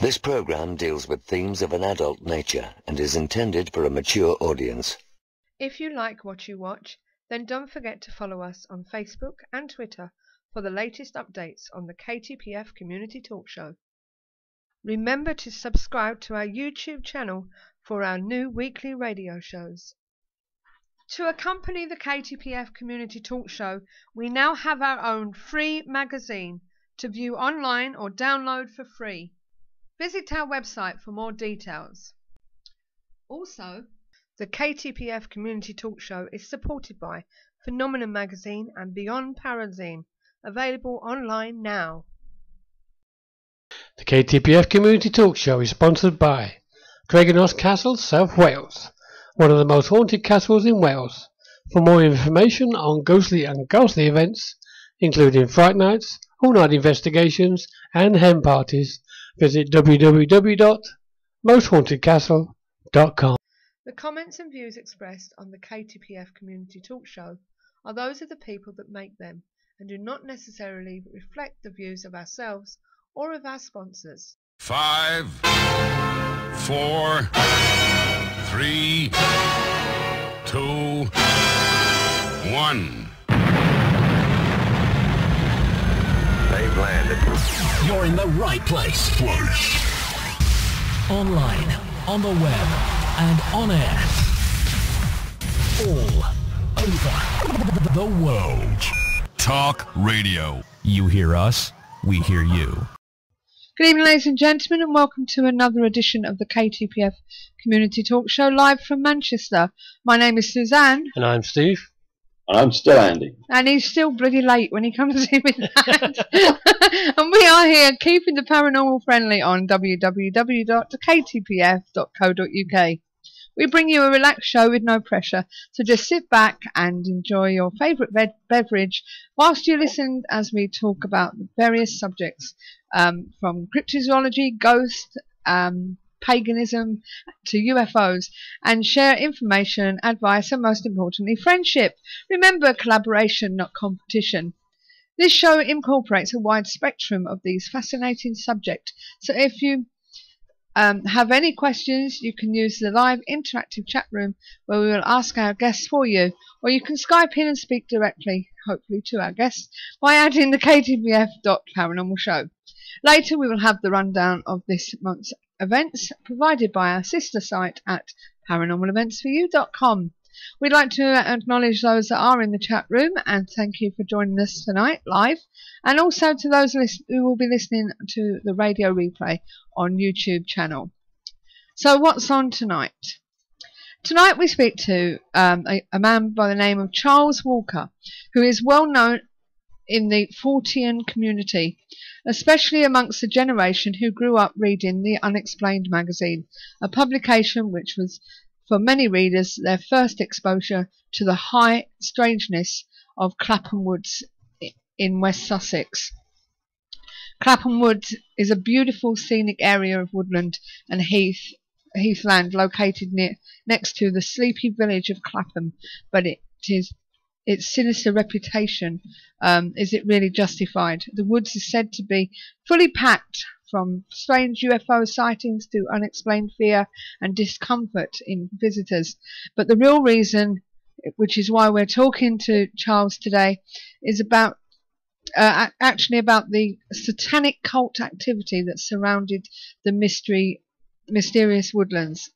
This program deals with themes of an adult nature and is intended for a mature audience. If you like what you watch, then don't forget to follow us on Facebook and Twitter for the latest updates on the KTPF Community Talk Show. Remember to subscribe to our YouTube channel for our new weekly radio shows. To accompany the KTPF Community Talk Show, we now have our own free magazine to view online or download for free. Visit our website for more details. Also, the KTPF Community Talk Show is supported by Phenomenon Magazine and Beyond Parazine, available online now. The KTPF Community Talk Show is sponsored by Dragonos Castle, South Wales, one of the most haunted castles in Wales. For more information on ghostly and ghastly events, including Fright Nights, all-night investigations and hen parties, visit www.mosthauntedcastle.com. The comments and views expressed on the KTPF Community Talk Show are those of the people that make them and do not necessarily reflect the views of ourselves or of our sponsors. 5, 4, 3, 2, 1. They've landed. You're in the right place. Online, on the web, and on air. All over the world. Talk radio. You hear us, we hear you. Good evening, ladies and gentlemen, and welcome to another edition of the KTPF Community Talk Show live from Manchester. My name is Suzanne. And I'm Steve. I'm still Andy. And he's still bloody late when he comes in with that. And we are here keeping the paranormal friendly on www.ktpf.co.uk. We bring you a relaxed show with no pressure, so just sit back and enjoy your favourite beverage whilst you listen as we talk about the various subjects, from cryptozoology, ghosts, paganism to UFOs, and share information, advice, and most importantly, friendship. Remember, collaboration, not competition. This show incorporates a wide spectrum of these fascinating subjects, so if you have any questions, you can use the live interactive chat room where we will ask our guests for you, or you can Skype in and speak directly, hopefully, to our guests by adding the ktpf.paranormal show. Later we will have the rundown of this month's events provided by our sister site at paranormaleventsforyou.com. We'd like to acknowledge those that are in the chat room and thank you for joining us tonight live, and also to those who will be listening to the radio replay on YouTube channel. So what's on tonight? Tonight we speak to a man by the name of Charles Walker, who is well known in the Fortean community, especially amongst the generation who grew up reading the Unexplained magazine, a publication which was for many readers their first exposure to the high strangeness of Clapham Woods in West Sussex. Clapham Woods is a beautiful scenic area of woodland and heathland located next to the sleepy village of Clapham, but its sinister reputation, is it really justified? The woods is said to be fully packed, from strange UFO sightings to unexplained fear and discomfort in visitors. But the real reason, which is why we're talking to Charles today, is about actually about the satanic cult activity that surrounded the mysterious woodlands.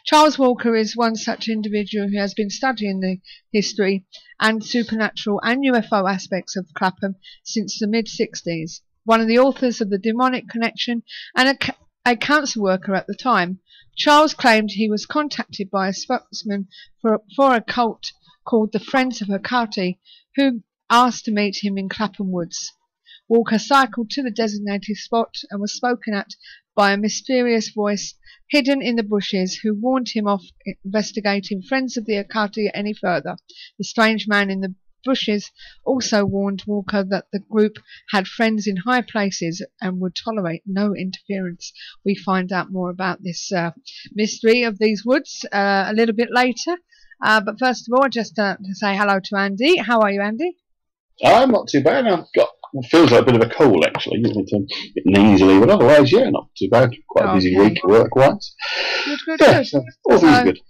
Charles Walker is one such individual who has been studying the history and supernatural and UFO aspects of Clapham since the mid-60s. One of the authors of The Demonic Connection and a council worker at the time, Charles claimed he was contacted by a spokesman for a cult called the Friends of Hecate, who asked to meet him in Clapham Woods. Walker cycled to the designated spot and was spoken at by a mysterious voice hidden in the bushes, who warned him off investigating Friends of the Hecate any further. The strange man in the bushes also warned Walker that the group had friends in high places and would tolerate no interference. We find out more about this mystery of these woods a little bit later. But first of all, just to say hello to Andy. How are you, Andy? I'm not too bad. I've got It feels like a bit of a cold, actually. A bit nasally, but otherwise, yeah, not too bad. Quite a busy week work-wise. Good. So all things good.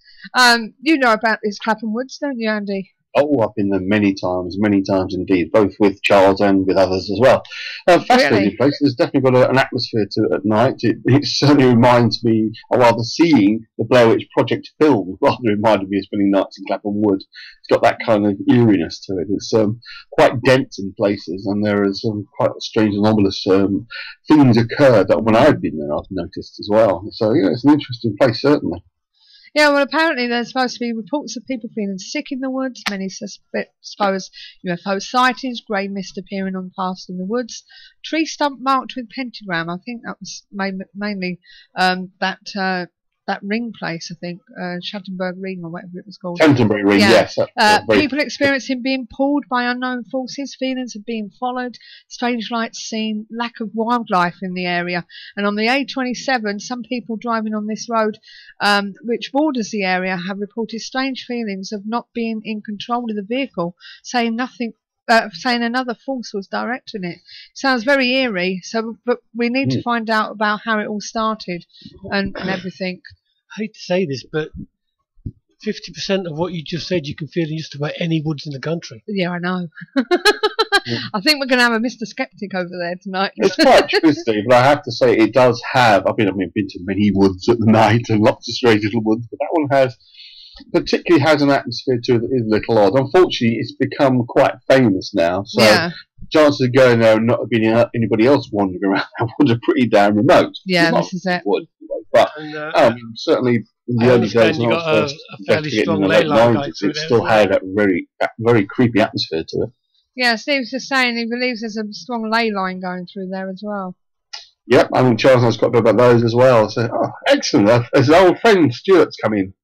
You know about this Clapham Woods, don't you, Andy? Oh, I've been there many times indeed, both with Charles and with others as well. Fascinating place. There's definitely got an atmosphere to it at night. It certainly reminds me, or rather seeing the Blair Witch Project film, rather reminded me of spending nights in Clapham Woods. It's got that kind of eeriness to it. It's quite dense in places, and there are some quite strange, anomalous things occur that when I've been there, I've noticed as well. So, yeah, it's an interesting place, certainly. Yeah, well, apparently there's supposed to be reports of people feeling sick in the woods. Many suppose UFO sightings, grey mist appearing on paths in the woods, tree stump marked with pentagram. I think that was mainly that ring place, I think, Schattenberg Ring or whatever it was called. Canterbury Ring, yes. People experiencing being pulled by unknown forces, feelings of being followed, strange lights seen, lack of wildlife in the area. And on the A27, some people driving on this road, which borders the area, have reported strange feelings of not being in control of the vehicle, saying another force was directing it. Sounds very eerie. But we need to find out about how it all started and everything. I hate to say this, but 50% of what you just said you can feel in just about any woods in the country. Yeah, I know. I think we're going to have a Mr. Skeptic over there tonight. It's quite true, Steve, but I have to say it does have. I've been to many woods at night and lots of strange little woods, but that one particularly has an atmosphere to it that is a little odd. Unfortunately, it's become quite famous now, so chances of going there and not being anybody else wandering around that woods are pretty damn remote. Yeah, this is it. But certainly in the early days, you got a fairly strong ley line going through it still had that very creepy atmosphere to it. Yeah, Steve's just saying he believes there's a strong ley line going through there as well. Yep, I mean Charles has got a bit about those as well. So, excellent. There's an old friend Stuart's come in.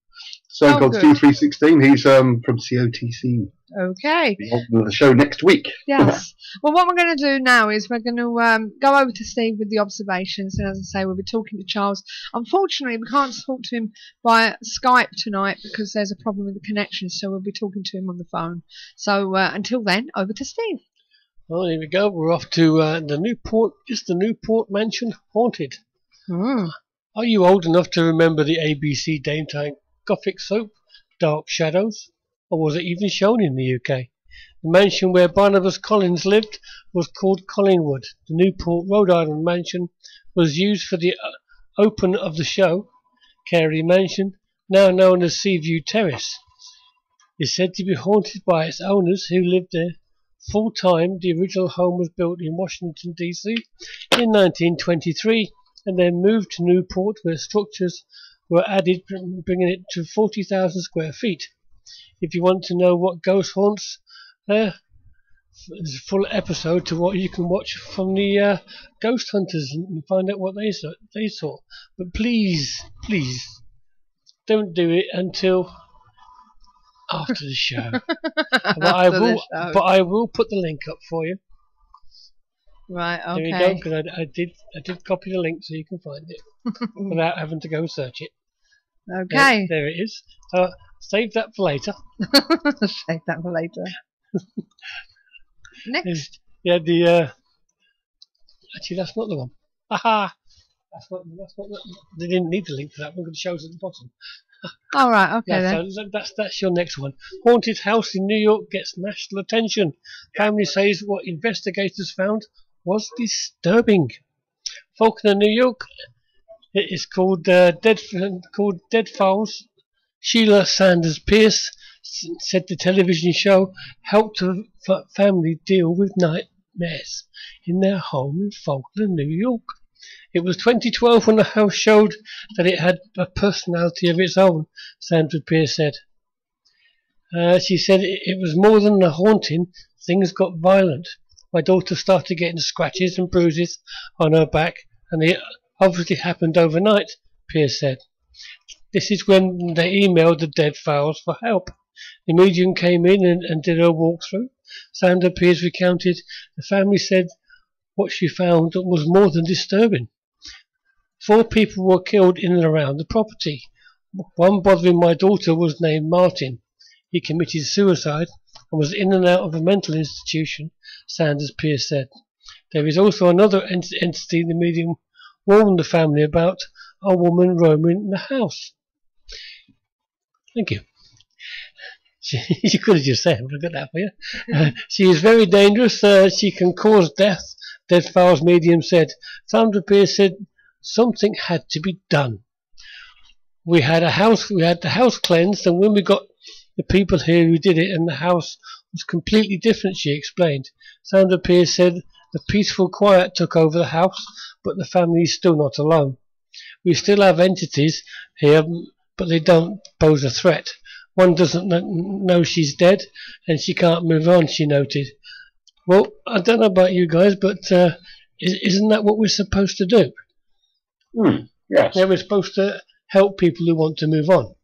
So called Steve 316. He's from COTC. Okay. On the show next week. Yes. Well, what we're going to do now is we're going to go over to Steve with the observations, and as I say, we'll be talking to Charles. Unfortunately, we can't talk to him via Skype tonight because there's a problem with the connection, so we'll be talking to him on the phone. So until then, over to Steve. Well, here we go. We're off to the Newport Mansion Haunted. Are you old enough to remember the ABC Daytime Gothic soap, Dark Shadows? Or was it even shown in the UK? The mansion where Barnabas Collins lived was called Collingwood. The Newport, Rhode Island mansion was used for the open of the show. Carey Mansion, now known as Seaview Terrace, is said to be haunted by its owners who lived there full time. The original home was built in Washington, D.C. in 1923 and then moved to Newport, where structures were added, bringing it to 40,000 square feet. If you want to know what ghost haunts there, there's a full episode to what you can watch from the ghost hunters and find out what they saw. But please, don't do it until after the show. But I will put the link up for you. Right, okay. There you go, because I did copy the link so you can find it without having to go and search it. Okay. There it is. Save that for later. Save that for later. Next. Yeah, actually that's not the one. Haha. That's not they didn't need the link for that one because it shows at the bottom. All right, okay then. So that's your next one. Haunted house in New York gets national attention. Family says what investigators found was disturbing. Falconer, New York. It is called Dead Files. Sheila Sanders Pierce said the television show helped her family deal with nightmares in their home in Falconer, New York. It was 2012 when the house showed that it had a personality of its own, Sandra Pierce said. She said it was more than a haunting. Things got violent. My daughter started getting scratches and bruises on her back, and it obviously happened overnight, Pierce said. This is when they emailed the Dead Files for help. The medium came in and did her walkthrough. Sandra Pierce recounted the family said what she found was more than disturbing. 4 people were killed in and around the property. One bothering my daughter was named Martin. He committed suicide and was in and out of a mental institution, Sanders Pierce said. There is also another entity the medium warned the family about, a woman roaming the house. Thank you. You could have just said, I got that for you. She is very dangerous. She can cause death. Dead Files medium said. Sandra Pierce said something had to be done. We had the house cleansed, and when we got the people here who did it, and the house was completely different, she explained. Sandra Pierce said the peaceful quiet took over the house, but the family is still not alone. We still have entities here, but they don't pose a threat. One doesn't know she's dead, and she can't move on, she noted. Well, I don't know about you guys, but isn't that what we're supposed to do? Yes. Yeah, we're supposed to help people who want to move on.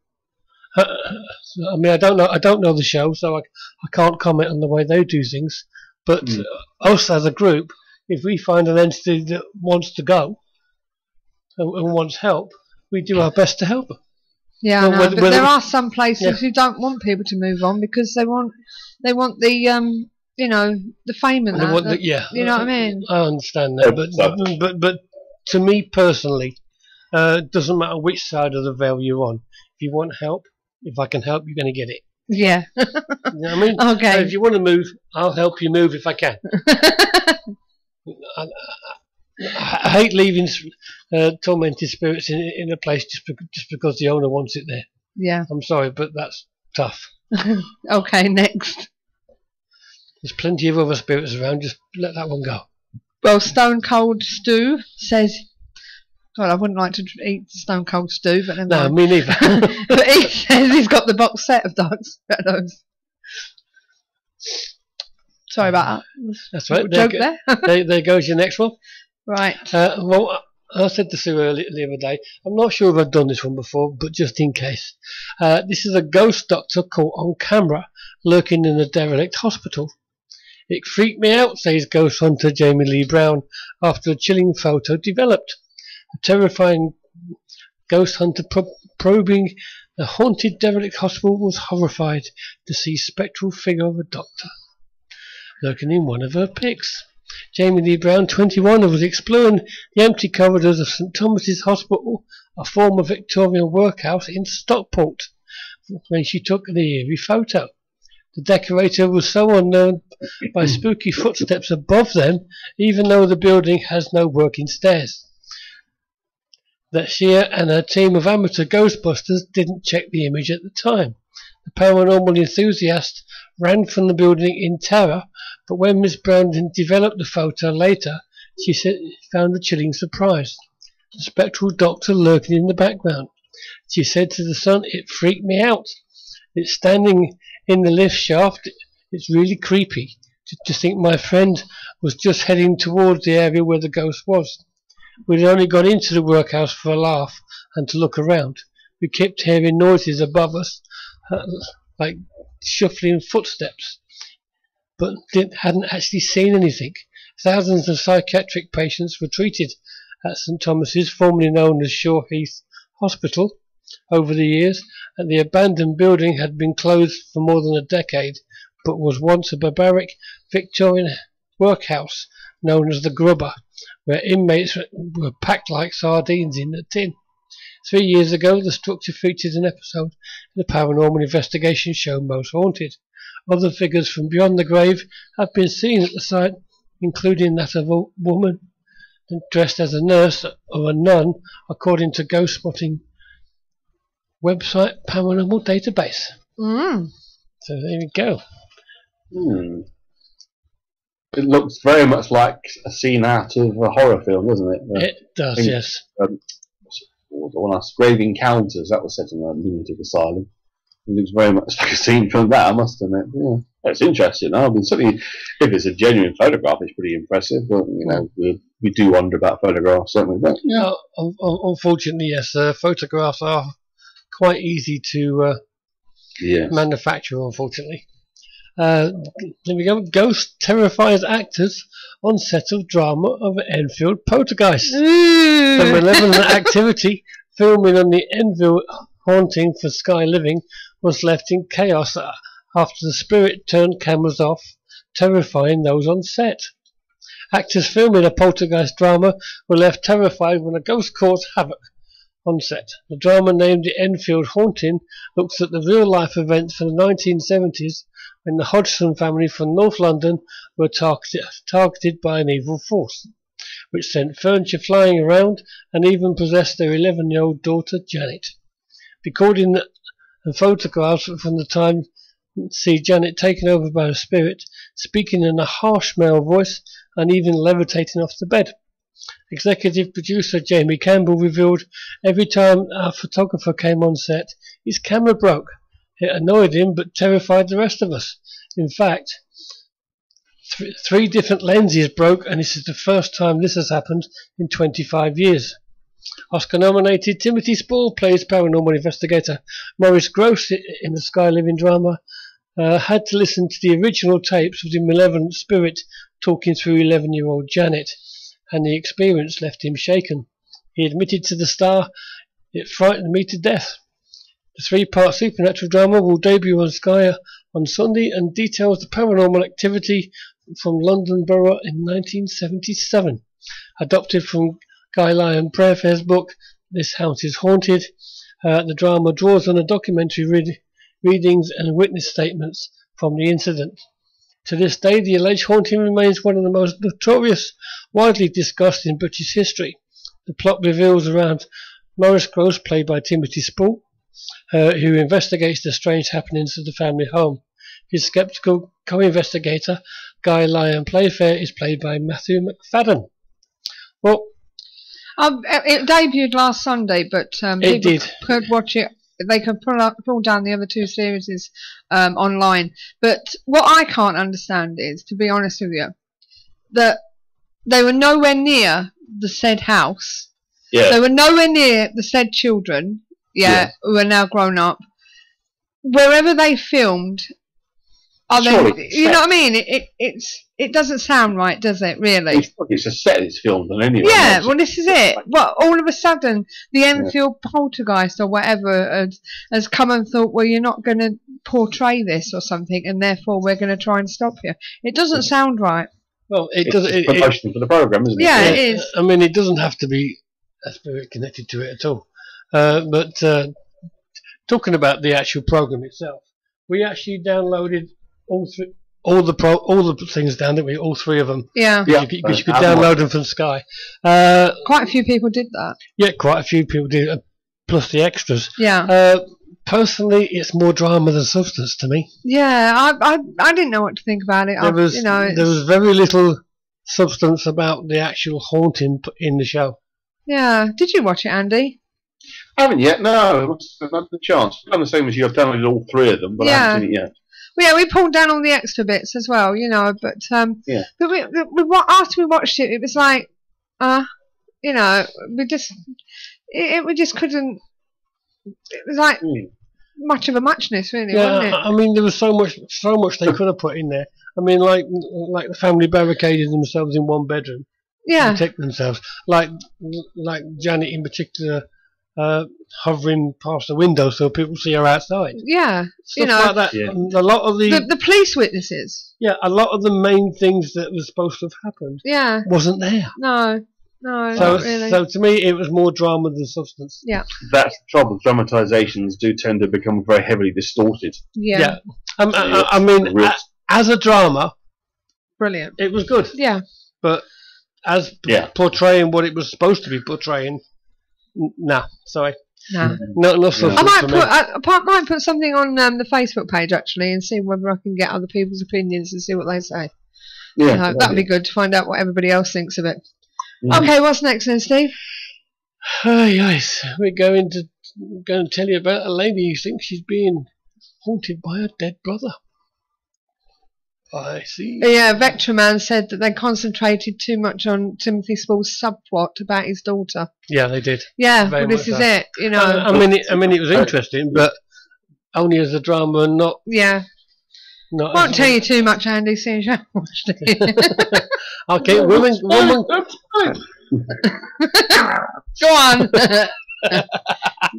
I mean, I don't know the show, so I can't comment on the way they do things. But us as a group, if we find an entity that wants to go and wants help, we do our best to help them. Yeah, Well, but there are some places who don't want people to move on because they want the the fame and that. You know what I mean? I understand that, but to me personally, it doesn't matter which side of the veil you're on. If you want help, if I can help, you're going to get it. Yeah. You know what I mean? Okay. So if you want to move, I'll help you move if I can. I hate leaving tormented spirits in a place just because the owner wants it there. Yeah. I'm sorry, but that's tough. Okay, next. There's plenty of other spirits around, just let that one go. Well, Stone Cold Stu says, God, I wouldn't like to eat Stone Cold Stew, but no, me neither. But he says he's got the box set of Dark Shadows. Sorry about that. That's right. Joke there. There goes your next one. Right. Well, I said to Sue earlier the other day, I'm not sure if I've done this one before, but just in case. This is a ghost doctor caught on camera lurking in a derelict hospital. It freaked me out, says ghost hunter Jamie Lee Brown, after a chilling photo developed. A terrifying ghost hunter probing the haunted derelict hospital was horrified to see spectral figure of a doctor lurking in one of her pics. Jamie Lee Brown, 21, was exploring the empty corridors of St Thomas's Hospital, a former Victorian workhouse in Stockport, when she took the eerie photo. The decorator was so unnerved by spooky footsteps above them, even though the building has no working stairs, that she and her team of amateur ghostbusters didn't check the image at the time. The paranormal enthusiast ran from the building in terror, but when Miss Brown developed the photo later, she said found a chilling surprise. The spectral doctor lurking in the background. She said to the Sun, "It freaked me out. It's standing in the lift shaft. It's really creepy to think my friend was just heading towards the area where the ghost was. We'd only got into the workhouse for a laugh and to look around. We kept hearing noises above us, like shuffling footsteps, but hadn't actually seen anything. Thousands of psychiatric patients were treated at St Thomas's, formerly known as Shore Heath Hospital, over the years, and the abandoned building had been closed for more than a decade, but was once a barbaric Victorian workhouse known as the Grubber, where inmates were packed like sardines in a tin. 3 years ago, the structure featured an episode in the paranormal investigation show Most Haunted. Other figures from beyond the grave have been seen at the site, including that of a woman dressed as a nurse or a nun, according to ghost spotting website Paranormal Database. So there we go. It looks very much like a scene out of a horror film, doesn't it? It does, yes. One of Grave Encounters, that was set in a lunatic asylum. It looks very much like a scene from that, I must admit. Yeah. It's interesting. I mean, certainly, if it's a genuine photograph, it's pretty impressive. But we do wonder about photographs, certainly. But yeah, unfortunately, yes, photographs are quite easy to manufacture. Unfortunately, there we go. Ghost terrifies actors on set of drama of Enfield Poltergeist. The malevolent activity filming on the Enfield haunting for Sky Living was left in chaos after the spirit turned cameras off, terrifying those on set. Actors filming a poltergeist drama were left terrified when a ghost caused havoc on set. The drama, named The Enfield Haunting, looks at the real-life events from the 1970s when the Hodgson family from North London were targeted by an evil force, which sent furniture flying around and even possessed their 11-year-old daughter, Janet. Recording and photographs from the time see Janet taken over by a spirit, speaking in a harsh male voice and even levitating off the bed. Executive producer Jamie Campbell revealed every time our photographer came on set, his camera broke. It annoyed him but terrified the rest of us. In fact, three different lenses broke, and this is the first time this has happened in 25 years. Oscar-nominated Timothy Spall plays paranormal investigator Maurice Grosse in the Sky Living drama. Had to listen to the original tapes of the malevolent spirit talking through 11-year-old Janet, and the experience left him shaken. He admitted to the Star, "It frightened me to death." The 3-part supernatural drama will debut on Sky on Sunday and details the paranormal activity from London Borough in 1977. Adopted from Guy Lyon Playfair's book, This House is Haunted, the drama draws on a documentary readings and witness statements from the incident. To this day, the alleged haunting remains one of the most notorious, widely discussed in British history. The plot reveals around Maurice Grosse, played by Timothy Spall, who investigates the strange happenings of the family home. His sceptical co-investigator, Guy Lyon Playfair, is played by Matthew McFadden. Well, it debuted last Sunday, but it people did. could watch it. They could pull down the other 2 series online. But what I can't understand is, to be honest with you, that they were nowhere near the said house. Yeah. They were nowhere near the said children. Who are now grown up. Wherever they filmed, are they? You know what I mean? It doesn't sound right, does it? Really? It's a set it's filmed on anyway. Yeah. Well, this is it. Well, all of a sudden, the Enfield poltergeist or whatever has come and thought, well, you're not going to portray this or something, and therefore we're going to try and stop you. It doesn't sound right. Well, it It's doesn't. promotion for the program, isn't it? Yeah, it is. I mean, it doesn't have to be a spirit connected to it at all. But talking about the actual program itself, we actually downloaded all the things down, didn't we? All 3 of them. Yeah. Because you could download them from Sky. Quite a few people did that. Yeah, quite a few people did, plus the extras. Yeah. Personally, it's more drama than substance to me. Yeah, I didn't know what to think about it. There was very little substance about the actual haunting in the show. Yeah. Did you watch it, Andy? I haven't yet, no. I've had the chance. I've done the same as you. I've downloaded all 3 of them, but I haven't seen it yet. Well, yeah, we pulled down all the extra bits as well, you know, but after we watched it, it was like, you know, we just couldn't. It was like much of a muchness, really, wasn't it? I mean, there was so much they could have put in there. I mean, like the family barricaded themselves in one bedroom to protect themselves. Like Janet in particular, hovering past the window so people see her outside. Yeah, Stuff like that. Yeah. A lot of the police witnesses. Yeah, a lot of the main things that were supposed to have happened. Yeah, wasn't there. No, not really. So to me, it was more drama than substance. Yeah, that's the trouble. Dramatisations do tend to become very heavily distorted. Yeah. I mean, as a drama, brilliant. It was good. Yeah, but as portraying what it was supposed to be portraying. Nah, sorry. No. Not enough substance. I might put something on the Facebook page actually and see whether I can get other people's opinions and see what they say. Yeah, that'd be good to find out what everybody else thinks of it. Okay, what's next then, Steve? Yes, we're going to tell you about a lady who thinks she's being haunted by her dead brother. I see. Yeah, Vectraman said that they concentrated too much on Timothy Spall's subplot about his daughter. Yeah, they did. Yeah, well, this is it. You know. I mean, it was interesting, but only as a drama, and not. Yeah. Not. Won't tell you too much, Andy. Soon as you watched it. Okay, woman. Go on.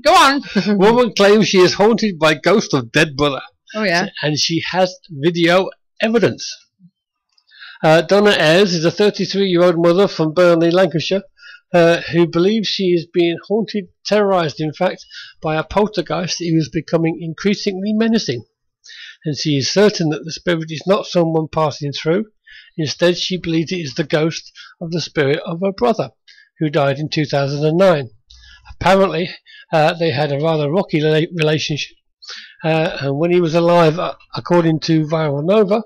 Go on. Woman claims she is haunted by ghost of dead brother. Oh yeah. And she has video evidence. Donna Ayres is a 33-year-old mother from Burnley, Lancashire, who believes she is being haunted, terrorised in fact, by a poltergeist who is becoming increasingly menacing. And she is certain that the spirit is not someone passing through. Instead, she believes it is the ghost of the spirit of her brother, who died in 2009. Apparently, they had a rather rocky relationship, and when he was alive, according to Viral Nova,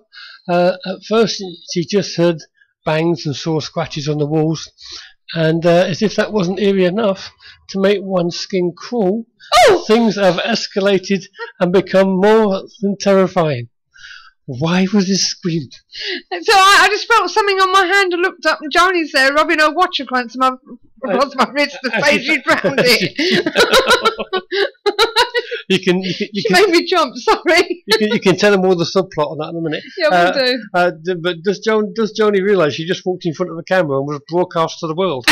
at first she just heard bangs and saw scratches on the walls, and as if that wasn't eerie enough to make one's skin crawl, things have escalated and become more than terrifying. Why was this screamed? So I just felt something on my hand and looked up, and Joni's there rubbing her watch across my wrist to say she'd drowned it. She made me jump, sorry. You can tell them all the subplot on that in a minute. Yeah, we'll do. But does Joni realise she just walked in front of the camera and was broadcast to the world?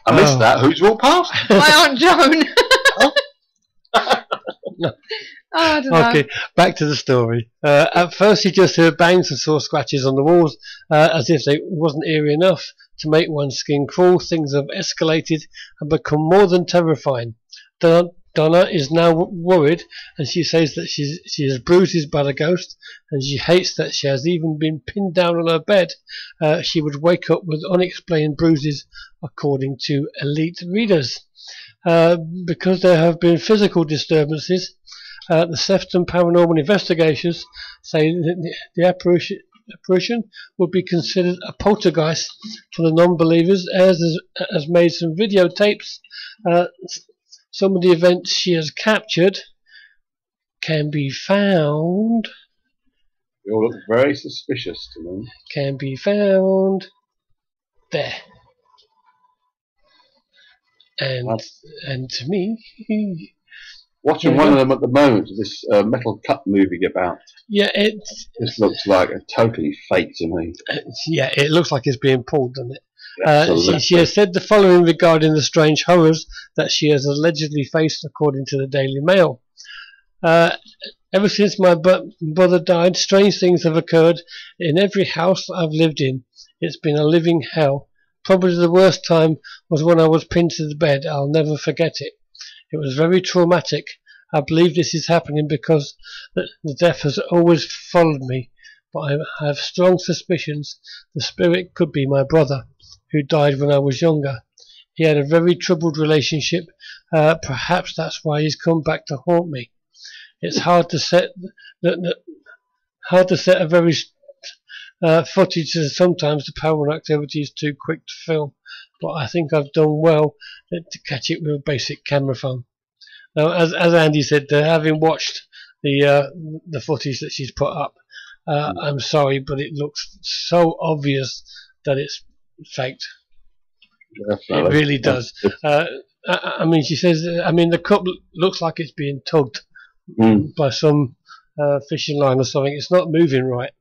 I missed that. Who's walked past? My Aunt Joan. No. I don't know. Okay, back to the story. At first he just heard bangs and saw scratches on the walls, as if they wasn't eerie enough to make one's skin crawl. Things have escalated and become more than terrifying. Donna is now worried, and she says that she is bruises by the ghost, and she hates that she has even been pinned down on her bed. She would wake up with unexplained bruises, according to elite readers. Because there have been physical disturbances, the Sefton Paranormal investigators say that the apparition would be considered a poltergeist for the non-believers. Ayres has made some videotapes. Some of the events she has captured can be found. They all look very suspicious to me. Can be found there. And to me, watching one of them at the moment, this Metal Cup movie about. Yeah, this looks like a totally fake to me. Yeah, it looks like it's being pulled, doesn't it? Yeah, she has said the following regarding the strange horrors that she has allegedly faced, according to the Daily Mail. Ever since my brother died, strange things have occurred in every house I've lived in. It's been a living hell. Probably the worst time was when I was pinned to the bed. I'll never forget it. It was very traumatic. I believe this is happening because the death has always followed me, but I have strong suspicions the spirit could be my brother, who died when I was younger. He had a very troubled relationship. Perhaps that's why he's come back to haunt me. It's hard to set a very footage, as sometimes the paranormal activity is too quick to film, but I think I've done well to catch it with a basic camera phone. Now, as Andy said, having watched the footage that she's put up, I'm sorry, but it looks so obvious that it's faked. Definitely. It really does. I mean, she says, the cup looks like it's being tugged by some fishing line or something. It's not moving right.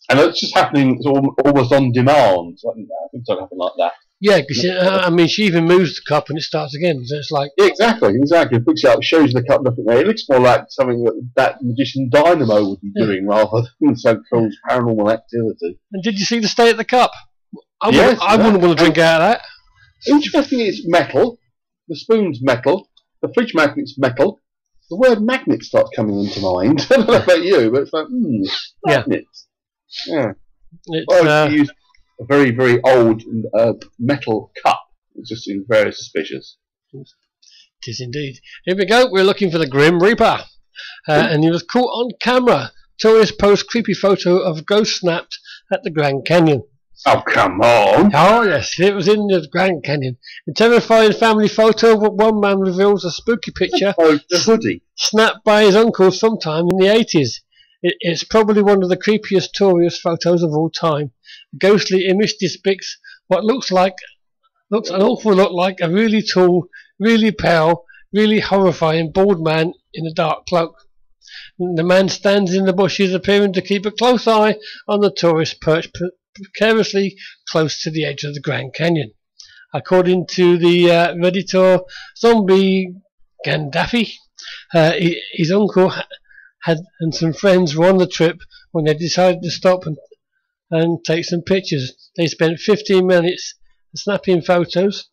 And it's just happening, it's almost on demand. I think something happen like that. Yeah, because she even moves the cup and it starts again. So it's like... Yeah, exactly. It picks it up, shows the cup nothing there. It looks more like something that magician Dynamo would be doing rather than so-called paranormal activity. And did you see the state of the cup? I wouldn't want to drink out of that. Interesting, it's metal. The spoon's metal. The fridge magnet's metal. The word magnet starts coming into mind. I don't know about you, but it's like, magnets. Yeah. It's use a very, very old metal cup. It just seems very suspicious. It is indeed. Here we go. We're looking for the Grim Reaper. And he was caught on camera. Tourists post creepy photo of ghost snapped at the Grand Canyon. Oh, come on. Oh, yes. It was in the Grand Canyon. A terrifying family photo of one man reveals a spooky picture the hoodie snapped by his uncle sometime in the 80s. It's probably one of the creepiest tourist photos of all time. The ghostly image depicts what looks an awful lot like a really tall, really pale, really horrifying bald man in a dark cloak. The man stands in the bushes, appearing to keep a close eye on the tourist perched precariously close to the edge of the Grand Canyon. According to the Redditor Zombie Gandaffi, his uncle and some friends were on the trip when they decided to stop and take some pictures. They spent 15 minutes snapping photos,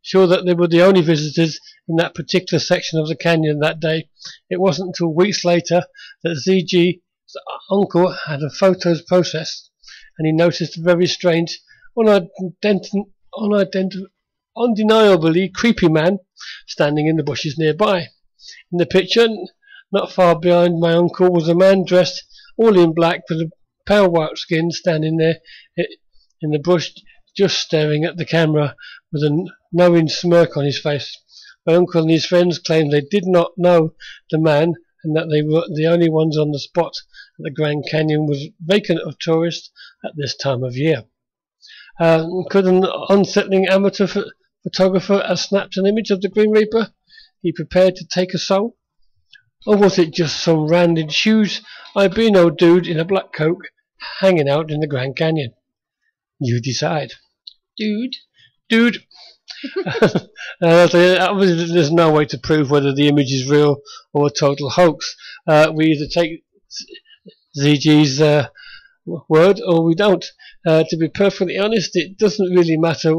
sure that they were the only visitors in that particular section of the canyon that day. It wasn't until weeks later that ZG's uncle had the photos processed, and he noticed a very strange, undeniably creepy man standing in the bushes nearby. In the picture, not far behind my uncle, was a man dressed all in black with a pale white skin, standing there in the bush, just staring at the camera with a knowing smirk on his face. My uncle and his friends claimed they did not know the man and that they were the only ones on the spot. The Grand Canyon was vacant of tourists at this time of year. Could an unsettling amateur photographer have snapped an image of the Grim Reaper? He prepared to take a soul? Or was it just some rounded shoes albino dude in a black coat hanging out in the Grand Canyon? You decide. Dude. Obviously, there's no way to prove whether the image is real or a total hoax. We either take ZG's word or we don't. To be perfectly honest, it doesn't really matter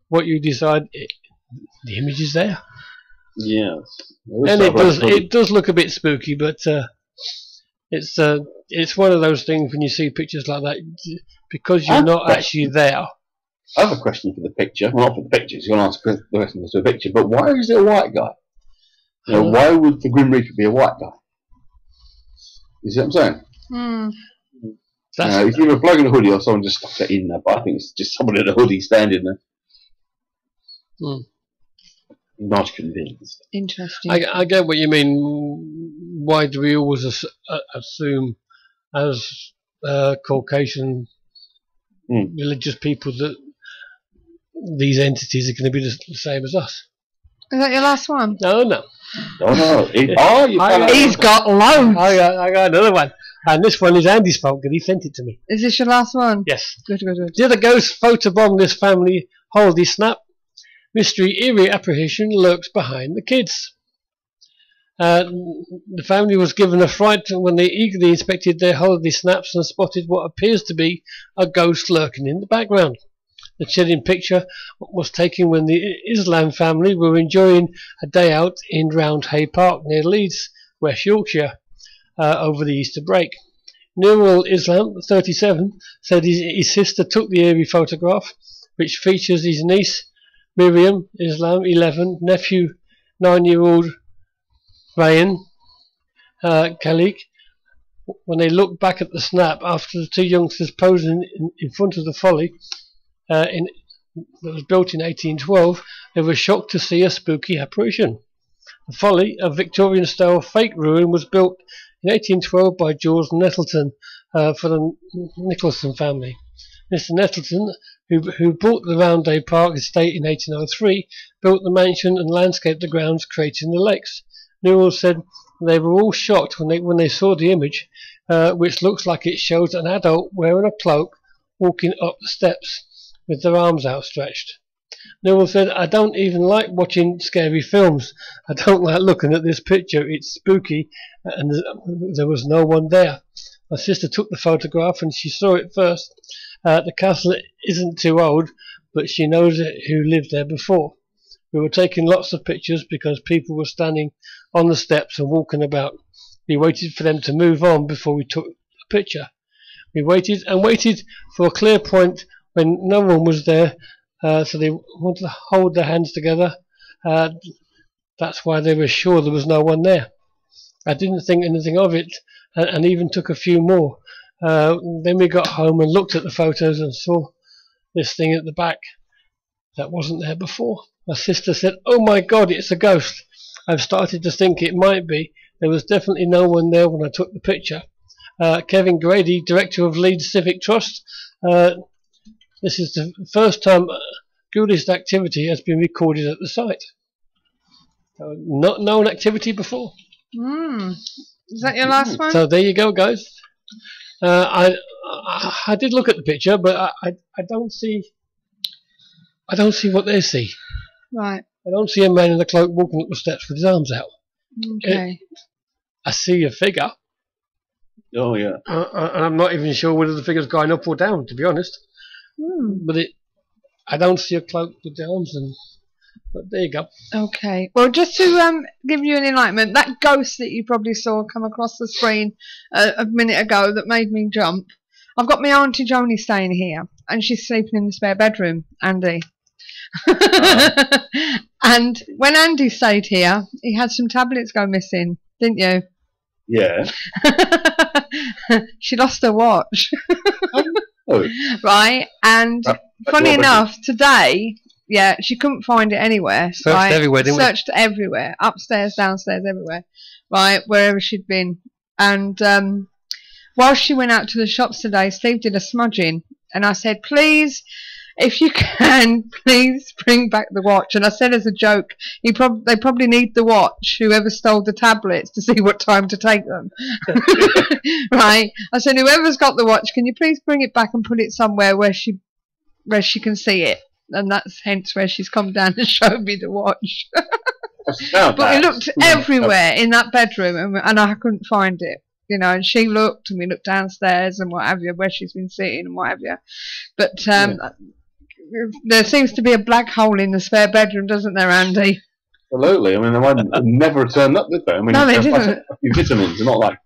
what you decide. The image is there. Yes. And it does look a bit spooky, but it's one of those things when you see pictures like that, because you're not actually there. I have a question for the picture. Well, not for the picture, you're going to ask the question for the picture, but why is it a white guy? You know, why would the Grim Reaper be a white guy? You see what I'm saying? If you were a bloke in a hoodie or someone just stuck it in there, but I think it's just someone in a hoodie standing there. Not convinced. Interesting. I get what you mean. Why do we always assume, as Caucasian religious people, that these entities are going to be the same as us? Is that your last one? No. He's got loads. I got another one. And this one is Andy's fault because he sent it to me. Is this your last one? Yes. Good. Did a ghost photobomb this family? Holy snap. Mystery, eerie apparition lurks behind the kids. The family was given a fright when they eagerly inspected their holiday snaps and spotted what appears to be a ghost lurking in the background. The chilling picture was taken when the Islam family were enjoying a day out in Roundhay Park near Leeds, West Yorkshire, over the Easter break. Nurul Islam, 37, said his sister took the eerie photograph, which features his niece Miriam Islam, 11, nephew 9-year-old Ryan Khalik. When they looked back at the snap after the two youngsters posing in front of the folly that was built in 1812, they were shocked to see a spooky apparition. The folly, a Victorian-style fake ruin, was built in 1812 by George Nettleton for the Nicholson family. Mr. Nettleton, who bought the Roundhay Park estate in 1803, built the mansion and landscaped the grounds, creating the lakes. Newell said they were all shocked when they saw the image, which looks like it shows an adult wearing a cloak walking up the steps with their arms outstretched. Newell said, I don't even like watching scary films. I don't like looking at this picture. It's spooky, and there was no one there. My sister took the photograph and she saw it first. The castle isn't too old, but she knows who lived there before. We were taking lots of pictures because people were standing on the steps and walking about. We waited for them to move on before we took a picture. We waited and waited for a clear point when no one was there, so they wanted to hold their hands together. That's why they were sure there was no one there. I didn't think anything of it, and even took a few more. Then we got home and looked at the photos and saw this thing at the back that wasn't there before. My sister said, oh my God, it's a ghost. I've started to think it might be. There was definitely no one there when I took the picture. Kevin Grady, director of Leeds Civic Trust, this is the first time ghoulish activity has been recorded at the site. Not known activity before. Is that your last one? So there you go, guys. I did look at the picture, but I don't see what they see. Right. I don't see a man in a cloak walking up the steps with his arms out. Okay. I see a figure. Oh, yeah. And I'm not even sure whether the figure's going up or down, to be honest. But I don't see a cloak with the arms, but there you go. Okay. Well, just to give you an enlightenment, that ghost that you probably saw come across the screen a minute ago that made me jump, I've got my Auntie Joni staying here, and she's sleeping in the spare bedroom, Andy. And when Andy stayed here, he had some tablets go missing, didn't you? Yeah. She lost her watch. Oh. Right, and funny enough, today, yeah, she couldn't find it anywhere. Searched everywhere, didn't we? Searched everywhere, upstairs, downstairs, everywhere, right, wherever she'd been. And while she went out to the shops today, Steve did a smudging, and I said, please, if you can, please bring back the watch. And I said as a joke, they probably need the watch, whoever stole the tablets, to see what time to take them. Right? I said, whoever's got the watch, can you please bring it back and put it somewhere where she can see it? And that's hence where she's come down and showed me the watch. But we looked everywhere in that bedroom, and I couldn't find it. You know, and she looked, and we looked downstairs and what have you, where she's been sitting and what have you. But there seems to be a black hole in the spare bedroom, doesn't there, Andy? Absolutely. I mean, they might never turned up, did they? I mean, no, they didn't. A few vitamins. They're not like,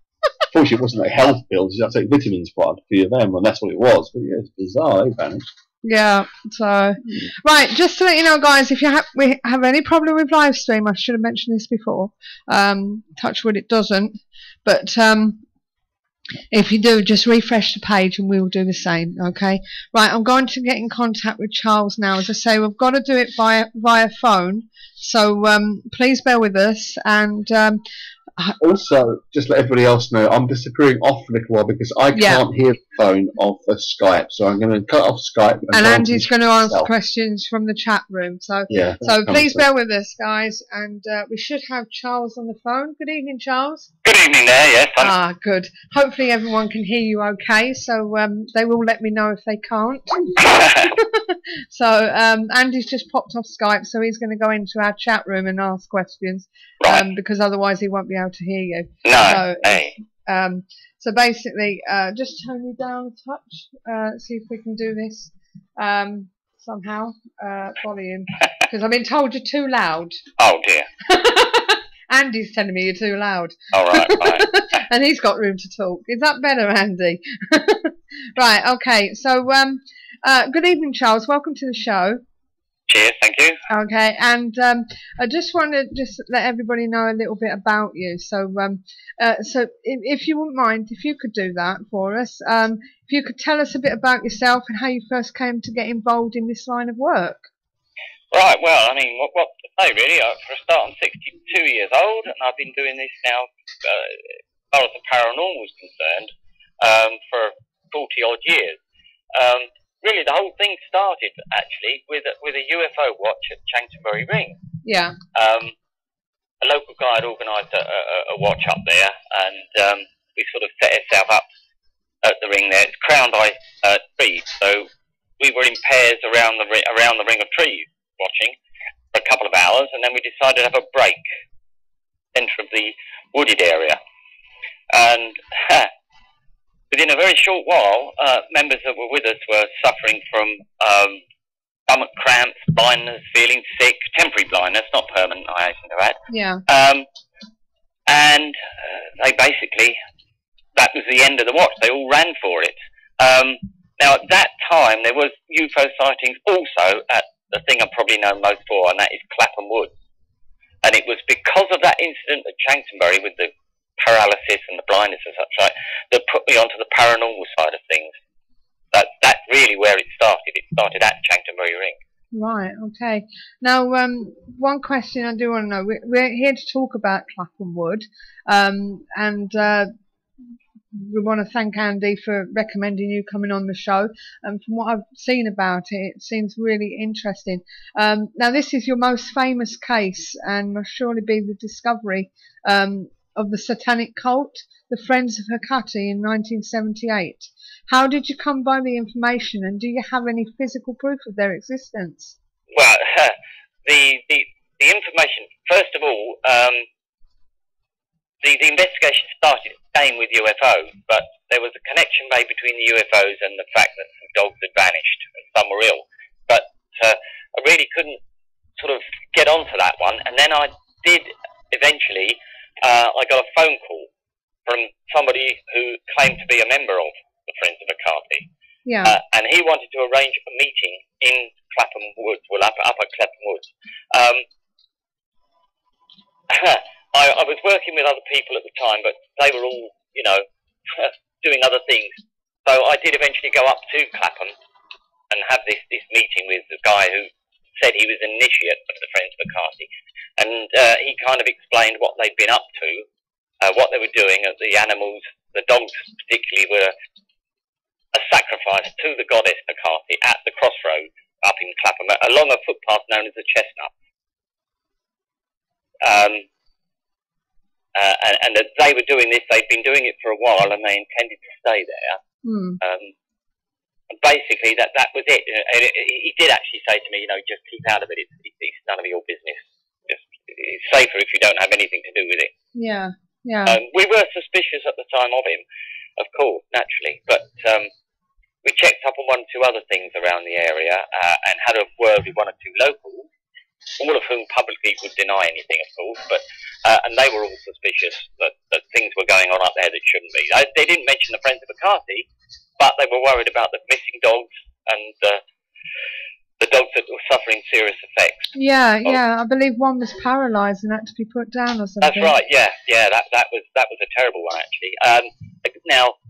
fortunately, it wasn't like health pills. You have to take vitamins for a few of them, and that's what it was. But yeah, it's bizarre. They vanished. Yeah. So, right. Just to let you know, guys, if we have any problem with live stream, I should have mentioned this before. Touch wood, it doesn't. But if you do, just refresh the page and we'll do the same, okay? Right, I'm going to get in contact with Charles now. As I say, we've got to do it via phone, so please bear with us. And also, just let everybody else know, I'm disappearing off for a little while because I can't hear the phone off of Skype, so I'm going to cut off Skype. And Andy's going to answer questions from the chat room. So, please bear with us, guys. And we should have Charles on the phone. Good evening, Charles. Good evening there, yes. Good. Hopefully everyone can hear you okay, so they will let me know if they can't. So Andy's just popped off Skype, so he's going to go into our chat room and ask questions, because otherwise he won't be able to hear you. No. So basically, just turn you down a touch, see if we can do this somehow. Volume, because I've been told you're too loud. Oh dear. Andy's telling me you're too loud. All right. And he's got room to talk. Is that better, Andy? Right, okay. So, good evening, Charles. Welcome to the show. Cheers, thank you. Okay, and I just want to let everybody know a little bit about you. So, if you wouldn't mind, if you could do that for us, if you could tell us a bit about yourself and how you first came to get involved in this line of work. Right, well, I mean, what to say, really? For a start, I'm 62 years old, and I've been doing this now, as far as the paranormal is concerned, for 40-odd years. Really, the whole thing started, actually, with a UFO watch at Chanctonbury Ring. Yeah. A local guy had organised a watch up there, and we sort of set ourselves up at the ring there. It's crowned by trees, so we were in pairs around the ring of trees, watching for a couple of hours, and then we decided to have a break centre of the wooded area. And within a very short while, members that were with us were suffering from stomach cramps, blindness, feeling sick, temporary blindness, not permanent, I hasten to add. Yeah. And they basically, that was the end of the watch. They all ran for it. Now, at that time, there was UFO sightings also at the thing I probably know most for, and that is Clapham Woods. And it was because of that incident at Chanctonbury with the paralysis and the blindness and such like that put me onto the paranormal side of things. That's really where it started. It started at Chanctonbury Ring. Right, okay. Now, one question I do want to know. We're here to talk about Clapham Wood, and we want to thank Andy for recommending you coming on the show. And from what I've seen about it, it seems really interesting. Now, this is your most famous case, and must surely be the discovery of the satanic cult, the Friends of Hecate, in 1978. How did you come by the information, and do you have any physical proof of their existence? Well, the information, first of all, the investigation started staying with UFOs, but there was a connection made between the UFOs and the fact that some dogs had vanished and some were ill. But I really couldn't sort of get onto that one. And then I did eventually, I got a phone call from somebody who claimed to be a member of the Friends of Akati. Yeah. And he wanted to arrange a meeting in Clapham Woods, well, up at Clapham Woods. I was working with other people at the time, but they were all, you know, doing other things. So I did eventually go up to Clapham and have this meeting with the guy who said he was an initiate of the Friends of Akati. And he kind of explained what they'd been up to, what they were doing, the animals, the dogs particularly, were a sacrifice to the goddess Akati at the crossroads up in Clapham, along a footpath known as the Chestnut. And as they were doing this, they'd been doing it for a while, and they intended to stay there. And basically, that was it. He did actually say to me, you know, just keep out of it. It's none of your business. It's safer if you don't have anything to do with it. Yeah, yeah. We were suspicious at the time of him, of course, naturally, but we checked up on 1 or 2 other things around the area and had a word with 1 or 2 locals, all of whom publicly would deny anything, of course, but and they were all suspicious that things were going on up there that shouldn't be. They didn't mention the Friends of Akati, but they were worried about the missing dogs and the dogs that were suffering serious effects. Yeah, yeah. I believe one was paralysed and had to be put down or something. That's right. Yeah, yeah. That was a terrible one actually. Now,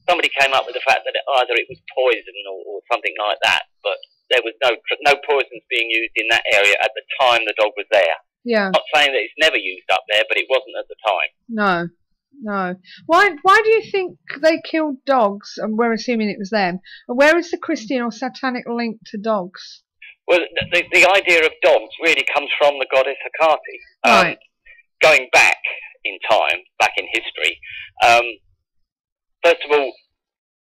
somebody came up with the fact that either it was poison or something like that, but there was no poisons being used in that area at the time the dog was there. Yeah. Not saying that it's never used up there, but it wasn't at the time. No, no. Why do you think they killed dogs? And we're assuming it was them. And where is the Christian or satanic link to dogs? Well, the idea of dogs really comes from the goddess Hecate. Right. Going back in time, back in history, first of all,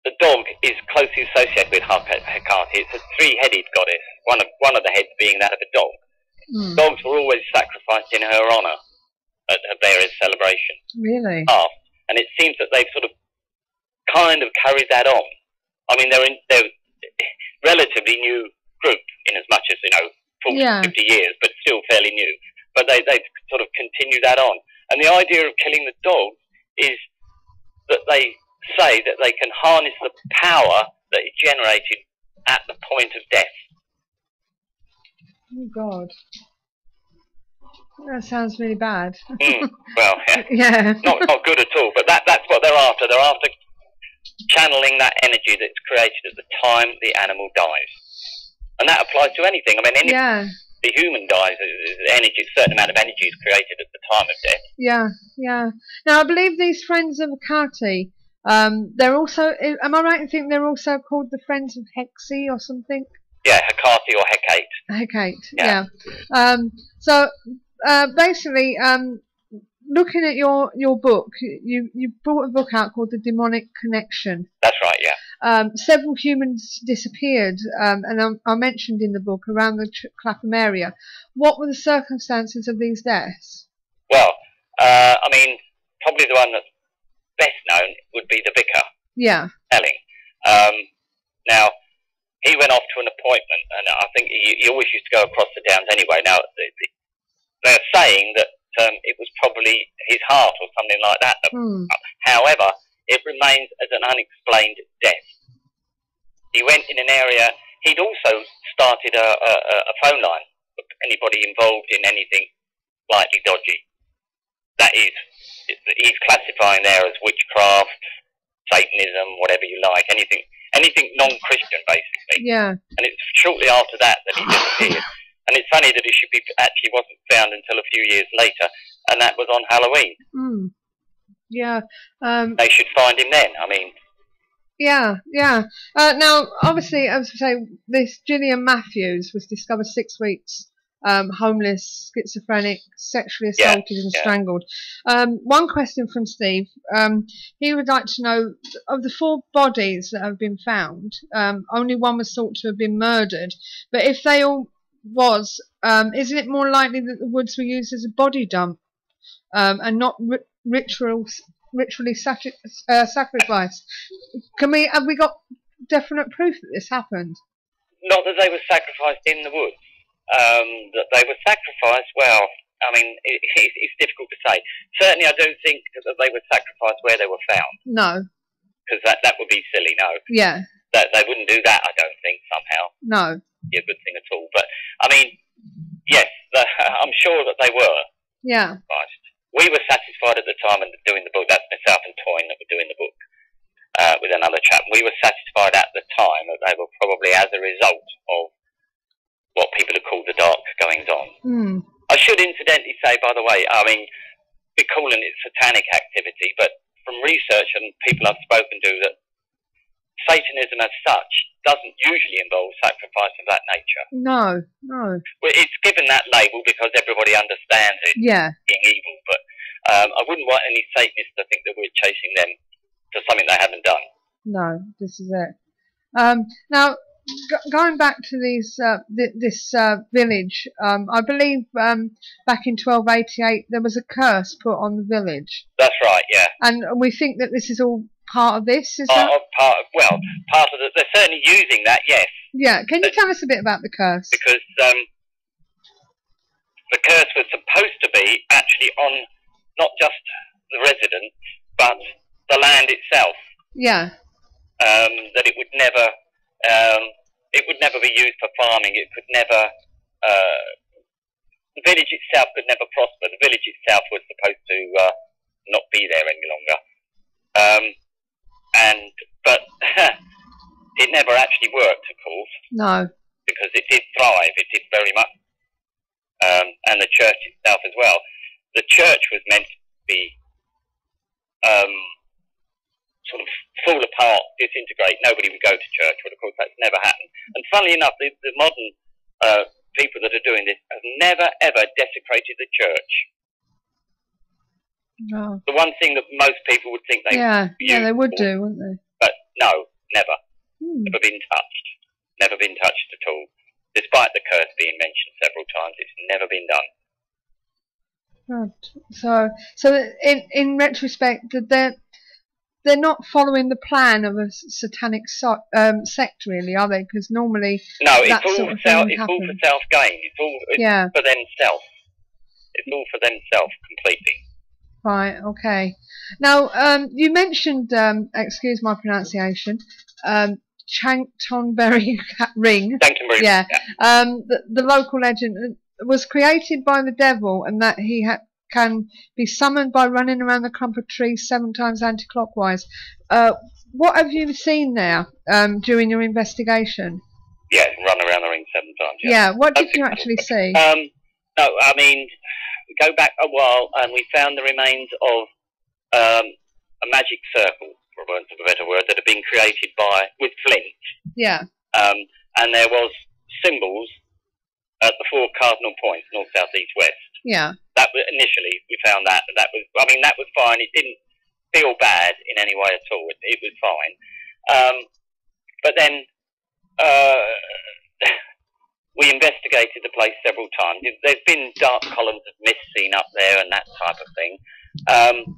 the dog is closely associated with Hecate. It's a 3-headed goddess, one of the heads being that of a dog. Dogs were always sacrificed in her honour at her various celebrations. Really? And it seems that they've sort of kind of carried that on. I mean, they're a relatively new group in as much as, 40, 50 years, but still fairly new. But they've sort of continued that on. And the idea of killing the dogs is that they say that they can harness the power that is generated at the point of death. Oh, God. That sounds really bad. Well, yeah. Yeah. Not good at all, but that's what they're after. They're after channeling that energy that's created at the time the animal dies. And that applies to anything. I mean, the human dies, a certain amount of energy is created at the time of death. Yeah, yeah. Now, I believe these Friends of Hecate, they're also, am I right in thinking they're also called the Friends of Hexy or something? Yeah, Hecate or Hecate. Hecate, yeah. So, basically, looking at your book, you brought a book out called The Demonic Connection. That's right, yeah. Several humans disappeared, and I mentioned in the book around the Clapham area. What were the circumstances of these deaths? Well, I mean, probably the one that's best known would be the vicar. Yeah. Elling. Now, he went off to an appointment, and I think he always used to go across the downs anyway. Now, they're saying that it was probably his heart or something like that. However, it remains as an unexplained death. He went in an area. He'd also started a phone line for anybody involved in anything slightly dodgy. That is, he's classifying there as witchcraft, Satanism, whatever you like, anything non-Christian, basically. Yeah. And it's shortly after that he disappeared. And it's funny that it actually wasn't found until a few years later, and that was on Halloween. Yeah. They should find him then, I mean. Yeah, yeah. Now, obviously, as I say, this Gillian Matthews was discovered 6 weeks, homeless, schizophrenic, sexually assaulted and strangled. One question from Steve. He would like to know, of the 4 bodies that have been found, only one was thought to have been murdered. But if they all was, isn't it more likely that the woods were used as a body dump and not ritually sacrificed. Have we got definite proof that this happened? Not that they were sacrificed in the woods. That they were sacrificed, well, I mean, it's difficult to say. Certainly I don't think that they were sacrificed where they were found. No. Because that would be silly, no. Yeah. That they wouldn't do that, I don't think, somehow. No. Be a good thing at all. But, I mean, yes, I'm sure that they were. Yeah. Right. We were satisfied at the time of doing the book. That's myself and Toyne that were doing the book with another chap. We were satisfied at the time that they were probably as a result of what people have called the dark goings-on. Mm. I should incidentally say, by the way, I mean, we're calling it satanic activity, but from research and people I've spoken to, that Satanism as such doesn't usually involve sacrifice of that nature. No, no. Well, it's given that label because everybody understands it being evil, but I wouldn't want any Satanists to think that we're chasing them for something they haven't done. No, this is it. Now, going back to this village, I believe back in 1288 there was a curse put on the village. That's right, yeah. And we think that this is all part of this, is part of they're certainly using that, yes. Yeah, can you tell us a bit about the curse? Because the curse was supposed to be actually on not just the residents, but the land itself. Yeah. That it would never be used for farming. It could never. The village itself could never prosper. The village itself was supposed to not be there any longer. But it never actually worked, of course. No. Because it did thrive. It did very much. And the church itself as well. The church was meant to be sort of fall apart, disintegrate. Nobody would go to church, but of course that's never happened. And funnily enough, the modern people that are doing this have never ever desecrated the church. No. The one thing that most people would think they they would do, wouldn't they? But no, never. Never been touched. Never been touched at all. Despite the curse being mentioned several times, it's never been done. Right. So in retrospect, they're not following the plan of a satanic sect, really, are they? Because normally it's all for self-gain. It's all for themselves. It's all for themselves completely. Right. Okay. Now, you mentioned, excuse my pronunciation, Chanctonbury Ring. Chanctonbury. Yeah. The local legend was created by the devil, and that he can be summoned by running around the clump of trees 7 times anti-clockwise. What have you seen there during your investigation? Yeah, run around the ring 7 times. Yeah. What did you actually see? No, I mean, we go back a while and we found the remains of a magic circle, for want of a better word, that had been created with flint. Yeah. And there was symbols at the 4 cardinal points, north, south, east, west. Yeah. That was, initially we found that was fine. It didn't feel bad in any way at all. It was fine. But then we investigated the place several times. There's been dark columns of mist seen up there and that type of thing.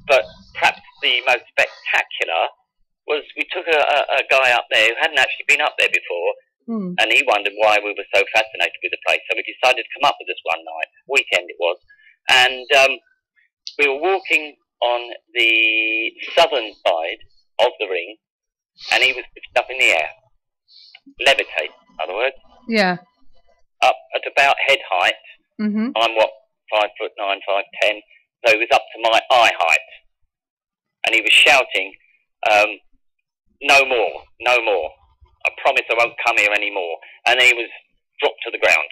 But perhaps the most spectacular was we took a guy up there who hadn't actually been up there before, and he wondered why we were so fascinated with the place. So we decided to come up with us one night, weekend it was, and we were walking on the southern side of the ring, and he was pitched up in the air, levitate, in other words. Yeah. Up at about head height. Mm-hmm. I'm 5'9", 5'10", so he was up to my eye height, and he was shouting, "No more, no more. I promise I won't come here anymore." And he was dropped to the ground.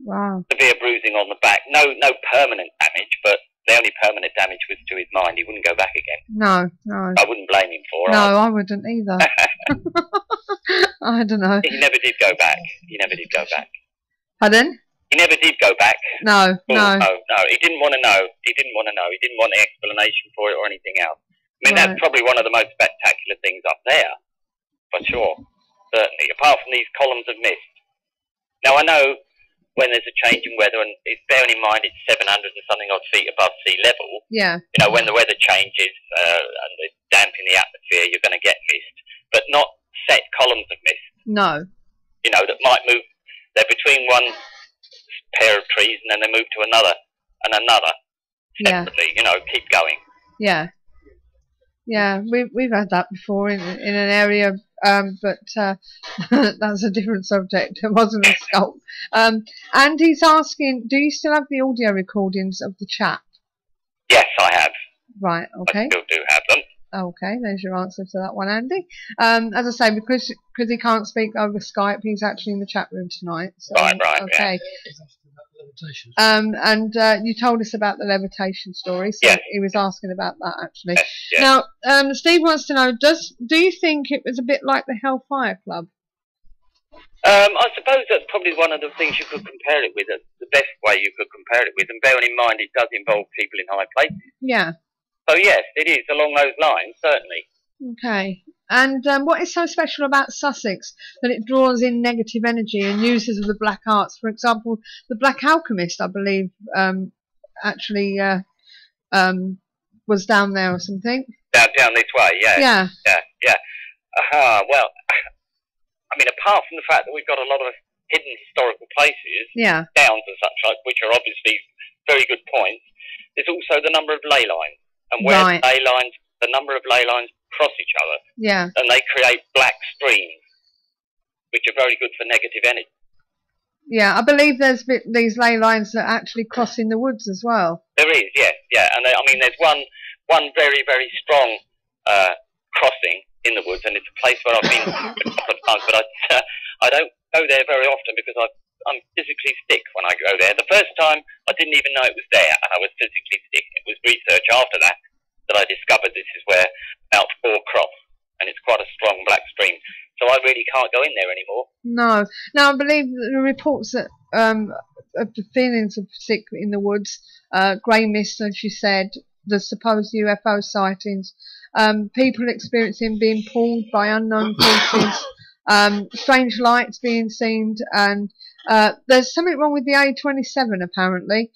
Wow. Severe bruising on the back. No permanent damage, but the only permanent damage was to his mind. He wouldn't go back again. No. I wouldn't blame him for it. No, I wouldn't either. I don't know. He never did go back. Pardon? He never did go back. No. He didn't want to know. He didn't want the explanation for it or anything else. I mean, That's probably one of the most spectacular things up there, for sure. Certainly, apart from these columns of mist. Now, I know when there's a change in weather, and it's bearing in mind it's 700 and something odd feet above sea level. Yeah. You know, when the weather changes and there's damp in the atmosphere, you're going to get mist, but not set columns of mist. No. You know, that might move. They're between one pair of trees, and then they move to another and another separately. You know, keep going. Yeah. Yeah, we've had that before in an area, but that's a different subject. It wasn't a sculpt. And he's asking, do you still have the audio recordings of the chat? Yes, I have. Right. Okay. I still do have them. Okay, there's your answer to that one, Andy. As I say, because he can't speak over Skype, he's actually in the chat room tonight. So, Right. Okay. Yeah. And you told us about the levitation story, so yes. he was asking about that actually. Yes. Now, Steve wants to know: do you think it was a bit like the Hellfire Club? I suppose that's probably one of the things you could compare it with. That's the best way you could compare it with, and bearing in mind it does involve people in high places. Yeah. So yes, it is along those lines, certainly. Okay. And what is so special about Sussex that it draws in negative energy and uses of the black arts? For example, the Black Alchemist, I believe, actually was down there or something. Down this way, yeah. Yeah. Well, I mean, apart from the fact that we've got a lot of hidden historical places, downs and such like, which are obviously very good points, there's also the number of ley lines. And where the number of ley lines cross each other. Yeah. And they create black streams, which are very good for negative energy. Yeah, I believe there's these ley lines that actually cross in the woods as well. There is, yes, yeah. And I mean, there's one very, very strong crossing in the woods, and it's a place where I've been a couple of times, but I don't go there very often because I'm physically sick when I go there. The first time, I didn't even know it was there, and I was physically sick. It was research after that I discovered this is where about 4 cross, and it's quite a strong black stream. So I really can't go in there anymore. No. Now, I believe the reports that of the feelings of sick in the woods, grey mist, as you said, the supposed UFO sightings, people experiencing being pulled by unknown forces, strange lights being seen, and there's something wrong with the A27 apparently.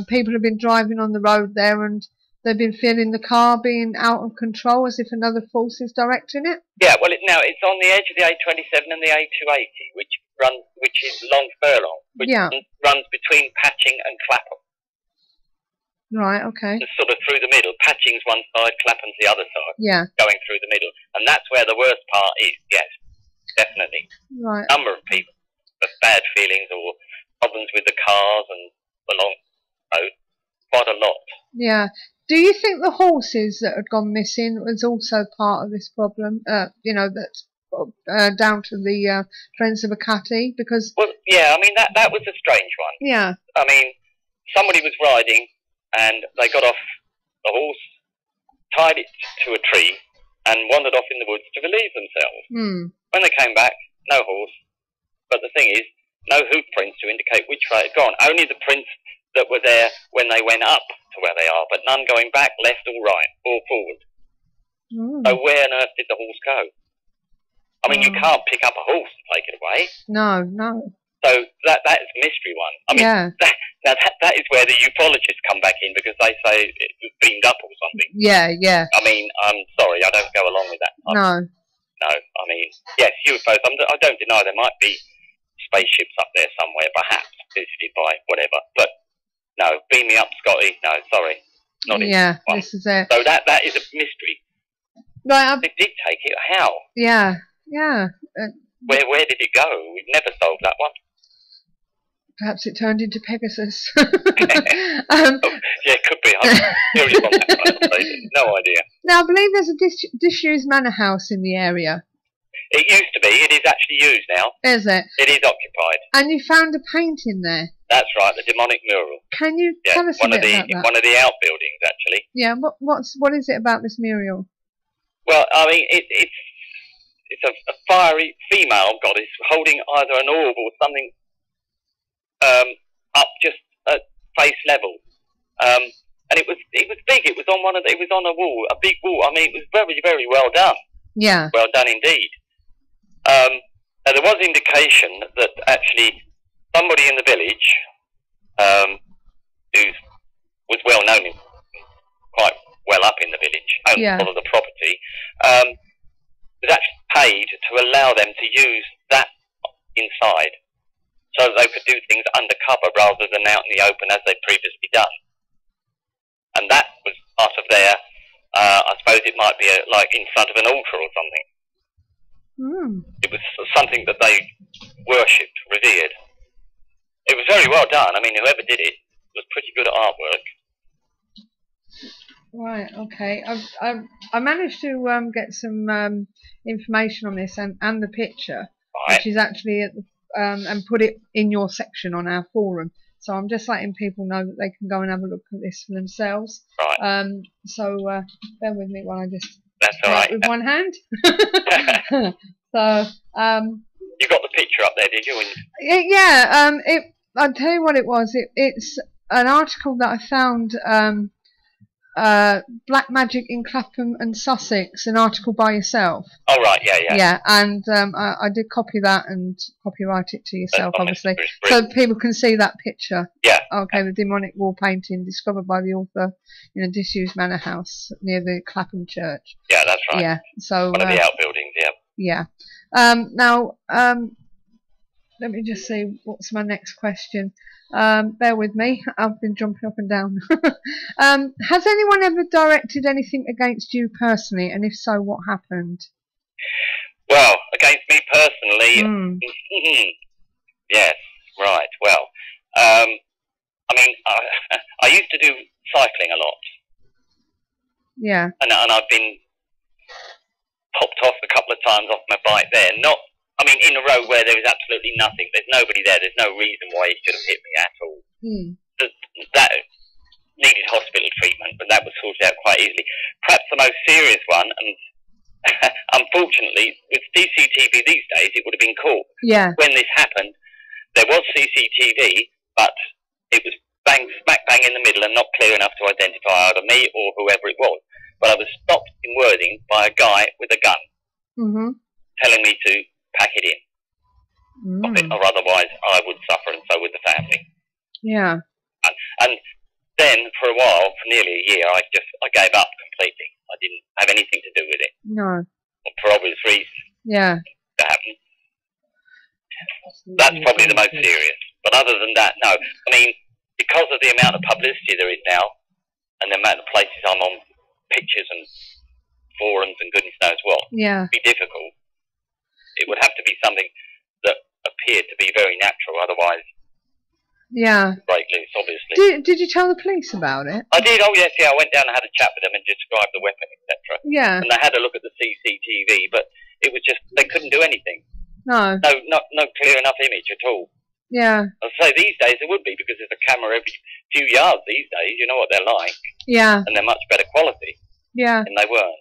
People have been driving on the road there and they've been feeling the car being out of control as if another force is directing it. Yeah, well, it's on the edge of the A27 and the A280, which is Long Furlong, which runs between Patching and Clapham. Right, okay. It's sort of through the middle. Patching's one side, Clapham's the other side. Yeah. Going through the middle. And that's where the worst part is, yes, definitely. Right. A number of people have bad feelings or problems with the cars and along the road. Quite a lot. Yeah. Do you think the horses that had gone missing was also part of this problem? That's down to the Friends of Acati? Because I mean that was a strange one. Yeah. I mean, somebody was riding and they got off the horse, tied it to a tree, and wandered off in the woods to relieve themselves. When they came back, no horse. But the thing is, no hoof prints to indicate which way it had gone. Only the prints that were there when they went up to where they are, but none going back, left or right, or forward. So where on earth did the horse go? I mean, you can't pick up a horse and take it away. No. So that is a mystery one. I mean, that is where the ufologists come back in, because they say it was beamed up or something. Yeah. I mean, I'm sorry, I don't go along with that. No, I mean, yes, UFOs, I don't deny there might be spaceships up there somewhere, perhaps, visited by whatever, but no, beam me up, Scotty. No, sorry. Not this is it. So that is a mystery. Right, they did take it. How? Yeah. Where did it go? We've never solved that one. Perhaps it turned into Pegasus. Yeah, it could be. I'm serious on that one. No idea. Now, I believe there's a disused manor house in the area. It used to be. It is actually used now. Is it? It is occupied. And you found a painting there. That's right, the demonic mural. Can you tell us a bit about that? One of the outbuildings, actually. Yeah, what is it about this mural? Well, I mean, it's a fiery female goddess holding either an orb or something up just at face level. And it was big. It was on a wall, a big wall. I mean, it was very, very well done. Yeah. Well done indeed. Now there was indication that actually somebody in the village, who was well known, quite well up in the village, owned all of the property, was actually paid to allow them to use that inside, so that they could do things undercover rather than out in the open as they'd previously done. And that was part of their, I suppose it might be like in front of an altar or something. It was something that they worshipped, revered. It was very well done. I mean, whoever did it was pretty good at artwork. Right, okay. I managed to get some information on this and the picture, which is actually at the, and put it in your section on our forum. So I'm just letting people know that they can go and have a look at this for themselves. Right. So bear with me while I just That's all right. with one hand. So you got the picture up there, did you? yeah. I'll tell you what it was. It's an article that I found. Black Magic in Clapham and Sussex, an article by yourself. Oh right, yeah. Yeah, and I did copy that and copyright it to yourself, obviously, so people can see that picture. Yeah. Okay, the demonic wall painting discovered by the author in a disused manor house near the Clapham church. Yeah, that's right. Yeah, so one of the outbuildings. Yeah. Yeah. Now, let me just see what's my next question. Bear with me, I've been jumping up and down. Has anyone ever directed anything against you personally, and if so, what happened? Well, against me personally, yes, right. Well, I mean, I used to do cycling a lot. Yeah. And I've been popped off a couple of times off my bike there. Not, I mean, in a road where there was absolutely nothing. There's nobody there. There's no reason why he should have hit me at all. That needed hospital treatment, but that was sorted out quite easily. Perhaps the most serious one, and unfortunately, with CCTV these days, it would have been caught. Yeah. When this happened, there was CCTV, but it was smack bang in the middle and not clear enough to identify either me or whoever it was. But I was stopped in Worthing by a guy with a gun, telling me to pack it in, or otherwise I would suffer, and so would the family. Yeah. And then for a while, for nearly a year, I gave up completely. I didn't have anything to do with it. No. For obvious reasons. Yeah. That happened. That's probably the most serious. But other than that, no. I mean, because of the amount of publicity there is now, and the amount of places I'm on, pictures and forums and goodness knows what, it'd be difficult. It would have to be something that appeared to be very natural, otherwise break loose, obviously. Did you tell the police about it? I did, oh yes, I went down and had a chat with them and described the weapon, etc. Yeah. And they had a look at the CCTV, but it was just, they couldn't do anything. No. No clear enough image at all. Yeah. I'd say these days there would be, because there's a camera every few yards these days, you know what they're like. Yeah. And they're much better quality. Yeah. And they weren't.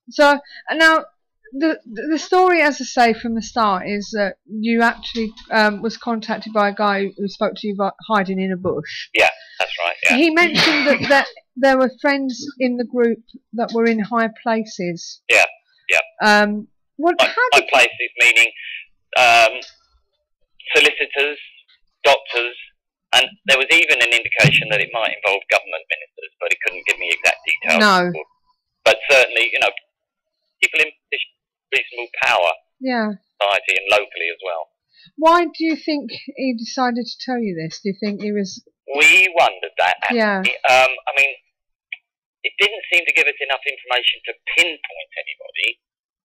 So, now, the story, as I say from the start, is that you actually was contacted by a guy who spoke to you about hiding in a bush. Yeah, that's right. Yeah. He mentioned that there were friends in the group that were in high places. Yeah, yeah. High places meaning solicitors, doctors, and there was even an indication that it might involve government ministers, but he couldn't give me exact details. No. But certainly, people in reasonable power, society and locally as well. Why do you think he decided to tell you this? Do you think he was... We wondered that, actually. Yeah. I mean, it didn't seem to give us enough information to pinpoint anybody,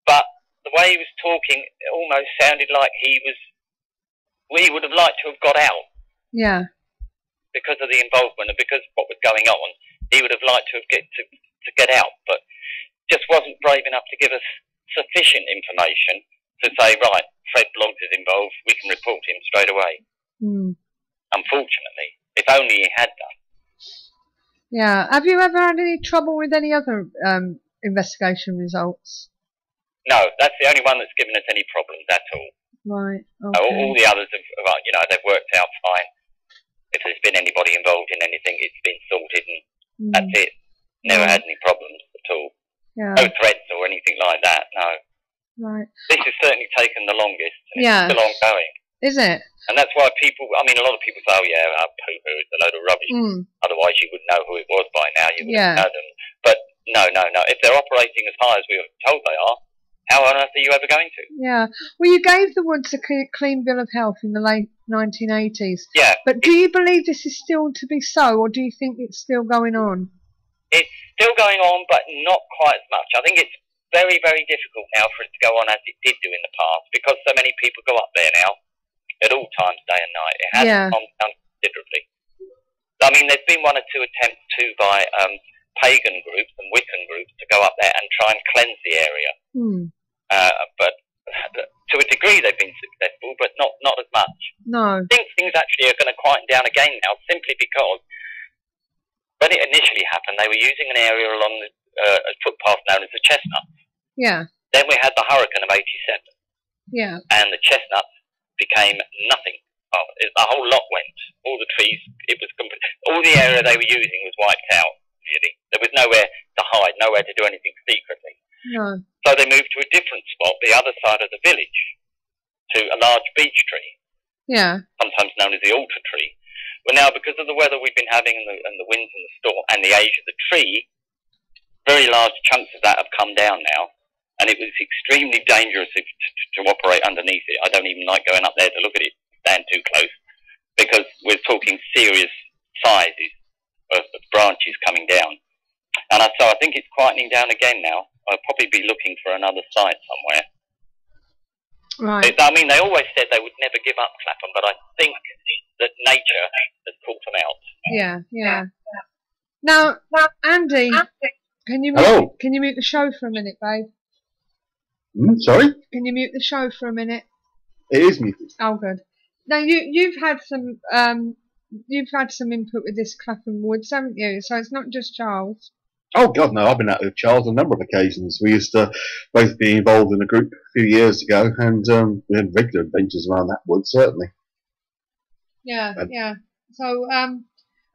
but the way he was talking, it almost sounded like we would have liked to have got out. Yeah. Because of the involvement and because of what was going on, he would have liked to have get out, but just wasn't brave enough to give us sufficient information to say, right, Fred Bloggs is involved, we can report him straight away. Unfortunately, if only he had done. Yeah. Have you ever had any trouble with any other investigation results? No, that's the only one that's given us any problems at all. Right. Okay. All the others have, they've worked out fine. If there's been anybody involved in anything, it's been sorted, and that's it. Never had any problems at all. Yeah. No threats or anything like that, no. Right. This has certainly taken the longest, and it's still ongoing. Is it? And that's why people, I mean, a lot of people say, oh yeah, poo-poo, it's a load of rubbish. Otherwise you would know who it was by now. You would have known them. But no. If they're operating as high as we were told they are, how on earth are you ever going to? Yeah. Well, you gave the woods a clean bill of health in the late 1980s. Yeah. But do you believe this is still to be so, or do you think it's still going on? It's still going on, but not quite as much. I think it's very, very difficult now for it to go on as it did do in the past, because so many people go up there now at all times, day and night. It has calmed down considerably. I mean, there's been one or two attempts too by pagan groups and Wiccan groups to go up there and try and cleanse the area. But to a degree they've been successful, but not as much. No. I think things actually are going to quieten down again now, simply because when it initially happened, they were using an area along a footpath known as the Chestnuts. Yeah. Then we had the hurricane of 87. Yeah. And the Chestnuts became nothing. The whole lot went. All the trees, it was complete. All the area they were using was wiped out, really. There was nowhere to hide, nowhere to do anything secretly. No. So they moved to a different spot, the other side of the village, to a large beech tree. Yeah. Sometimes known as the altar tree. Well, now, because of the weather we've been having and the winds and the storm and the age of the tree, very large chunks of that have come down now, and it was extremely dangerous to operate underneath it. I don't even like going up there to look at it, stand too close, because we're talking serious sizes of branches coming down. And so I think it's quietening down again now. I'll probably be looking for another site somewhere. Right. I mean, they always said they would never give up Clapham, but I think that nature has caught them out. Yeah. Now, Andy, can you mute the show for a minute, babe? Sorry? Can you mute the show for a minute? It is muted. Oh, good. Now you've had some input with this Clapham Woods, haven't you? So it's not just Charles. Oh God, no! I've been out with Charles on a number of occasions. We used to both be involved in a group a few years ago, and we had regular adventures around that wood, certainly. Yeah. So,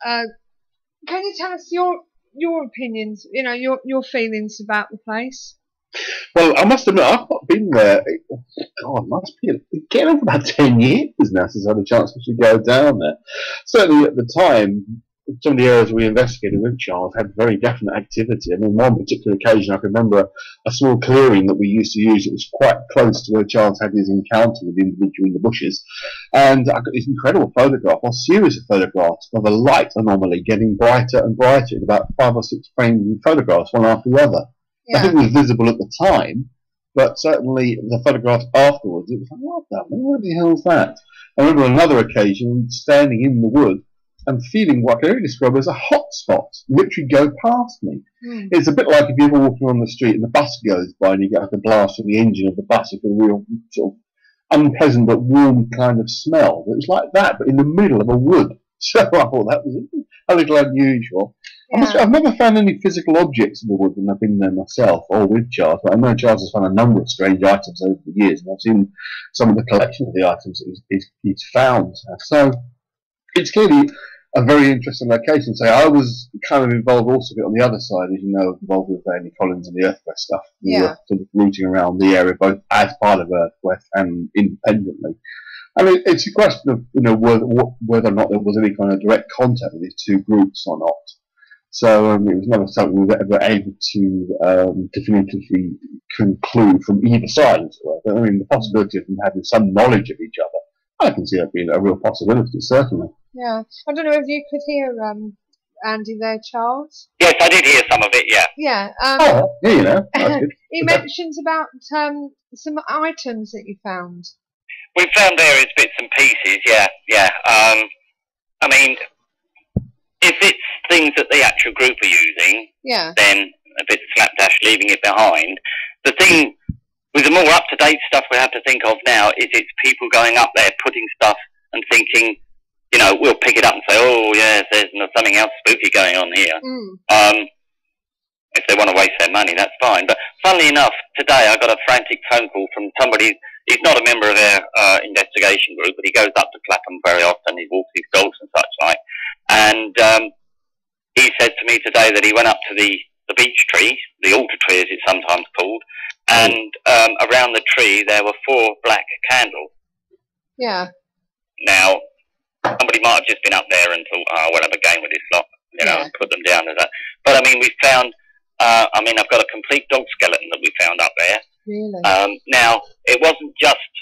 can you tell us your opinions? You know, your feelings about the place. Well, I must admit, I've not been there. God, it must be getting on for about 10 years now since I had a chance to go down there. Certainly at the time, some of the areas we investigated with Charles had very definite activity. I mean, one particular occasion, I can remember a small clearing that we used to use. It was quite close to where Charles had his encounter with the individual in the bushes. And I got this incredible photograph, or series of photographs, of a light anomaly getting brighter and brighter in about 5 or 6 frames of photographs, one after the other. Yeah. Nothing was visible at the time, but certainly the photographs afterwards, it was like, what the hell is that? I remember on another occasion standing in the wood and feeling what I can only describe as a hot spot literally go past me. It's a bit like if you're ever walking on the street and the bus goes by and you get like a blast from the engine of the bus with a real sort of unpleasant but warm kind of smell. It was like that, but in the middle of a wood. So I thought that was a little unusual. Yeah. I've never found any physical objects in the wood when I've been there myself or with Charles, but I know Charles has found a number of strange items over the years, and I've seen some of the collection of the items that he's found. So it's clearly a very interesting location. So I was kind of involved also a bit on the other side, as you know, involved with Andy Collins and the Earthquest stuff. We were sort of rooting around the area both as part of Earthquest and independently. I mean, it's a question of whether or not there was any kind of direct contact with these two groups or not. So it was never something we were ever able to definitively conclude from either side. But I mean, the possibility of them having some knowledge of each other, I can see that being a real possibility, certainly. Yeah. I don't know if you could hear Andy there, Charles. Yes, I did hear some of it, yeah. Yeah. Yeah, you know, that's good. He mentions about some items that you found. We found various bits and pieces, yeah. I mean, if it's things that the actual group are using, then a bit slapdash leaving it behind. The thing with the more up-to-date stuff we have to think of now is it's people going up there, putting stuff and thinking, you know, we'll pick it up and say, oh, yes, there's something else spooky going on here. If they want to waste their money, that's fine. But funnily enough, today I got a frantic phone call from somebody. He's not a member of their investigation group, but he goes up to Clapham very often. He walks his dogs and such like. And he said to me today that he went up to the beech tree, the altar tree as it's sometimes called, and around the tree there were 4 black candles. Yeah. Now, somebody might have just been up there and thought, oh, we'll have a game with this lot, you know, and put them down as that. But, I mean, we found, I've got a complete dog skeleton that we found up there. Really? Now, it wasn't just,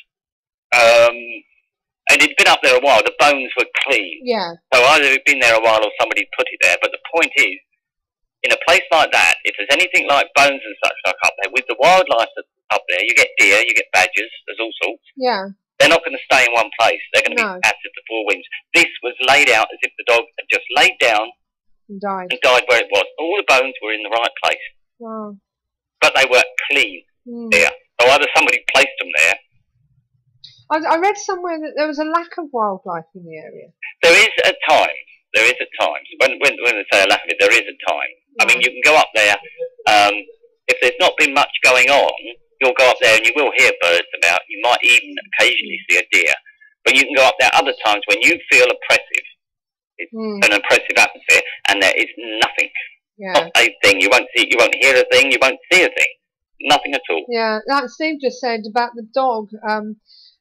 and it'd been up there a while, the bones were clean. Yeah. So either it'd been there a while or somebody put it there. But the point is, in a place like that, if there's anything like bones and such like up there, with the wildlife that's up there, you get deer, you get badgers, there's all sorts. Yeah. They're not going to stay in one place. They're going to be acid to four winds. This was laid out as if the dog had just laid down and died where it was. All the bones were in the right place. Wow. But they were clean there. So either somebody placed them there. I read somewhere that there was a lack of wildlife in the area. There is at times. There is at times. When they say a lack of it, there is at times. I mean, you can go up there. If there's not been much going on, you'll go up there and you will hear birds about. You might even occasionally see a deer. But you can go up there other times when you feel oppressive. It's an oppressive atmosphere, and there is nothing. Yeah. Not a thing. You won't see. You won't hear a thing. You won't see a thing. Nothing at all. Yeah. Like Steve just said about the dog.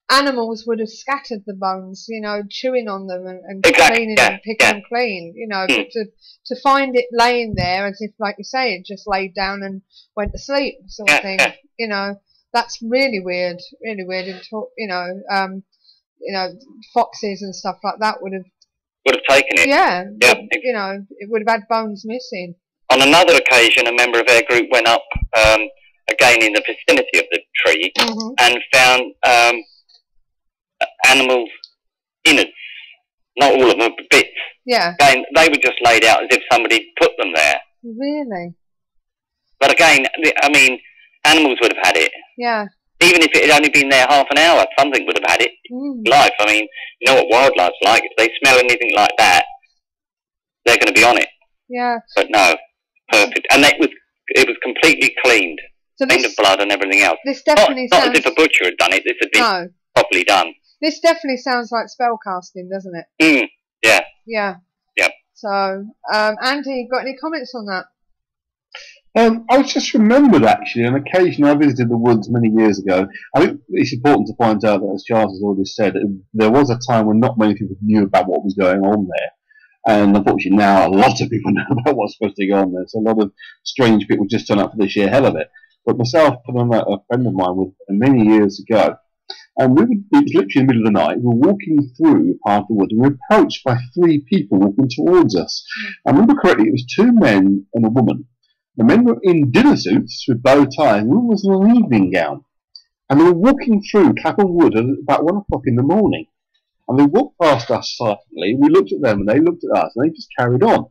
Animals would have scattered the bones, you know, chewing on them and cleaning them, picking them clean, you know, but to find it laying there as if, like you say, it just laid down and went to sleep, sort of thing. You know, that's really weird, really weird. And you know, foxes and stuff like that would have taken it. Yeah, you know, it would have had bones missing. On another occasion, a member of our group went up again in the vicinity of the tree and found animals' innards, not all of them, but bits. Yeah. Again, they were just laid out as if somebody put them there. Really? But again, I mean, animals would have had it. Yeah. Even if it had only been there half an hour, something would have had it. Life, I mean, you know what wildlife's like. If they smell anything like that, they're going to be on it. Yeah. But no, perfect. And it was completely cleaned. So cleaned of blood and everything else. This definitely not as if a butcher had done it. This had been properly done. This definitely sounds like spell casting, doesn't it? Yeah. Yeah. Yep. So, Andy, got any comments on that? I just remembered, actually, on occasion I visited the woods many years ago. I think it's important to point out that, as Charles has already said, there was a time when not many people knew about what was going on there. And unfortunately now a lot of people know about what's supposed to go on there. So a lot of strange people just turn up for the sheer hell of it. But myself and a friend of mine many years ago, and it was literally in the middle of the night. We were walking through part of the woods, and we were approached by 3 people walking towards us. I remember correctly, it was 2 men and a woman. The men were in dinner suits with bow ties, and the woman was in an evening gown. And they were walking through Clapham Woods at about 1 o'clock in the morning. And they walked past us silently, we looked at them, and they looked at us, and they just carried on.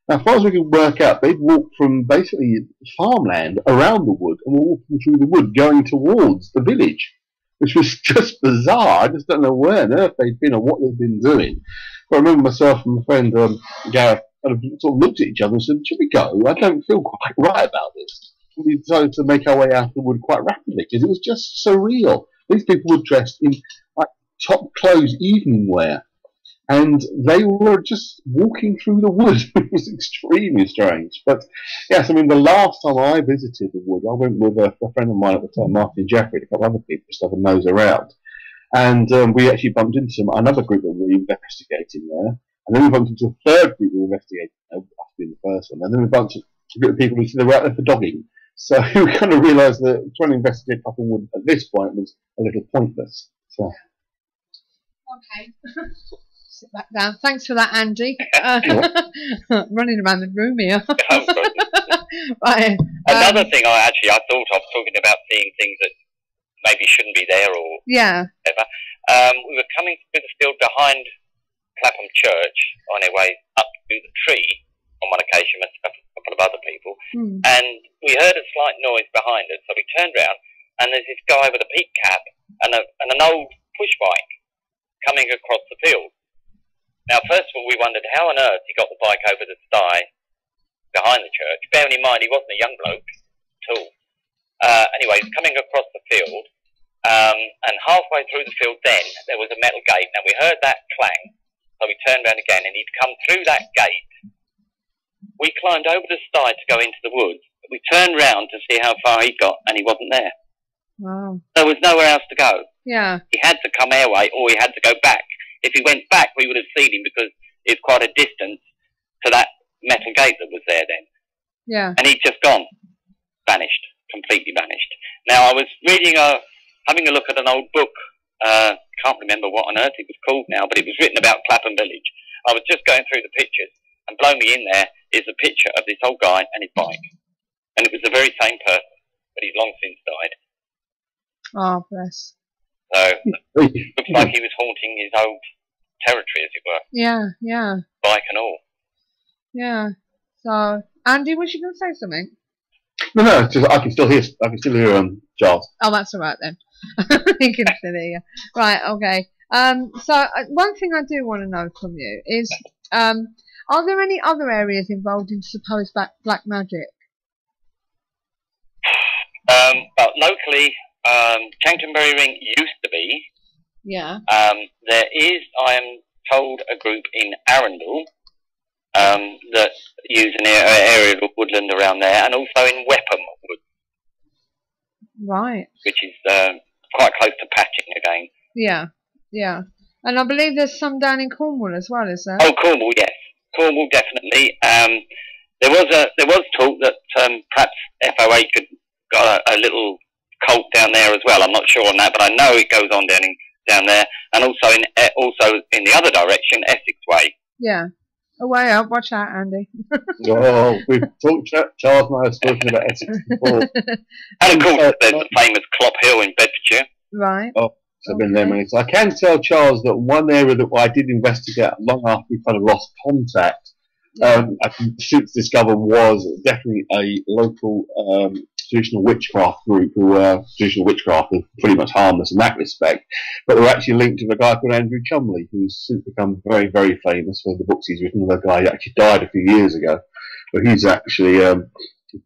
Now, as far as we could work out, they'd walked from basically farmland around the wood, and were walking through the wood, going towards the village, which was just bizarre. I just don't know where on earth they'd been or what they'd been doing. But I remember myself and my friend Gareth sort of looked at each other and said, "Should we go? I don't feel quite right about this." We decided to make our way out of the wood quite rapidly because it was just surreal. These people were dressed in like top clothes, evening wear, and they were just walking through the wood. It was extremely strange. But yes, I mean, the last time I visited the wood, I went with a friend of mine at the time, Martin Jeffrey, and a couple of other people, just having a nose around. And we actually bumped into another group that were investigating there. And then we bumped into a third group who were investigating, after being the first one. And then we bumped into a group of people who said they were out there for dogging. So we kind of realised that trying to investigate Clapham Wood at this point was a little pointless. So. Okay. Sit back down. Thanks for that, Andy. Running around the room here. Right. Another thing I thought of, talking about seeing things that maybe shouldn't be there or whatever. We were coming through the field behind Clapham Church on our way up to the tree on one occasion with a couple of other people, and we heard a slight noise behind us, so we turned round, and there's this guy with a peak cap and an old push bike coming across the field. Now, first of all, we wondered how on earth he got the bike over the sty behind the church, bearing in mind he wasn't a young bloke at all. Anyway, he's coming across the field, and halfway through the field then, there was a metal gate. Now, we heard that clang, so we turned round again, and he'd come through that gate. We climbed over the sty to go into the woods. We turned round to see how far he got, and he wasn't there. Wow. There was nowhere else to go. Yeah. He had to come our way, or he had to go back. If he went back, we would have seen him because it's quite a distance to that metal gate that was there then. Yeah. And he'd just gone, vanished, completely vanished. Now I was reading having a look at an old book. Can't remember what on earth it was called now, but it was written about Clapham Village. I was just going through the pictures, and below me in there is a picture of this old guy and his bike, and it was the very same person, but he's long since died. Oh, bless. So looks like he was haunting his old territory, as it were. Yeah, yeah. Bike and all. Yeah. So, Andy, was you going to say something? No, just, I can still hear Charles. Oh, that's all right then. You can still hear you. Right, okay. So, one thing I do want to know from you is, are there any other areas involved in supposed black magic? Well, locally, Chanctonbury Ring used to be. Yeah. There is, I am told, a group in Arundel that use an area of woodland around there, and also in Wepham Woods. Right. Which is quite close to Patching again. Yeah, yeah. And I believe there's some down in Cornwall as well, is there? Oh, Cornwall, yes. Cornwall, definitely. There was talk that perhaps FOA could got a little cult down there as well. I'm not sure on that, but I know it goes on down there, and also in the other direction, Essex way. Yeah. Oh, way up. Watch out, Andy. Oh, we've talked, Charles and I have spoken about Essex before. And of course, there's the famous Clop Hill in Bedfordshire. Right. Oh, so I've been there many times. I can tell Charles that one area that I did investigate long after we kind of lost contact, I can since discover was definitely a local traditional witchcraft group who were traditional witchcraft were pretty much harmless in that respect, but they were actually linked to a guy called Andrew Chumley, who's since become very, very famous for the books he's written. The guy who actually died a few years ago, but he's actually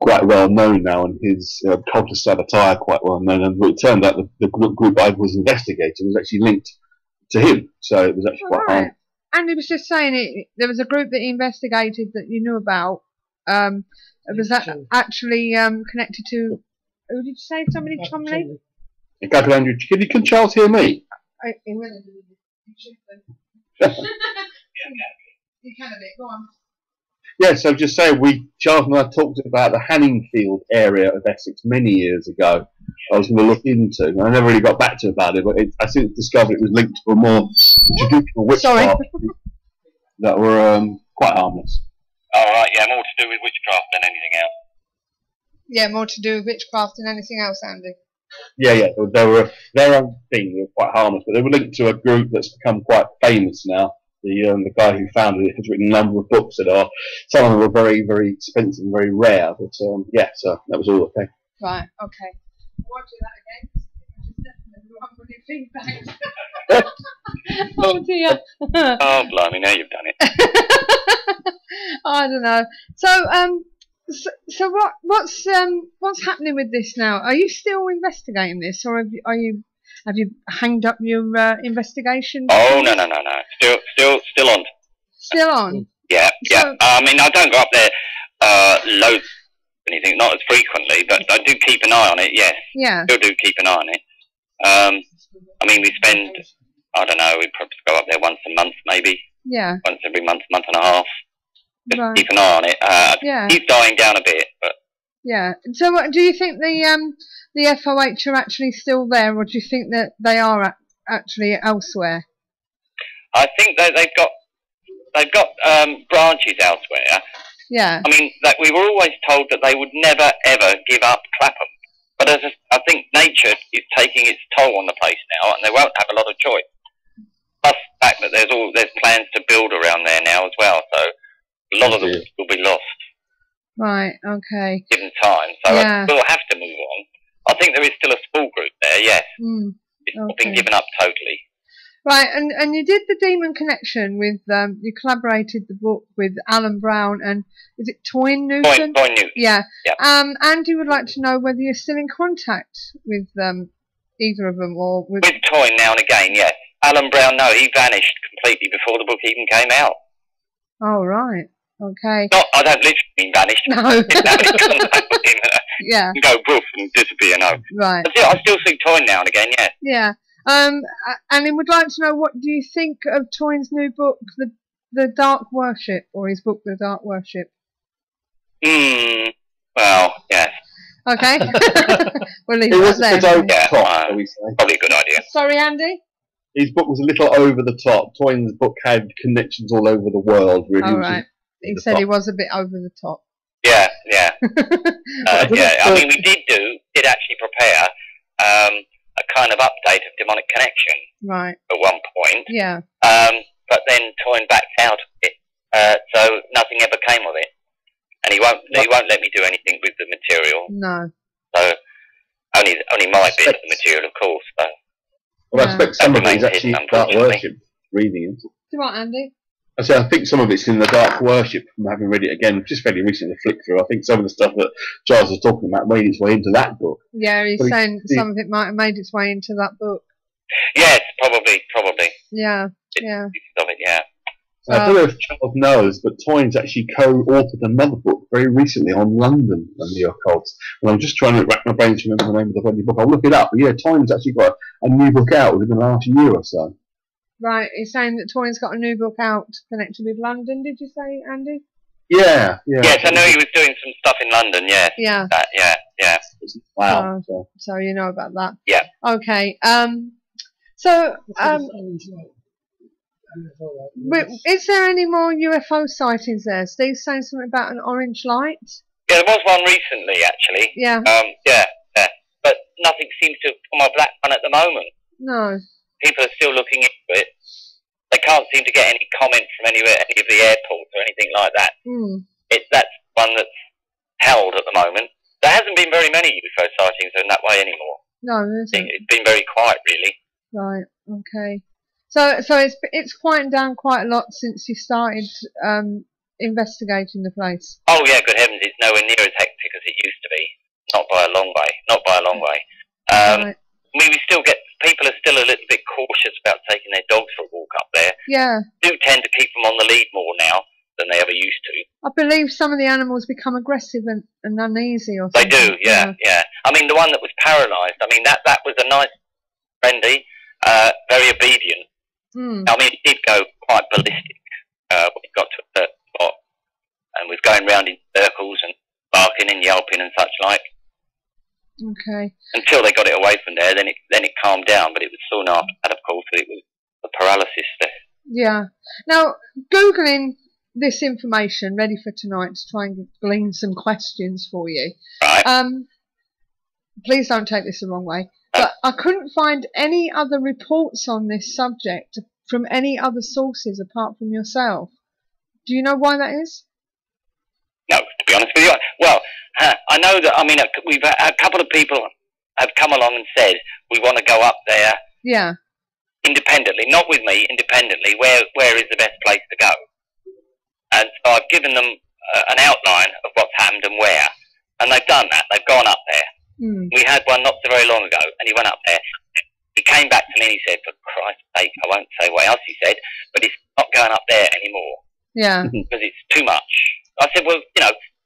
quite well known now, and his cultist attire quite well known. And it turned out the group I was investigating was actually linked to him, so it was actually quite hard. And he was just saying there was a group that he investigated that you knew about. Was that actually connected to? Who did you say? Somebody Chumley? Andrew, can Charles hear me? He will. You can a bit. Go on. Yeah, so just saying, Charles and I talked about the Hanningfield area of Essex many years ago. I was going to look into, and I never really got back to about it, but I since discovered it was linked to a more traditional witchcraft that were quite harmless. Oh, right, yeah, more to do with witchcraft than anything else. Yeah, more to do with witchcraft than anything else, Andy. Yeah, they were their own thing. They were quite harmless, but they were linked to a group that's become quite famous now. The guy who founded it has written a number of books that are, some of them are very, very expensive and very rare, but yeah, so that was all okay. Right, okay. I won't do that again, because I just definitely feedback. Oh dear. Oh, blimey, now you've done it. I don't know. So what's happening with this now? Are you still investigating this, or have you hanged up your investigation? Oh no. Still on. Still on. Yeah. I mean, I don't go up there loads, anything, not as frequently, but I do keep an eye on it. Yes. Yeah. Still do keep an eye on it. I mean, we spend, I don't know, we probably go up there once a month, maybe. Yeah. Once every month and a half. Just right. keep an eye on it. Yeah. He's dying down a bit, but. Yeah. So, do you think the FOH are actually still there, or do you think that they are actually elsewhere? I think that they've got branches elsewhere. Yeah. I mean, that we were always told that they would never ever give up Clapham, but I think nature is taking its toll on the place now, and they won't have a lot of choice. Plus the fact that there's plans to build around there now as well, so a lot of them will be lost. Right. Okay. Given time, so we'll have to move on. I think there is still a small group there. Yes. It's not been given up totally. Right, and you did the Demon Connection with you collaborated the book with Alan Brown and is it Toyne Newton? Toyne Newton. Yeah. Yeah. Andy would like to know whether you're still in contact with either of them or with Toyne now and again. Yes. Alan Brown, no, he vanished completely before the book even came out. Oh right. Okay. Not, I don't literally mean vanished. No. Yeah. Go poof and disappear. No. Right. But I still see Toyne now and again. Yeah. Yeah. And he would like to know, what do you think of Toyn's new book, The Dark Worship, or his book, The Dark Worship? Well, yes. Okay. We'll leave It was that a bit there. over the top, shall we say. Probably a good idea. Sorry, Andy? His book was a little over the top. Toyn's book had connections all over the world. Really. All right. He said he was a bit over the top. Yeah. Yeah. I mean, we did actually prepare a kind of update of Demonic Connection Right. at one point. Yeah. But then Toyn backed out of it, so nothing ever came of it, and he won't let me do anything with the material. No. So only my bit of the material, of course. So. Well, I expect some of it is That actually remains Dark hidden, Worship reading it. Do you want, Andy? I think some of it's in the Dark Worship from having read it again, just fairly recently, flick through. I think some of the stuff that Charles was talking about made its way into that book. Yeah, he's saying some of it might have made its way into that book. Yes, probably. Yeah. Of it, yeah. I don't know if Charles knows, but Toyn's actually co-authored another book very recently on London and the occult. And I'm just trying to rack my brains to remember the name of the bloody book. I'll look it up. But yeah, Toyn's actually got a new book out within the last year or so. Right, he's saying that Toyn's got a new book out connected with London, did you say, Andy? Yeah. Yes, I know he was doing some stuff in London, yes. Yeah. Yeah. Wow. So you know about that. Yeah. Okay. So, is there any more UFO sightings there? Steve's saying something about an orange light. Yeah, there was one recently, actually. Yeah. Yeah. But nothing seems to have come up that one at the moment. No. People are still looking into it. They can't seem to get any comment from any of the airports or anything like that. That's one that's held at the moment. There hasn't been very many UFO sightings in that way anymore. No, there isn't. It's been very quiet, really. Right. Okay. So it's quieted down quite a lot since you started investigating the place. Oh yeah, good heavens! It's nowhere near as hectic as it used to be. Not by a long way. Right. I mean, people are still a little bit cautious about taking their dogs for a walk up there. Yeah. Do tend to keep them on the lead more now than they ever used to. I believe some of the animals become aggressive and uneasy or They something. do, yeah. I mean, the one that was paralysed, I mean, that was a nice, friendly, very obedient. I mean, it did go quite ballistic when it got to a certain spot and was going round in circles and barking and yelping and such like. Okay. Until they got it away from there, then it calmed down, but it was soon after that, of course, that it was the paralysis there. Yeah. Now, Googling this information ready for tonight to try and glean some questions for you. Right. Please don't take this the wrong way, but I couldn't find any other reports on this subject from any other sources apart from yourself. Do you know why that is? No, to be honest with you. Well, I know that, I mean, we've a couple of people have come along and said, we want to go up there. Yeah. Independently, not with me, independently, where is the best place to go? And so I've given them an outline of what's happened and where. And they've done that. They've gone up there. We had one not so very long ago, and he went up there. He came back to me and he said, for Christ's sake, I won't say what else he said, but he's not going up there anymore. Yeah. Because it's too much. I said, well,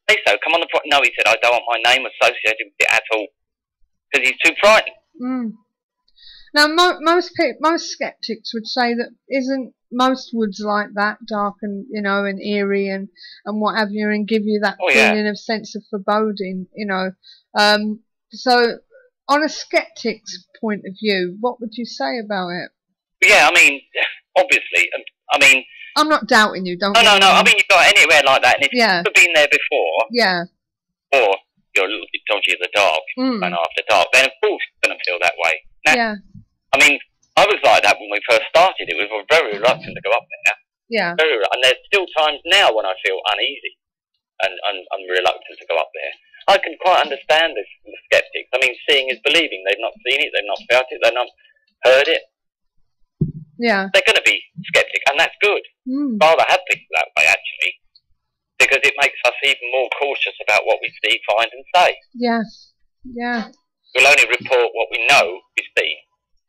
say so, come on the front. No, he said, I don't want my name associated with it at all. Because he's too frightened. Now, most skeptics would say that isn't most woods like that, dark and, and eerie and what have you, and give you that feeling of sense of foreboding, So, on a skeptic's point of view, what would you say about it? Yeah, I mean, obviously, I'm not doubting you, don't No, I mean, you've got anywhere like that, and if you've never been there before, or you're a little bit dodgy in the dark, and after dark, then of course you're going to feel that way. Now, I mean, I was like that when we first started it. We were very reluctant to go up there. Yeah. And there's still times now when I feel uneasy and I'm reluctant to go up there. I can quite understand the skeptics. I mean, seeing is believing. They've not seen it, they've not felt it, they've not heard it. Yeah. They're going to be skeptic, and that's good. Rather have people that way, actually, because it makes us even more cautious about what we see, find, and say. Yeah. Yeah. We'll only report what we know we see.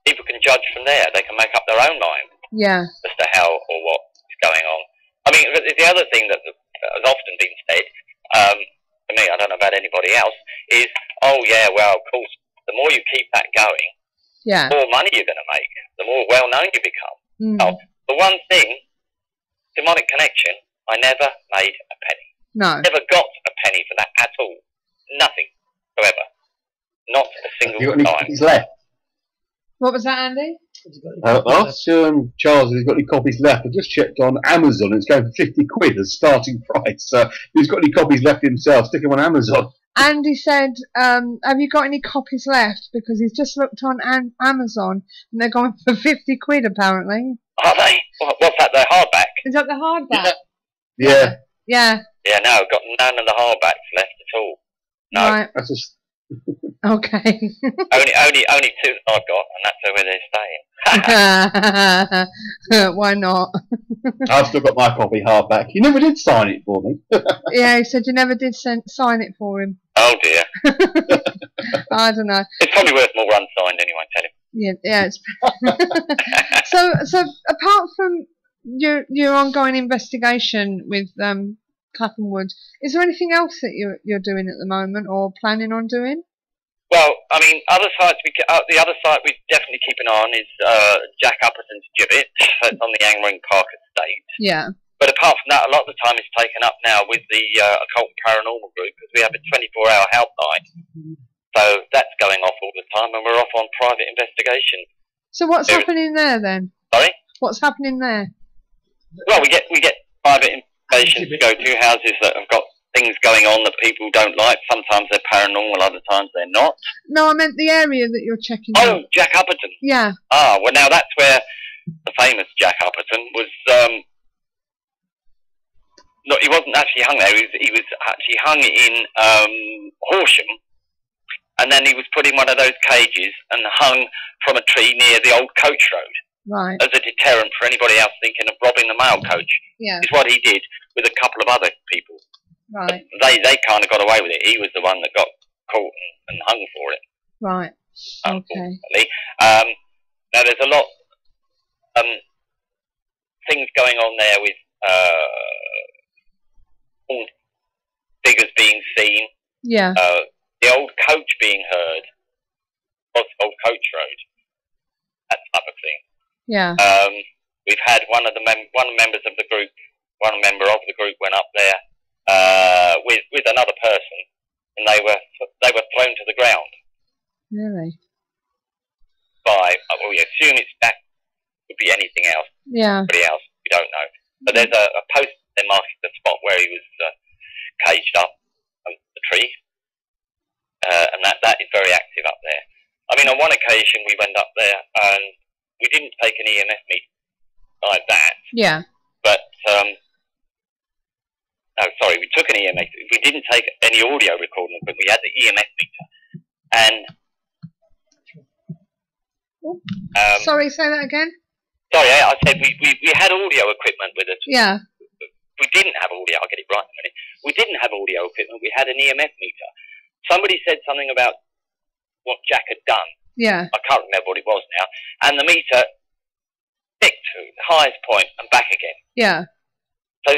People can judge from there. They can make up their own mind as to how or what is going on. I mean, the other thing that has often been said, to me, I don't know about anybody else, is, oh yeah, well, of course, the more you keep that going, Yeah. The more money you're going to make, the more well-known you become. Oh, the one thing, demonic connection, I never made a penny. No. Never got a penny for that at all. Nothing. However. Not a single Have you got any time. copies left? What was that, Andy? Ask Charles if he's got any copies left. I just checked on Amazon. It's going for 50 quid as starting price. So if he's got any copies left himself, stick them on Amazon. Andy said, have you got any copies left? Because he's just looked on Amazon and they're going for 50 quid apparently. Are they? What's that, the hardback? Is that the hardback? Yeah. Yeah, no, I've got none of the hardbacks left at all. No. Right. That's just... Okay. only two that I've got, and that's where they're staying. Why not? I've still got my copy hardback. You never did sign it for me. Yeah, he said you never did sign it for him. Oh dear. I don't know. It's probably worth more unsigned anyway, tell him. Yeah, it's so apart from your ongoing investigation with Clapham Woods, is there anything else that you're doing at the moment or planning on doing? Well, I mean, the other site we definitely keep an eye on is Jack Upperton's Gibbet. That's on the Angmering Park estate. Yeah. But apart from that, a lot of the time is taken up now with the Occult and Paranormal group because we have a 24-hour helpline. So that's going off all the time, and we're off on private investigation. So what's happening there then? Sorry? What's happening there? Well, we get private investigations to go to houses that have got things going on that people don't like. Sometimes they're paranormal, other times they're not. No, I meant the area that you're checking Oh, out. Jack Upperton. Yeah. Ah, well now that's where the famous Jack Upperton was. No, he wasn't actually hung there. He was actually hung in Horsham, and then he was put in one of those cages and hung from a tree near the old coach road. Right. As a deterrent for anybody else thinking of robbing the mail coach. Yeah. Is what he did with a couple of other people. Right. They kind of got away with it. He was the one that got caught and hung for it. Right. Okay. Now there's a lot things going on there with figures being seen. Yeah. The old coach being heard. Old coach road. That type of thing. Yeah. We've had one member of the group went up there with another person, and they were thrown to the ground. Really? By we assume it's that could be anything else. Yeah. Anybody else, we don't know. But there's a post there marking the spot where he was caged up on the tree, and that is very active up there. I mean, on one occasion we went up there and we didn't take an EMF meter like that. Yeah. But no, sorry, we took an EMF. We didn't take any audio recording, but we had the EMF meter. And sorry, say that again. Sorry, I said we had audio equipment with us. Yeah. We didn't have audio. I'll get it right in a minute. We didn't have audio equipment. We had an EMF meter. Somebody said something about what Jack had done. Yeah. I can't remember what it was now. And the meter ticked to the highest point and back again. Yeah. So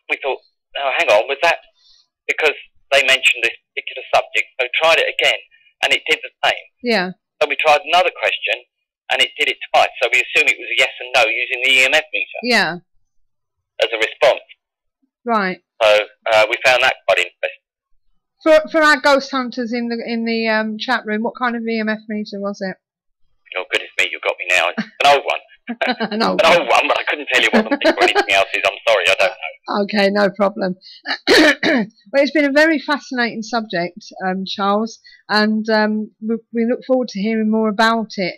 we thought, oh, hang on, was that because they mentioned this particular subject? So tried it again, and it did the same. Yeah. So we tried another question, and it did it twice. So we assume it was a yes and no using the EMF meter. Yeah. As a response. Right. So we found that quite interesting. For our ghost hunters in the chat room, what kind of EMF meter was it? Oh goodness me, you got me now. It's an old one. An old one, but I couldn't tell you what the meter or anything else is. I'm sorry, I don't know. Okay, no problem. Well, it's been a very fascinating subject, Charles, and we look forward to hearing more about it.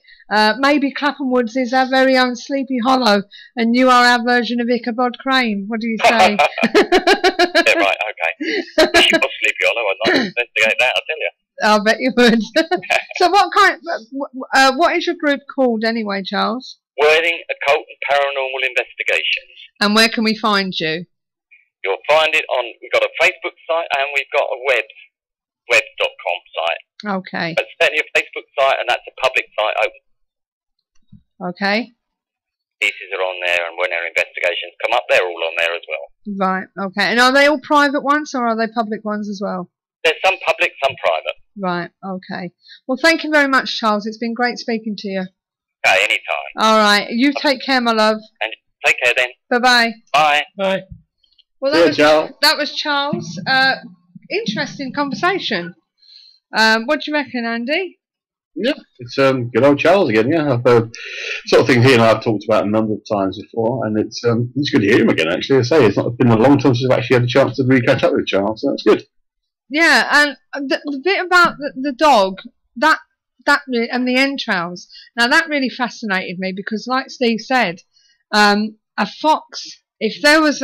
Maybe Clapham Woods is our very own Sleepy Hollow, and you are our version of Ichabod Crane. What do you say? Yeah, right, okay. If you was Sleepy Hollow, I'd like to investigate that, I'll tell you. I'll bet you would. So what is your group called anyway, Charles? Worthing Occult and Paranormal Investigations. And where can we find you? You'll find it on, we've got a Facebook site and we've got a webs.com site. Okay. It's certainly a Facebook site, and that's a public site open. Okay. Pieces are on there, and when our investigations come up, they're all on there as well. Right, okay. And are they all private ones, or are they public ones as well? There's some public, some private. Right, okay. Well, thank you very much, Charles. It's been great speaking to you. Okay, anytime. All right. You take care, my love. And take care then. Bye-bye. Bye. Bye. Well, that was Charles. Interesting conversation. What do you reckon, Andy? Yeah, it's good old Charles again. Yeah, I've sort of thing he and I have talked about a number of times before, and it's good to hear him again. Actually, I say it's not been a long time since I've actually had a chance to really catch up with Charles, so that's good. Yeah, and the bit about the dog, that and the entrails. Now that really fascinated me because, like Steve said, a fox, if there was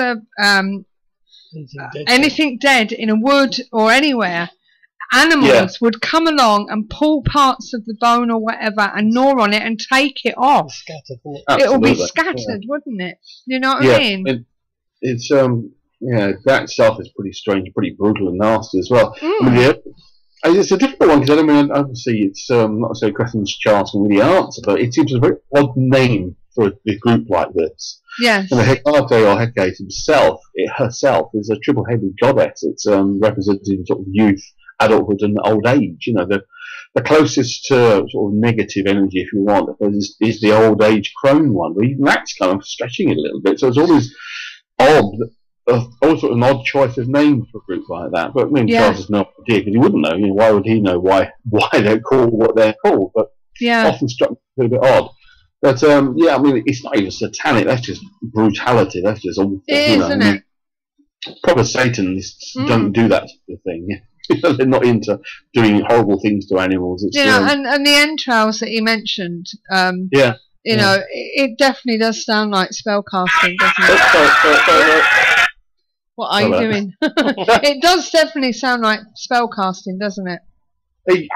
anything dead in a wood or anywhere, animals would come along and pull parts of the bone or whatever and gnaw on it and take it off. Scattered, it will be scattered, wouldn't it? You know what I mean? It's that stuff is pretty strange, pretty brutal and nasty as well. I mean, it's a difficult one because I mean, obviously it's not so questions Charles can really answer, but it seems a very odd name for a group like this. Yes. And the Hecate or Hecate herself is a triple-headed goddess. It's representing sort of youth, adulthood, and old age. You know, the closest to sort of negative energy, if you want, is the old age crone one. But even that's kind of stretching it a little bit. So it's always odd. All sort of an odd choice of name for a group like that. But I mean, Charles has no idea because he wouldn't know. You know, why would he know why they're called what they're called? But often struck me a bit odd. But I mean, it's not even satanic. That's just brutality. That's just awful. Isn't it? Proper Satanists don't do that sort of thing. They're not into doing horrible things to animals. It's, and the entrails that you mentioned. You know, it definitely does sound like spellcasting, doesn't it? What are you doing? It does definitely sound like spellcasting, doesn't it?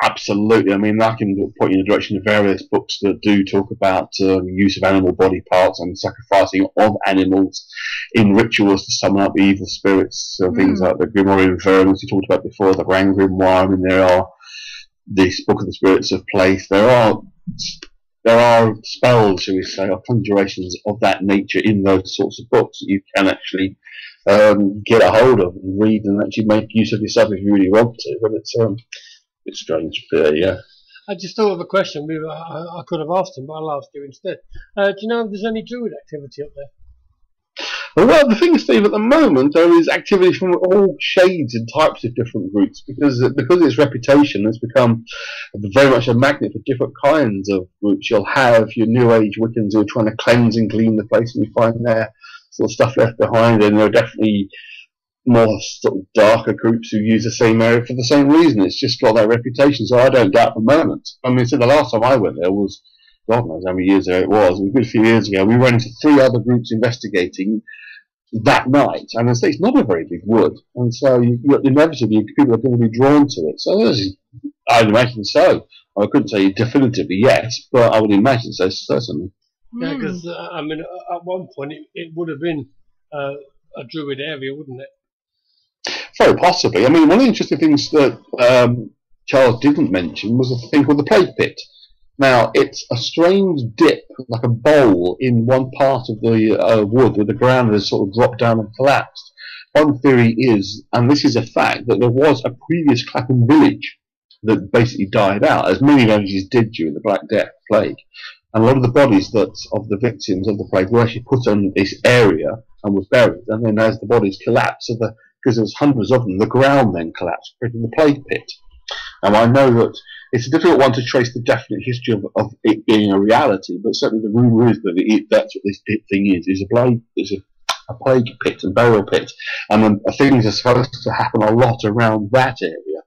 Absolutely. I mean, I can point you in the direction of various books that do talk about use of animal body parts and sacrificing of animals in rituals to summon up evil spirits. So things like the Grimoire Infernals we talked about before, the Grand Grimoire. I mean, there are this Book of the Spirits of Place. There are spells, shall we say, or conjurations of that nature in those sorts of books that you can actually get a hold of and read and actually make use of yourself if you really want to. But it's strange, yeah. I just thought of a question. I could have asked him, but I'll ask you instead. Do you know if there's any druid activity up there? Well, the thing, Steve, at the moment there is activity from all shades and types of different groups because its reputation has become very much a magnet for different kinds of groups. You'll have your New Age Wiccans who are trying to cleanse and clean the place, and you find their sort of stuff left behind, and there are definitely more sort of darker groups who use the same area for the same reason. It's just got that reputation, so I don't doubt for a moment. I mean, so the last time I went there was, God knows how many years ago it was a good few years ago. We ran into 3 other groups investigating that night, and it's not a very big wood, and so inevitably people are going to be drawn to it. So I'd imagine so. I couldn't say definitively yes, but I would imagine so, certainly. Yeah, because I mean, at one point it would have been a druid area, wouldn't it? Very possibly. I mean, one of the interesting things that Charles didn't mention was a thing called the plague pit. Now, it's a strange dip, like a bowl, in one part of the wood where the ground has sort of dropped down and collapsed. One theory is, and this is a fact, that there was a previous Clapham village that basically died out, as many villages did during the Black Death plague. And a lot of the bodies of the victims of the plague were actually put on this area and were buried. And then as the bodies collapsed, because there was hundreds of them, the ground then collapsed, creating the plague pit. And I know that it's a difficult one to trace the definite history of it being a reality, but certainly the rumour is that that's what this thing is a plague pit and burial pit, and then things are supposed to happen a lot around that area.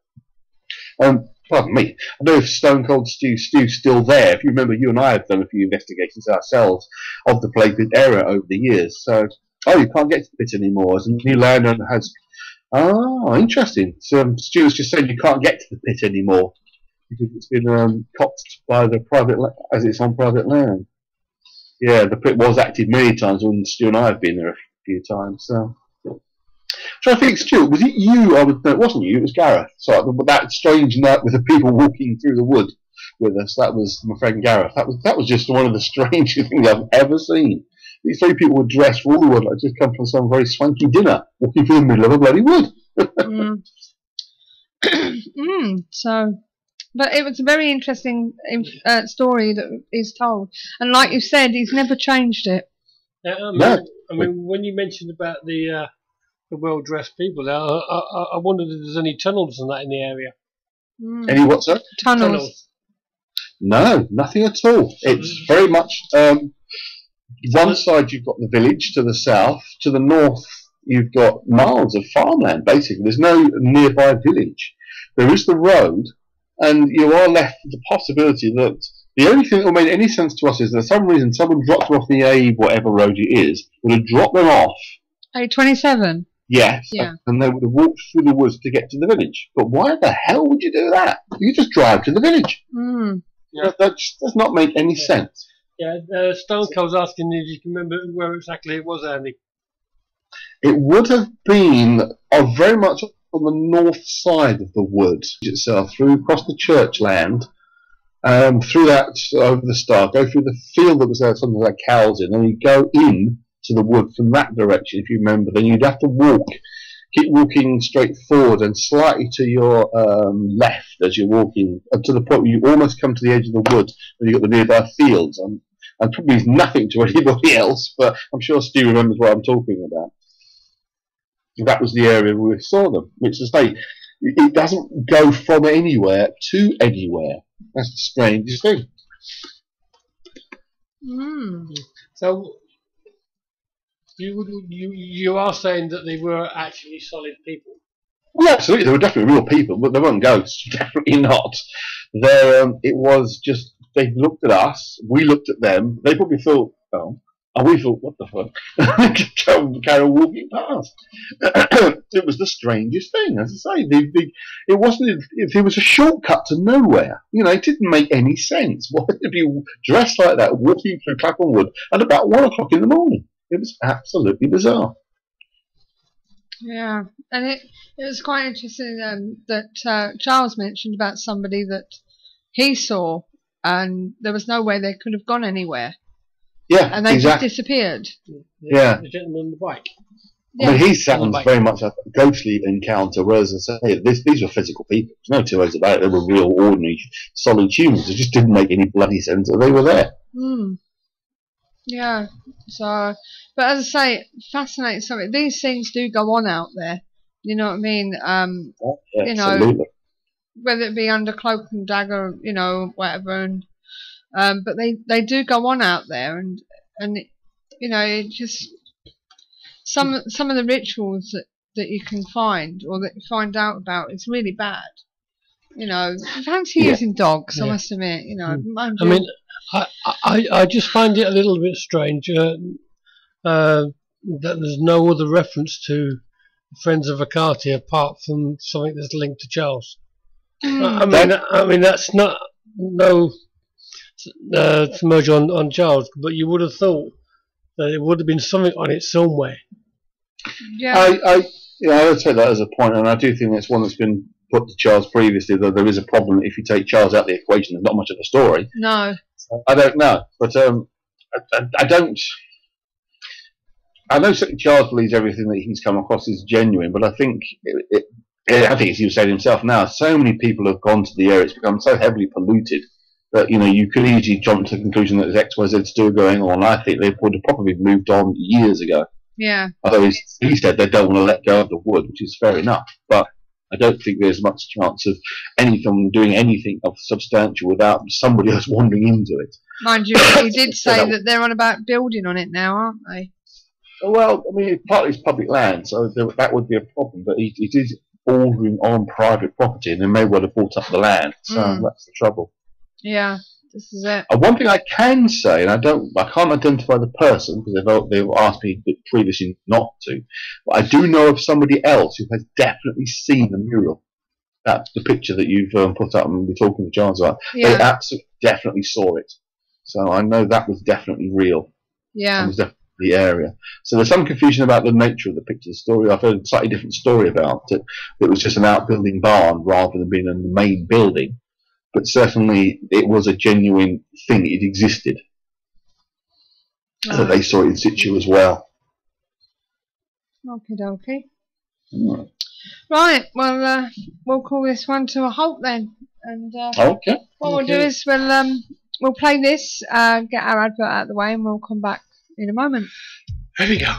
Pardon me. I don't know if Stone Cold Stu's still there. If you remember, you and I have done a few investigations ourselves of the plague pit area over the years. So, you can't get to the pit anymore. As a new landowner has. Oh, interesting. So Stu's just saying you can't get to the pit anymore because it's been copped by the as it's on private land. Yeah, the pit was active many times when Stu and I have been there a few times. So. So I think, Stuart, was it you? No, it wasn't you. It was Gareth. So that strange night with the people walking through the wood with us. That was my friend Gareth. That was just one of the strangest things I've ever seen. These 3 people were dressed for all the wood like just come from some very swanky dinner, walking through the middle of a bloody wood. So, but it was a very interesting story that is told, and like you said, he's never changed it. Yeah, I mean, when you mentioned about the well-dressed people there, I wondered if there's any tunnels and that in the area. Any what, sir? Tunnels. No, nothing at all. It's very much one side you've got the village to the south, to the north you've got miles of farmland, basically. There's no nearby village. There is the road, and you are left with the possibility that the only thing that will make any sense to us is that for some reason someone dropped them off the A, whatever road it is, would have dropped them off. A27? Yes, yeah. And they would have walked through the woods to get to the village. But why the hell would you do that? You just drive to the village. Yeah. That does not make any sense. Yeah, Stone Cold's asking if you can remember where exactly it was, Andy. It would have been very much on the north side of the wood itself, across the church land, through that over the start, go through the field that was there, something like cows in, and you go in to the wood from that direction, if you remember. Then you'd have to keep walking straight forward and slightly to your left as you're walking, to the point where you almost come to the edge of the wood, and you've got the nearby fields. And probably nothing to anybody else, but I'm sure Steve remembers what I'm talking about. That was the area where we saw them, which is it doesn't go from anywhere to anywhere. That's the strangest thing. So you are saying that they were actually solid people? Well, absolutely, they were definitely real people, but they weren't ghosts. Definitely not. It was just they looked at us, we looked at them. They probably thought, oh. And we thought, what the fuck? Carry on walking past. It was the strangest thing, as I say. It wasn't. It was a shortcut to nowhere. You know, it didn't make any sense. Why would you dressed like that, walking through Clapham Woods at about 1 o'clock in the morning? It was absolutely bizarre. Yeah, and it was quite interesting that Charles mentioned about somebody that he saw, and there was no way they could have gone anywhere. Yeah, and they exactly. just disappeared. Yeah. The gentleman on the bike. Yeah. I mean, he sounds very much like a ghostly encounter, whereas I say, these were physical people. There's no two ways about it. They were real, ordinary, solid humans. It just didn't make any bloody sense that they were there. Yeah. So, but as I say, fascinating something. These things do go on out there. You know what I mean? Yeah, you know, absolutely. whether it be under cloak and dagger, you know, whatever, and but they do go on out there, and you know, it just some of the rituals that you can find or that you find out about, it's really bad. You know, fancy using dogs, I must admit. You know, I mean, I just find it a little bit strange that there's no other reference to Friends of Akati apart from something that's linked to Charles. I mean that's not smudge on Charles, but you would have thought that it would have been something on it somewhere. Yeah, I would take that as a point, and I do think it's one that's been put to Charles previously, that there is a problem if you take Charles out of the equation. There's not much of a story. No, I don't know, but I don't. I know certainly Charles believes everything that he's come across is genuine, but I think I think as he was saying himself now, so many people have gone to the area, it's become so heavily polluted that, you know, you could easily jump to the conclusion that there's XYZ still going on. I think they would have probably moved on years ago. Yeah. Although he said they don't want to let go of the wood, which is fair enough, but I don't think there's much chance of anything doing anything of substantial without somebody else wandering into it. Mind you, he did say that they're on about building on it now, aren't they? Well, I mean, partly it's public land, so that would be a problem, but it is bordering on private property, and they may well have bought up the land, so that's the trouble. Yeah, this is it. One thing I can say, and I can't identify the person because they've asked me previously not to, but I do know of somebody else who has definitely seen the mural. That's the picture that you've put up and we're talking to John about. Yeah. They absolutely definitely saw it, so I know that was definitely real. Yeah. It was definitely the area. So there's some confusion about the nature of the picture. The story, I've heard a slightly different story about it. It was just an outbuilding barn rather than being in the main building. But certainly it was a genuine thing. It existed. So they saw it in situ as well. Okie dokie. Right, well, we'll call this one to a halt then. And Okay. what we'll do is we'll play this, get our advert out of the way, and we'll come back in a moment. Here we go.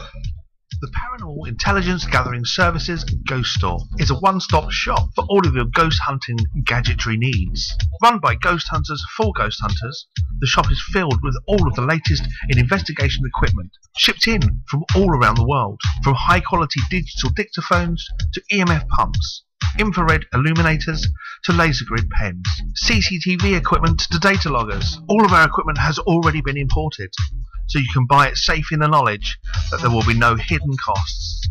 The Paranormal Intelligence Gathering Services Ghost Store is a one-stop shop for all of your ghost hunting gadgetry needs. Run by ghost hunters for ghost hunters, the shop is filled with all of the latest in investigation equipment, shipped in from all around the world, from high-quality digital dictaphones to EMF pumps, infrared illuminators to laser grid pens, CCTV equipment to data loggers. All of our equipment has already been imported, so you can buy it safe in the knowledge that there will be no hidden costs.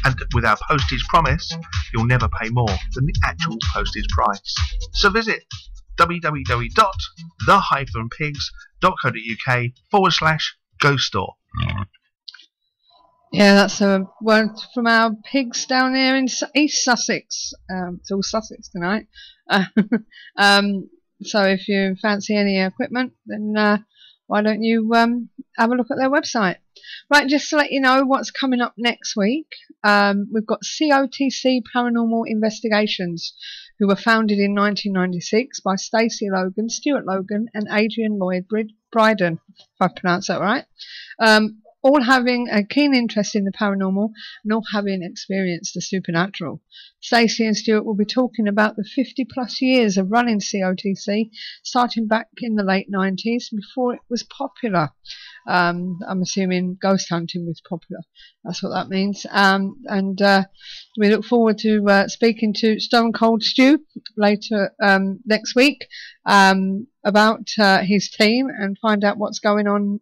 And with our postage promise, you'll never pay more than the actual postage price. So visit www.the-pigs.co.uk/ghost store. Yeah, that's a word from our pigs down here in East Sussex. It's all Sussex tonight. So if you fancy any equipment, then why don't you have a look at their website. Right, just to let you know what's coming up next week, we've got COTC Paranormal Investigations, who were founded in 1996 by Stacey Logan, Stuart Logan and Adrian Lloyd Bryden, if I pronounce that right. All having a keen interest in the paranormal and all having experienced the supernatural. Stacey and Stuart will be talking about the 50+ years of running COTC, starting back in the late 90s before it was popular. I'm assuming ghost hunting was popular. That's what that means. And we look forward to speaking to Stone Cold Stu later next week about his team and find out what's going on.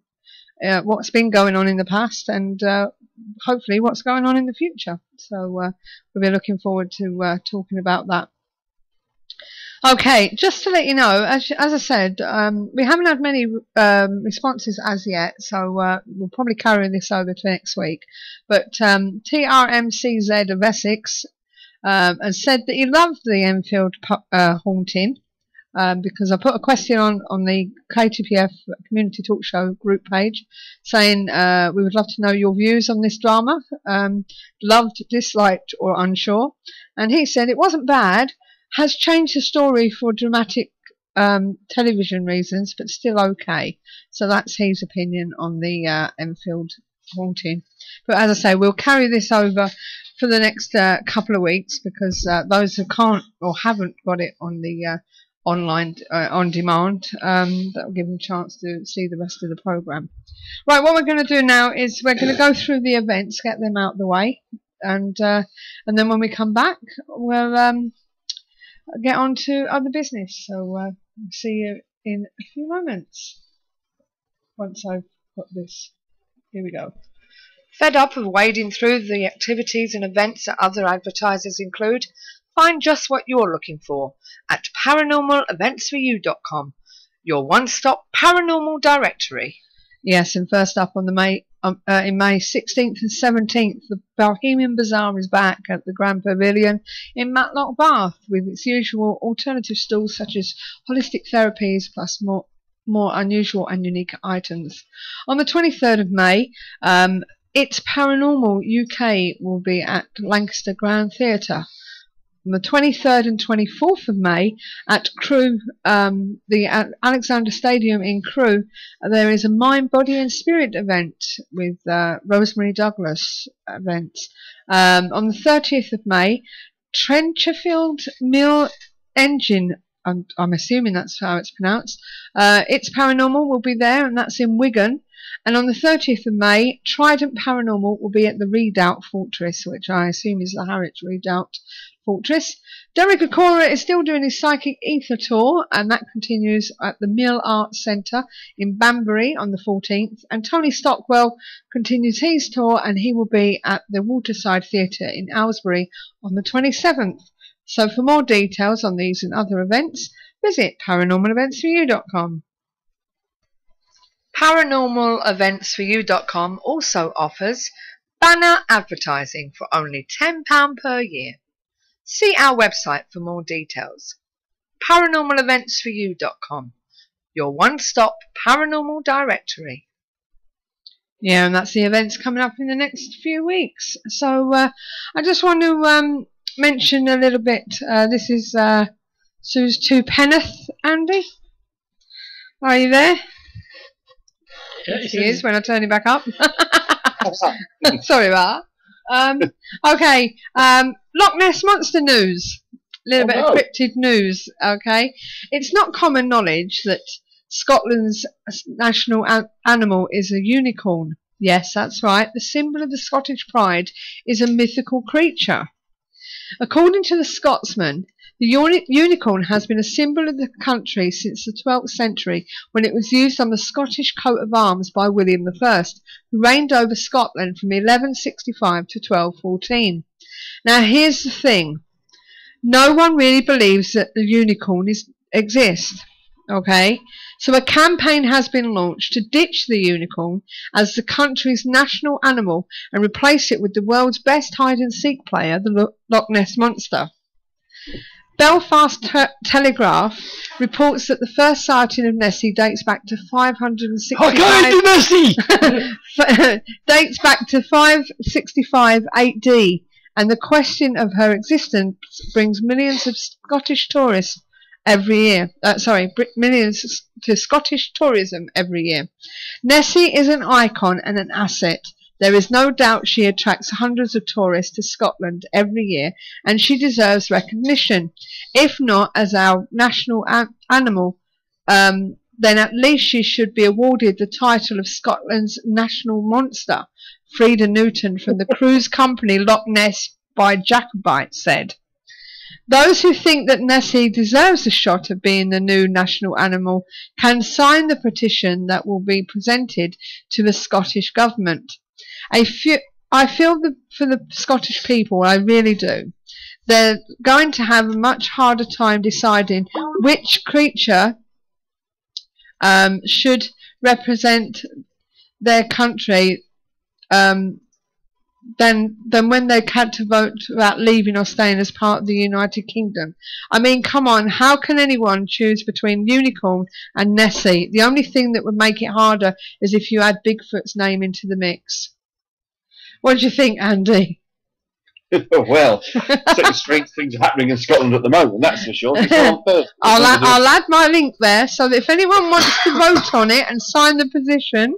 What's been going on in the past and hopefully what's going on in the future. So we'll be looking forward to talking about that. Okay, just to let you know, as I said, we haven't had many responses as yet, so we'll probably carry this over to next week. But TRMCZ of Essex has said that he loved the Enfield haunting. Because I put a question on the KTPF Community Talk Show group page saying we would love to know your views on this drama, loved, disliked or unsure, and he said it wasn't bad, has changed the story for dramatic television reasons, but still okay. So that's his opinion on the Enfield haunting. But as I say, we'll carry this over for the next couple of weeks because those who can't or haven't got it on the online on demand, that will give them a chance to see the rest of the program. Right, what we're going to do now is we're going to go through the events, get them out of the way, and then when we come back, we'll get on to other business. So see you in a few moments once I've got this. Here we go. Fed up of wading through the activities and events that other advertisers include? Find just what you're looking for at paranormaleventsforyou.com, your one-stop paranormal directory. Yes, and first up on the in May 16th and 17th, the Bohemian Bazaar is back at the Grand Pavilion in Matlock, Bath, with its usual alternative stalls such as holistic therapies plus more unusual and unique items. On the 23rd of May, It's Paranormal UK will be at Lancaster Grand Theatre. On the 23rd and 24th of May at Crewe, the Alexander Stadium in Crewe, there is a Mind, Body and Spirit event with Rosemary Douglas events. On the 30th of May, Trencherfield Mill Engine, I'm assuming that's how it's pronounced, It's Paranormal will be there, and that's in Wigan. And on the 30th of May, Trident Paranormal will be at the Redoubt Fortress, which I assume is the Harwich Redoubt Fortress. Derek Acora is still doing his Psychic Ether tour, and that continues at the Mill Arts Centre in Banbury on the 14th. And Tony Stockwell continues his tour, and he will be at the Waterside Theatre in Aylesbury on the 27th. So for more details on these and other events, visit paranormaleventsforyou.com. Paranormaleventsforyou.com also offers banner advertising for only £10 per year. See our website for more details. Paranormaleventsforyou.com, your one-stop paranormal directory. Yeah, and that's the events coming up in the next few weeks. So I just want to mention a little bit. This is Sue's Tuppeneth, Andy. Are you there? Yeah, she is when I turn it back up. Sorry about that. Okay, Loch Ness Monster news. A little bit of cryptid news, okay? It's not common knowledge that Scotland's national animal is a unicorn. Yes, that's right. The symbol of the Scottish pride is a mythical creature. According to the Scotsman, the unicorn has been a symbol of the country since the 12th century, when it was used on the Scottish coat of arms by William I, who reigned over Scotland from 1165 to 1214. Now here's the thing. No one really believes that the unicorn exists. Okay, so a campaign has been launched to ditch the unicorn as the country's national animal and replace it with the world's best hide-and-seek player, the Loch Ness Monster. Belfast Telegraph reports that the first sighting of Nessie dates back to 565 AD, and the question of her existence brings millions of Scottish tourists every year. Millions to Scottish tourism every year. Nessie is an icon and an asset. There is no doubt she attracts hundreds of tourists to Scotland every year, and she deserves recognition. If not as our national animal, then at least she should be awarded the title of Scotland's national monster. Frida Newton from the cruise company Loch Ness by Jacobite said. Those who think that Nessie deserves a shot of being the new national animal can sign the petition that will be presented to the Scottish government. I feel for the Scottish people, I really do. They're going to have a much harder time deciding which creature should represent their country than when they had to vote about leaving or staying as part of the United Kingdom. I mean, come on, how can anyone choose between unicorn and Nessie? The only thing that would make it harder is if you add Bigfoot's name into the mix. What do you think, Andy? Well, certain strange things are happening in Scotland at the moment, that's for sure. I'll add my link there, so that if anyone wants to vote on it and sign the petition,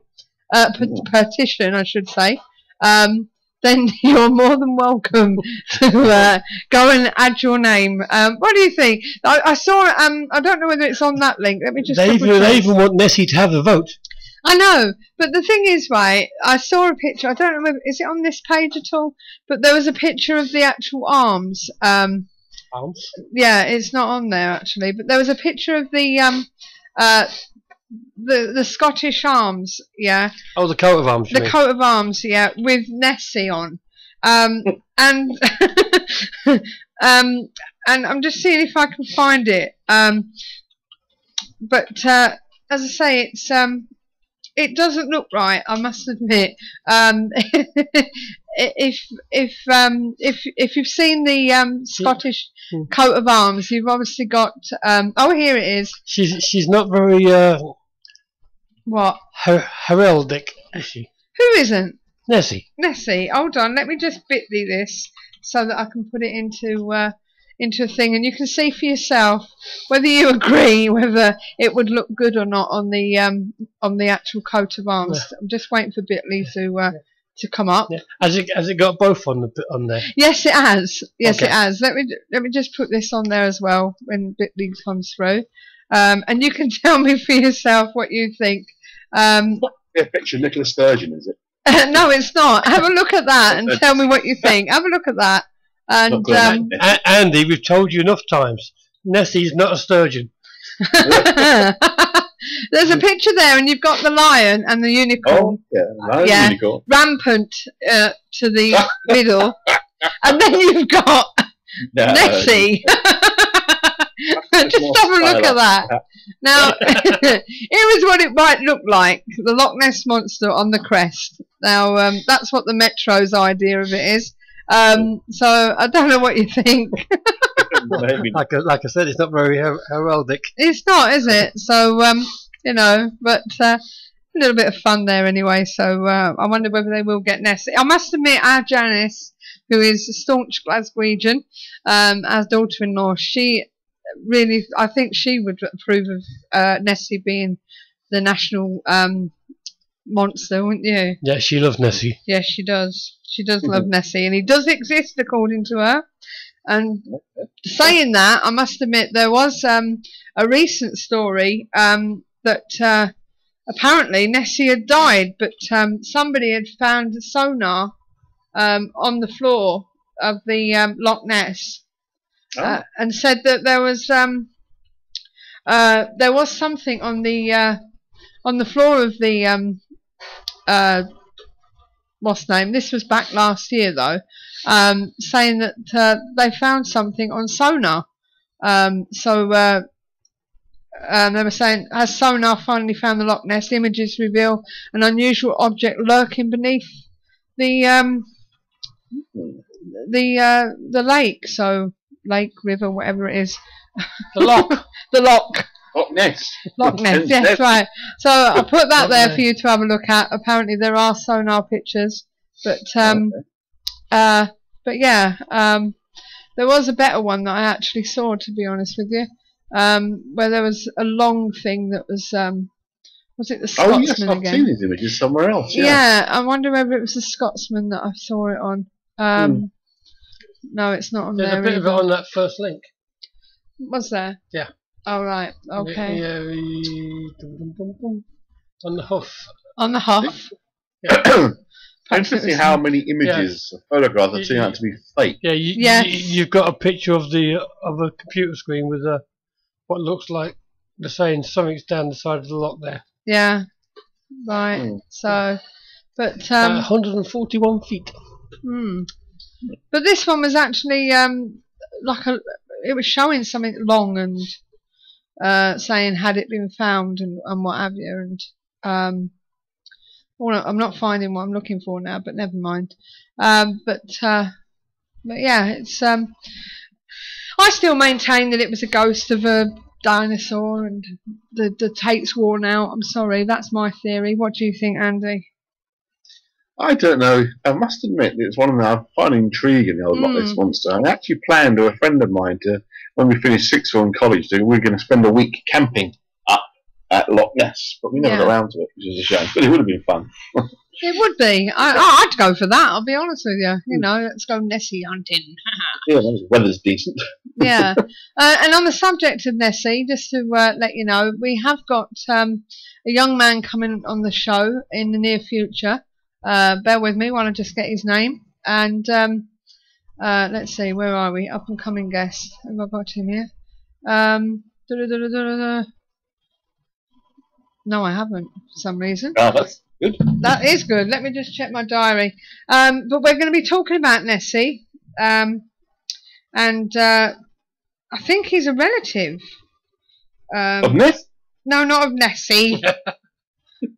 I should say, then you're more than welcome to go and add your name. What do you think? I saw, I don't know whether it's on that link. Let me just. They even want Nessie to have a vote. I know, but the thing is, right, I saw a picture, I don't know whether, is it on this page at all? But there was a picture of the actual arms. Arms? Yeah, it's not on there, actually, but there was a picture of the Scottish arms, yeah. Oh, the coat of arms. The coat of arms, yeah, with Nessie on. And and I'm just seeing if I can find it. But as I say, it's it doesn't look right, I must admit. If you've seen the Scottish coat of arms, you've obviously got. Oh, here it is. She's not very what? Heraldic, is she? Who isn't? Nessie. Nessie. Hold on, let me just bitly this so that I can put it into a thing, and you can see for yourself whether you agree whether it would look good or not on the actual coat of arms. Yeah. I'm just waiting for Bitly to come up. Yeah. Has it got both on there? Yes, it has. Yes, okay. It has. Let me just put this on there as well when Bitly comes through, and you can tell me for yourself what you think. A picture of Nicola Sturgeon, is it? No, it's not. Have a look at that and tell me what you think. Have a look at that. And Andy, we've told you enough times. Nessie's not a sturgeon. There's a picture there, and you've got the lion and the unicorn. Oh, yeah, unicorn. Rampant to the middle, and then you've got Nessie. Just have a look at that. Now, here is what it might look like: the Loch Ness Monster on the crest. Now, that's what the Metro's idea of it is. So I don't know what you think. like I said, it's not very heraldic. It's not, is it? So you know, but a little bit of fun there anyway. So I wonder whether they will get Nessie. I must admit, our Janice who is a staunch Glaswegian, as daughter-in-law. She really, I think she would approve of Nessie being the national monster, wouldn't you? Yeah, she loves Nessie. Yes, she does. She does love Nessie, and he does exist according to her. And saying that, I must admit there was a recent story that apparently Nessie had died, but somebody had found sonar on the floor of the Loch Ness, and said that there was something on the floor of the what's name? This was back last year though, saying that they found something on sonar. They were saying, has sonar finally found the Loch Ness? Images reveal an unusual object lurking beneath the lake. So lake, river, whatever it is. The loch. The loch. Loch Ness. Loch Ness, yes, right. So I put that there for you to have a look at. Apparently there are sonar pictures, but yeah, there was a better one that I actually saw, to be honest with you, where there was a long thing that was it the Scotsman Oh yes, I've again? seen these images somewhere else. Yeah, I wonder whether it was the Scotsman that I saw it on. No, it's not on There's there. a bit of it on that first link. Was there? Yeah. Oh right. Okay. Yeah, on the Huff. On the Huff. Yeah. Interesting how many images, photographs are turning out to be fake. Yeah, you've got a picture of a computer screen with what looks like they're saying something's down the side of the lock there. Yeah. Right. So, but 141 feet. But this one was actually it was showing something long and saying had it been found and what have you, and I'm not finding what I'm looking for now, but never mind. But yeah, it's I still maintain that it was a ghost of a dinosaur and the tape's worn out. I'm sorry, that's my theory. What do you think, Andy? I don't know. I must admit, it's one of them I find intriguing, the old Loch Ness Monster. I actually planned with a friend of mine to, when we finished sixth form in college, we were going to spend a week camping up at Loch Ness, but we never got around to it, which is a shame. But it would have been fun. It would be. I'd go for that, I'll be honest with you. You know, let's go Nessie hunting. Yeah, the weather's decent. Yeah. And on the subject of Nessie, just to let you know, we have got a young man coming on the show in the near future. Bear with me while I just get his name. And let's see, where are we? Up and coming guest. Have I got him here? No, I haven't, for some reason. Oh, that's good. That is good. Let me just check my diary. But we're going to be talking about Nessie. And I think he's a relative. Of Ness? No, not of Nessie.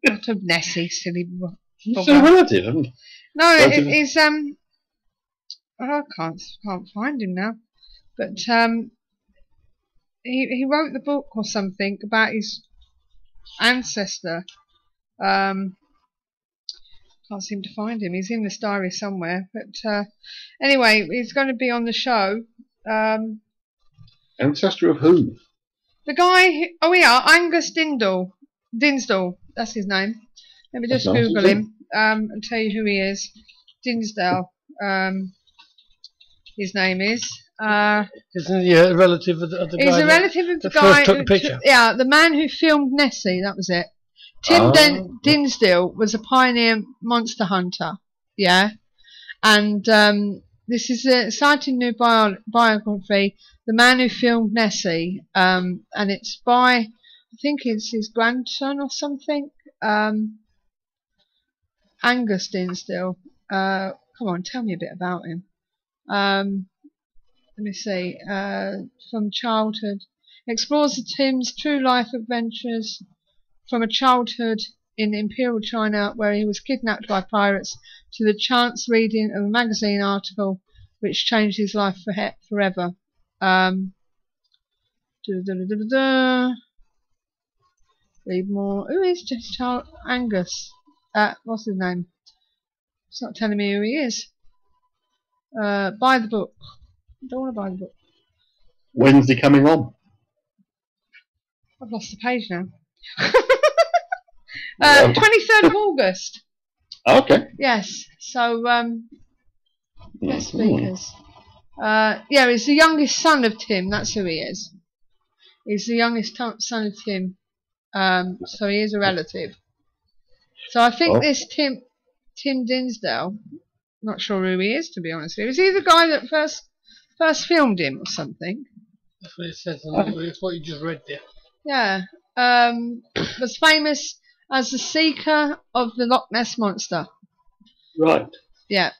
Not of Nessie, silly. It's a relative, isn't it? No, it's I can't find him now. But he wrote the book or something about his ancestor. Can't seem to find him. He's in this diary somewhere. But anyway, he's going to be on the show. Ancestor of who? The guy. Oh, yeah, Angus Dinsdale. That's his name. Let me just Google him and tell you who he is. Dinsdale. His name is. Isn't he a relative of the guy? He's a relative of the guy. First took the picture. Yeah, the man who filmed Nessie. That was it. Tim Dinsdale was a pioneer monster hunter. Yeah, and this is an exciting new biography. The man who filmed Nessie, and it's by, I think it's his grandson or something. Angus Dinsdale. Come on, tell me a bit about him. Let me see. From childhood, explores Tim's true life adventures from a childhood in Imperial China, where he was kidnapped by pirates, to the chance reading of a magazine article which changed his life forever. Read more. Who is just Angus? What's his name? It's not telling me who he is. Buy the book. I don't want to buy the book. When's he coming on? I've lost the page now. 23rd of August. Okay. Yes. So, guest speakers. Yeah, he's the youngest son of Tim. That's who he is. He's the youngest son of Tim. So he is a relative. So I think this Tim Dinsdale, not sure who he is, to be honest with you. Is he the guy that first filmed him or something? That's what it says. It's what you just read there. Yeah. Was famous as the seeker of the Loch Ness Monster. Right. Yeah.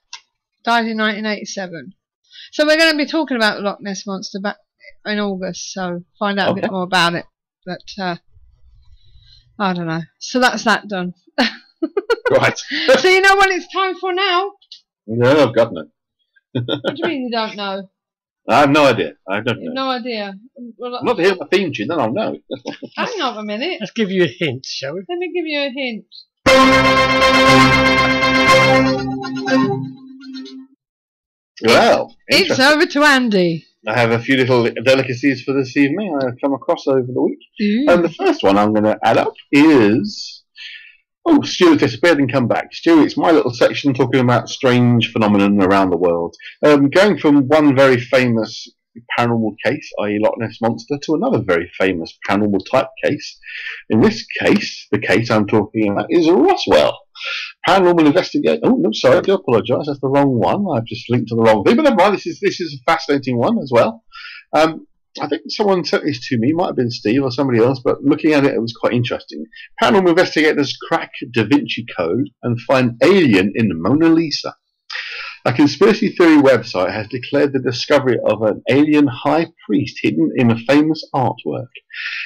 Died in 1987. So we're going to be talking about the Loch Ness Monster back in August, so find out a bit more about it. But I don't know. So that's that done. Right. So you know what it's time for now? No, I've got none. What do you mean you don't know? I have no idea. I don't know. No idea. Well, I'm not to hear my theme tune, then I'll know. hang on a minute. Let's give you a hint, shall we? Let me give you a hint. Well, It's over to Andy. I have a few little delicacies for this evening I've come across over the week. And the first one I'm going to add up is... Oh, Stuart disappeared and come back. Stuart, it's my little section talking about strange phenomenon around the world. Going from one very famous paranormal case, i.e. Loch Ness Monster, to another very famous paranormal type case. In this case, the case I'm talking about is Roswell. Paranormal investigation. Oh, no, sorry, I do apologise. That's the wrong one. I've just linked to the wrong thing. But never mind, this is a fascinating one as well. I think someone sent this to me. Might have been Steve or somebody else, but looking at it, it was quite interesting. Paranormal investigators crack Da Vinci Code and find alien in the Mona Lisa. A conspiracy theory website has declared the discovery of an alien high priest hidden in a famous artwork.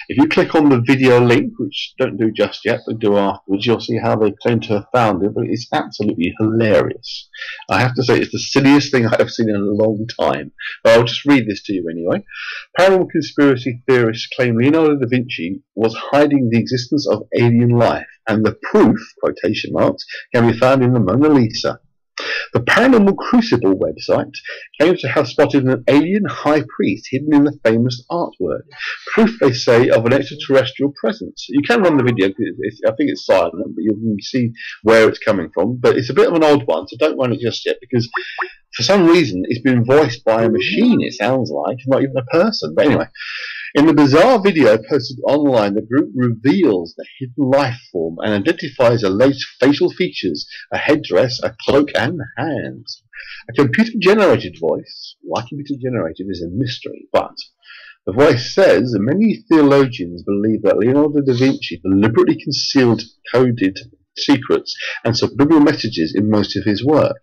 If you click on the video link, which don't do just yet, but do afterwards, you'll see how they claim to have found it, but it's absolutely hilarious. I have to say it's the silliest thing I have seen in a long time. But I'll just read this to you anyway. Paranormal conspiracy theorists claim Leonardo da Vinci was hiding the existence of alien life, and the proof, quotation marks, can be found in the Mona Lisa. The Paranormal Crucible website claims to have spotted an alien high priest hidden in the famous artwork. Proof, they say, of an extraterrestrial presence. You can run the video, I think it's silent, but you can see where it's coming from. But it's a bit of an odd one, so don't run it just yet, because for some reason it's been voiced by a machine, it sounds like, not even a person. But anyway, in the bizarre video posted online, the group reveals the hidden life form and identifies alleged facial features, a headdress, a cloak, and hands. A computer-generated voice, why computer-generated is a mystery, but the voice says that many theologians believe that Leonardo da Vinci deliberately concealed coded secrets and subliminal messages in most of his work.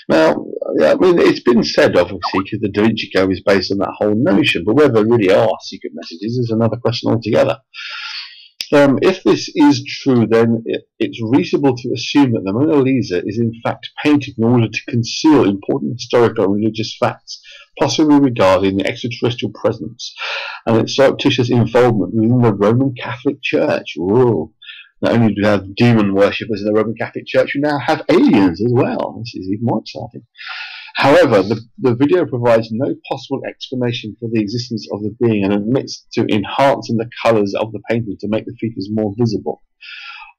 Now, I mean, it's been said, obviously, because the Da Vinci Code is based on that whole notion, but whether there really are secret messages is another question altogether. If this is true, then it's reasonable to assume that the Mona Lisa is in fact painted in order to conceal important historical and religious facts, possibly regarding the extraterrestrial presence and its surreptitious involvement within the Roman Catholic Church. Whoa. Not only do we have demon worshippers in the Roman Catholic Church, we now have aliens as well. This is even more exciting. However, the video provides no possible explanation for the existence of the being and admits to enhancing the colours of the painting to make the features more visible.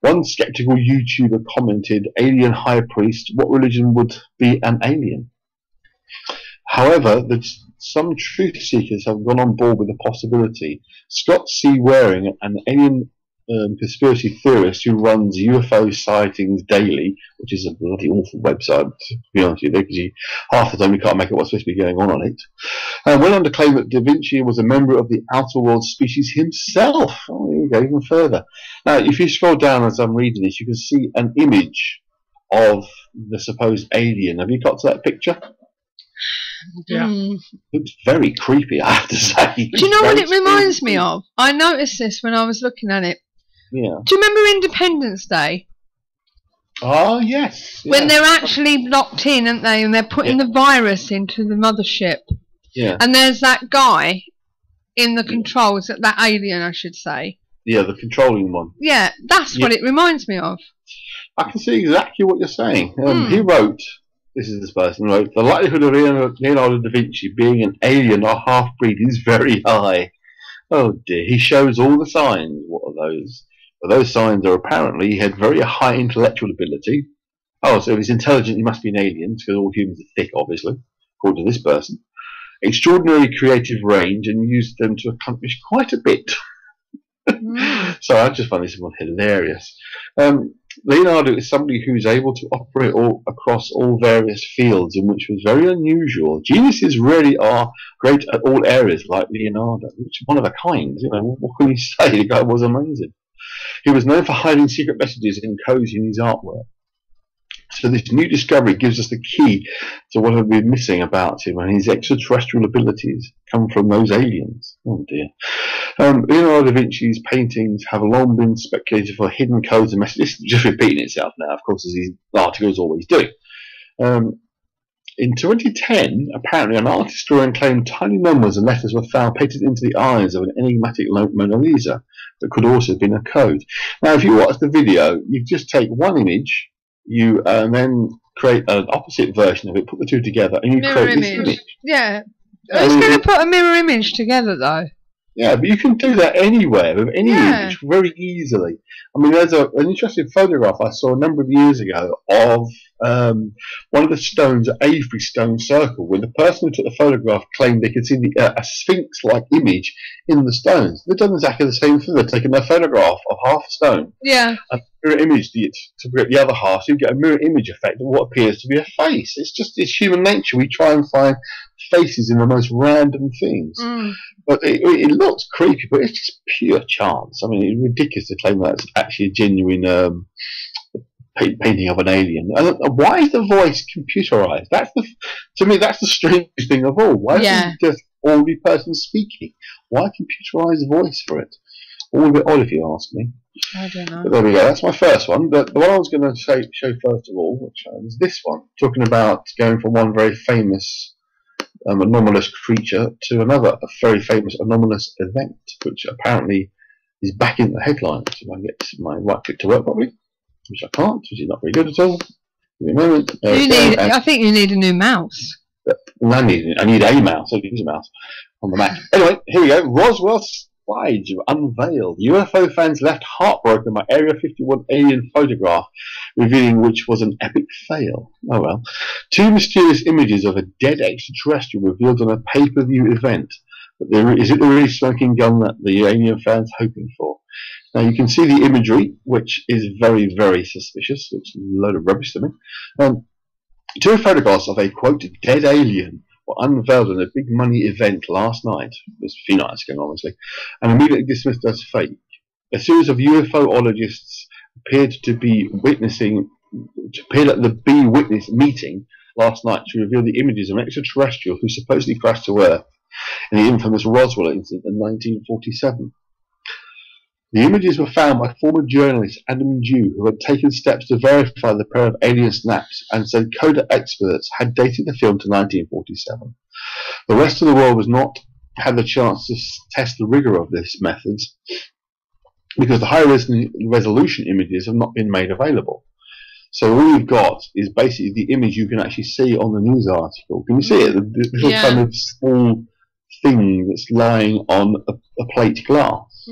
One skeptical YouTuber commented, "Alien high priest, what religion would be an alien?" However, some truth seekers have gone on board with the possibility. Scott C. Waring, an alien conspiracy theorist who runs UFO Sightings Daily, which is a bloody awful website, to be honest with you, because half the time you can't make out what's supposed to be going on it, went on to claim that Da Vinci was a member of the outer world species himself. Oh, here we go, even further. Now, if you scroll down as I'm reading this, you can see an image of the supposed alien. Have you got to that picture? Yeah. Looks very creepy, I have to say. Do you know what it reminds me of? I noticed this when I was looking at it. Yeah. Do you remember Independence Day? Oh, yes. When they're actually locked in, aren't they? And they're putting the virus into the mothership. Yeah. And there's that guy in the controls, that alien, I should say. Yeah, the controlling one. Yeah, that's what it reminds me of. I can see exactly what you're saying. He wrote this person wrote, the likelihood of Leonardo da Vinci being an alien or half-breed is very high. Oh dear, he shows all the signs. What are those? Well, those signs are apparently he had very high intellectual ability. Oh, so if he's intelligent, he must be an alien, because all humans are thick, obviously, according to this person. Extraordinary creative range, and used them to accomplish quite a bit. So I just find this one hilarious. Leonardo is somebody who is able to operate across all various fields, and which was very unusual. Geniuses really are great at all areas, like Leonardo, which is one of a kind. You know, what can you say? The guy was amazing. He was known for hiding secret messages and codes in his artwork. So this new discovery gives us the key to what had been missing about him, and his extraterrestrial abilities come from those aliens. Oh dear. Leonardo da Vinci's paintings have long been speculated for hidden codes and messages. This is just repeating itself now, of course, as these articles always do. In 2010, apparently an art historian claimed tiny numbers and letters were found painted into the eyes of an enigmatic Mona Lisa that could also have been a code. Now, if you watch the video, you just take one image, you then create an opposite version of it, put the two together, and you mirror create this image. Yeah. Who's going to put a mirror image together, though? Yeah, but you can do that anywhere with any image very easily. I mean, there's an interesting photograph I saw a number of years ago of one of the stones at Avebury Stone Circle, where the person who took the photograph claimed they could see a sphinx-like image in the stones. They've done exactly the same thing. They've taken a photograph of half a stone, and mirror imaged it to get the other half, so you get a mirror image effect of what appears to be a face. It's human nature. We try and find faces in the most random things. But it looks creepy, but it's just pure chance. I mean, it's ridiculous to claim that's actually a genuine painting of an alien. Why is the voice computerized? To me, that's the strangest thing of all. Why isn't it just ordinary person speaking? Why computerized voice for it? All a bit odd, if you ask me. I don't know. But there we go. That's my first one. But the one I was going to show first of all, which is this one, talking about going from one very famous anomalous creature to another, a very famous anomalous event, which apparently is back in the headlines. If I get my right click to work properly, which I can't, which is not very good at all. Give me a moment. I think you need a new mouse. I need a mouse. I use a mouse on the Mac. Anyway, here we go. Roswell slides unveiled. UFO fans left heartbroken by Area 51 alien photograph, revealing which was an epic fail. Oh well. Two mysterious images of a dead extraterrestrial revealed on a pay-per-view event. But is it the really smoking gun that the alien fans hoping for? Now you can see the imagery, which is very, very suspicious. It's a load of rubbish to me. Two photographs of a, quote, dead alien were unveiled in a big money event last night. It was a few nights ago, honestly, and immediately dismissed as fake. A series of UFOologists appeared at the B Witness meeting last night to reveal the images of an extraterrestrial who supposedly crashed to Earth in the infamous Roswell incident in 1947. The images were found by former journalist Adam Dew, who had taken steps to verify the pair of alien snaps, and said coda experts had dated the film to 1947. The rest of the world was not had the chance to test the rigor of these methods, because the high-resolution images have not been made available. So all you've got is basically the image you can actually see on the news article. Can you see it? The little kind of small thing that's lying on a plate glass.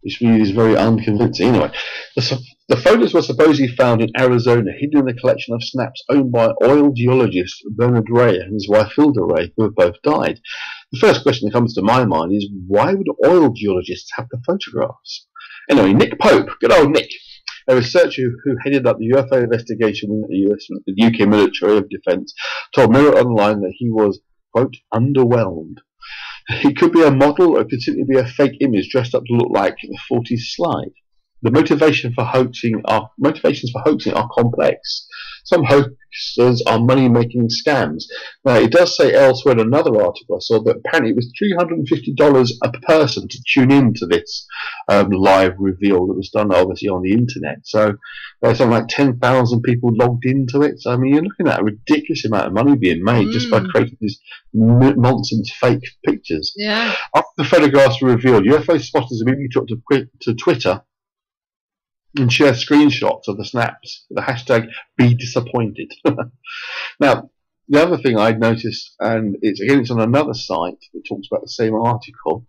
Which really is very unconvincing. Anyway, the photos were supposedly found in Arizona, hidden in a collection of snaps owned by oil geologist Bernard Ray and his wife Hilda Ray, who have both died. The first question that comes to my mind is, why would oil geologists have the photographs? Anyway, Nick Pope, good old Nick, a researcher who headed up the UFO investigation in the UK Military of Defence, told Mirror Online that he was, quote, underwhelmed. It could be a model, or it could simply be a fake image dressed up to look like the 40s slide. The motivations for hoaxing are complex. Some hoaxers are money-making scams. Now, it does say elsewhere in another article I saw that apparently it was $350 a person to tune in to this live reveal that was done, obviously, on the internet. So there's something like 10,000 people logged into it. So, I mean, you're looking at a ridiculous amount of money being made just by creating these nonsense fake pictures. After the photographs were revealed, UFO spotters immediately took to Twitter and share screenshots of the snaps with the hashtag #BeDisappointed. Now, the other thing I'd noticed, and it's on another site that talks about the same article,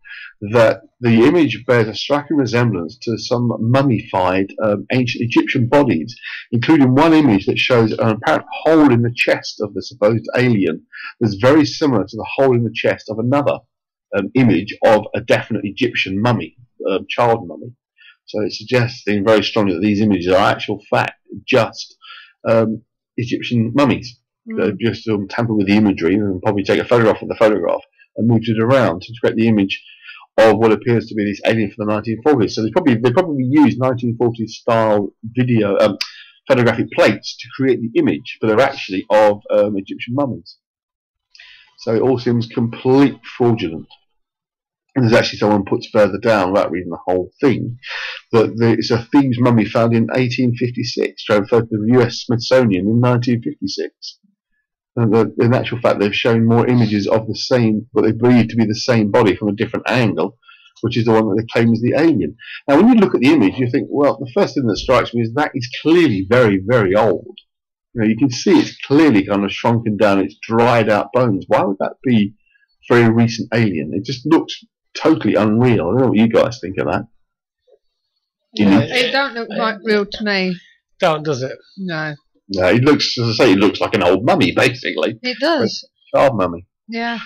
that the image bears a striking resemblance to some mummified ancient Egyptian bodies, including one image that shows an apparent hole in the chest of the supposed alien that's very similar to the hole in the chest of another image of a definite Egyptian mummy, child mummy. So it's suggesting very strongly that these images are actual fact just Egyptian mummies. Just tamper with the imagery and probably take a photograph of the photograph and move it around to create the image of what appears to be this alien from the 1940s. So they probably used 1940s style video photographic plates to create the image, but they're actually of Egyptian mummies. So it all seems complete fraudulent. And there's actually someone puts further down, without reading the whole thing, that it's a Thebes mummy found in 1856, transferred to the US Smithsonian in 1956. And in actual fact, they've shown more images of the same, what they believe to be the same body from a different angle, which is the one that they claim is the alien. Now, when you look at the image, you think, well, the first thing that strikes me is that it's clearly very, very old. You know, you can see it's clearly kind of shrunken down, it's dried out bones. Why would that be a very recent alien? It just looks totally unreal. I don't know what you guys think of that. It don't look like real to me. Don't, does it? No. No, it looks, as I say, it looks like an old mummy, basically. It does. A child mummy. Yeah.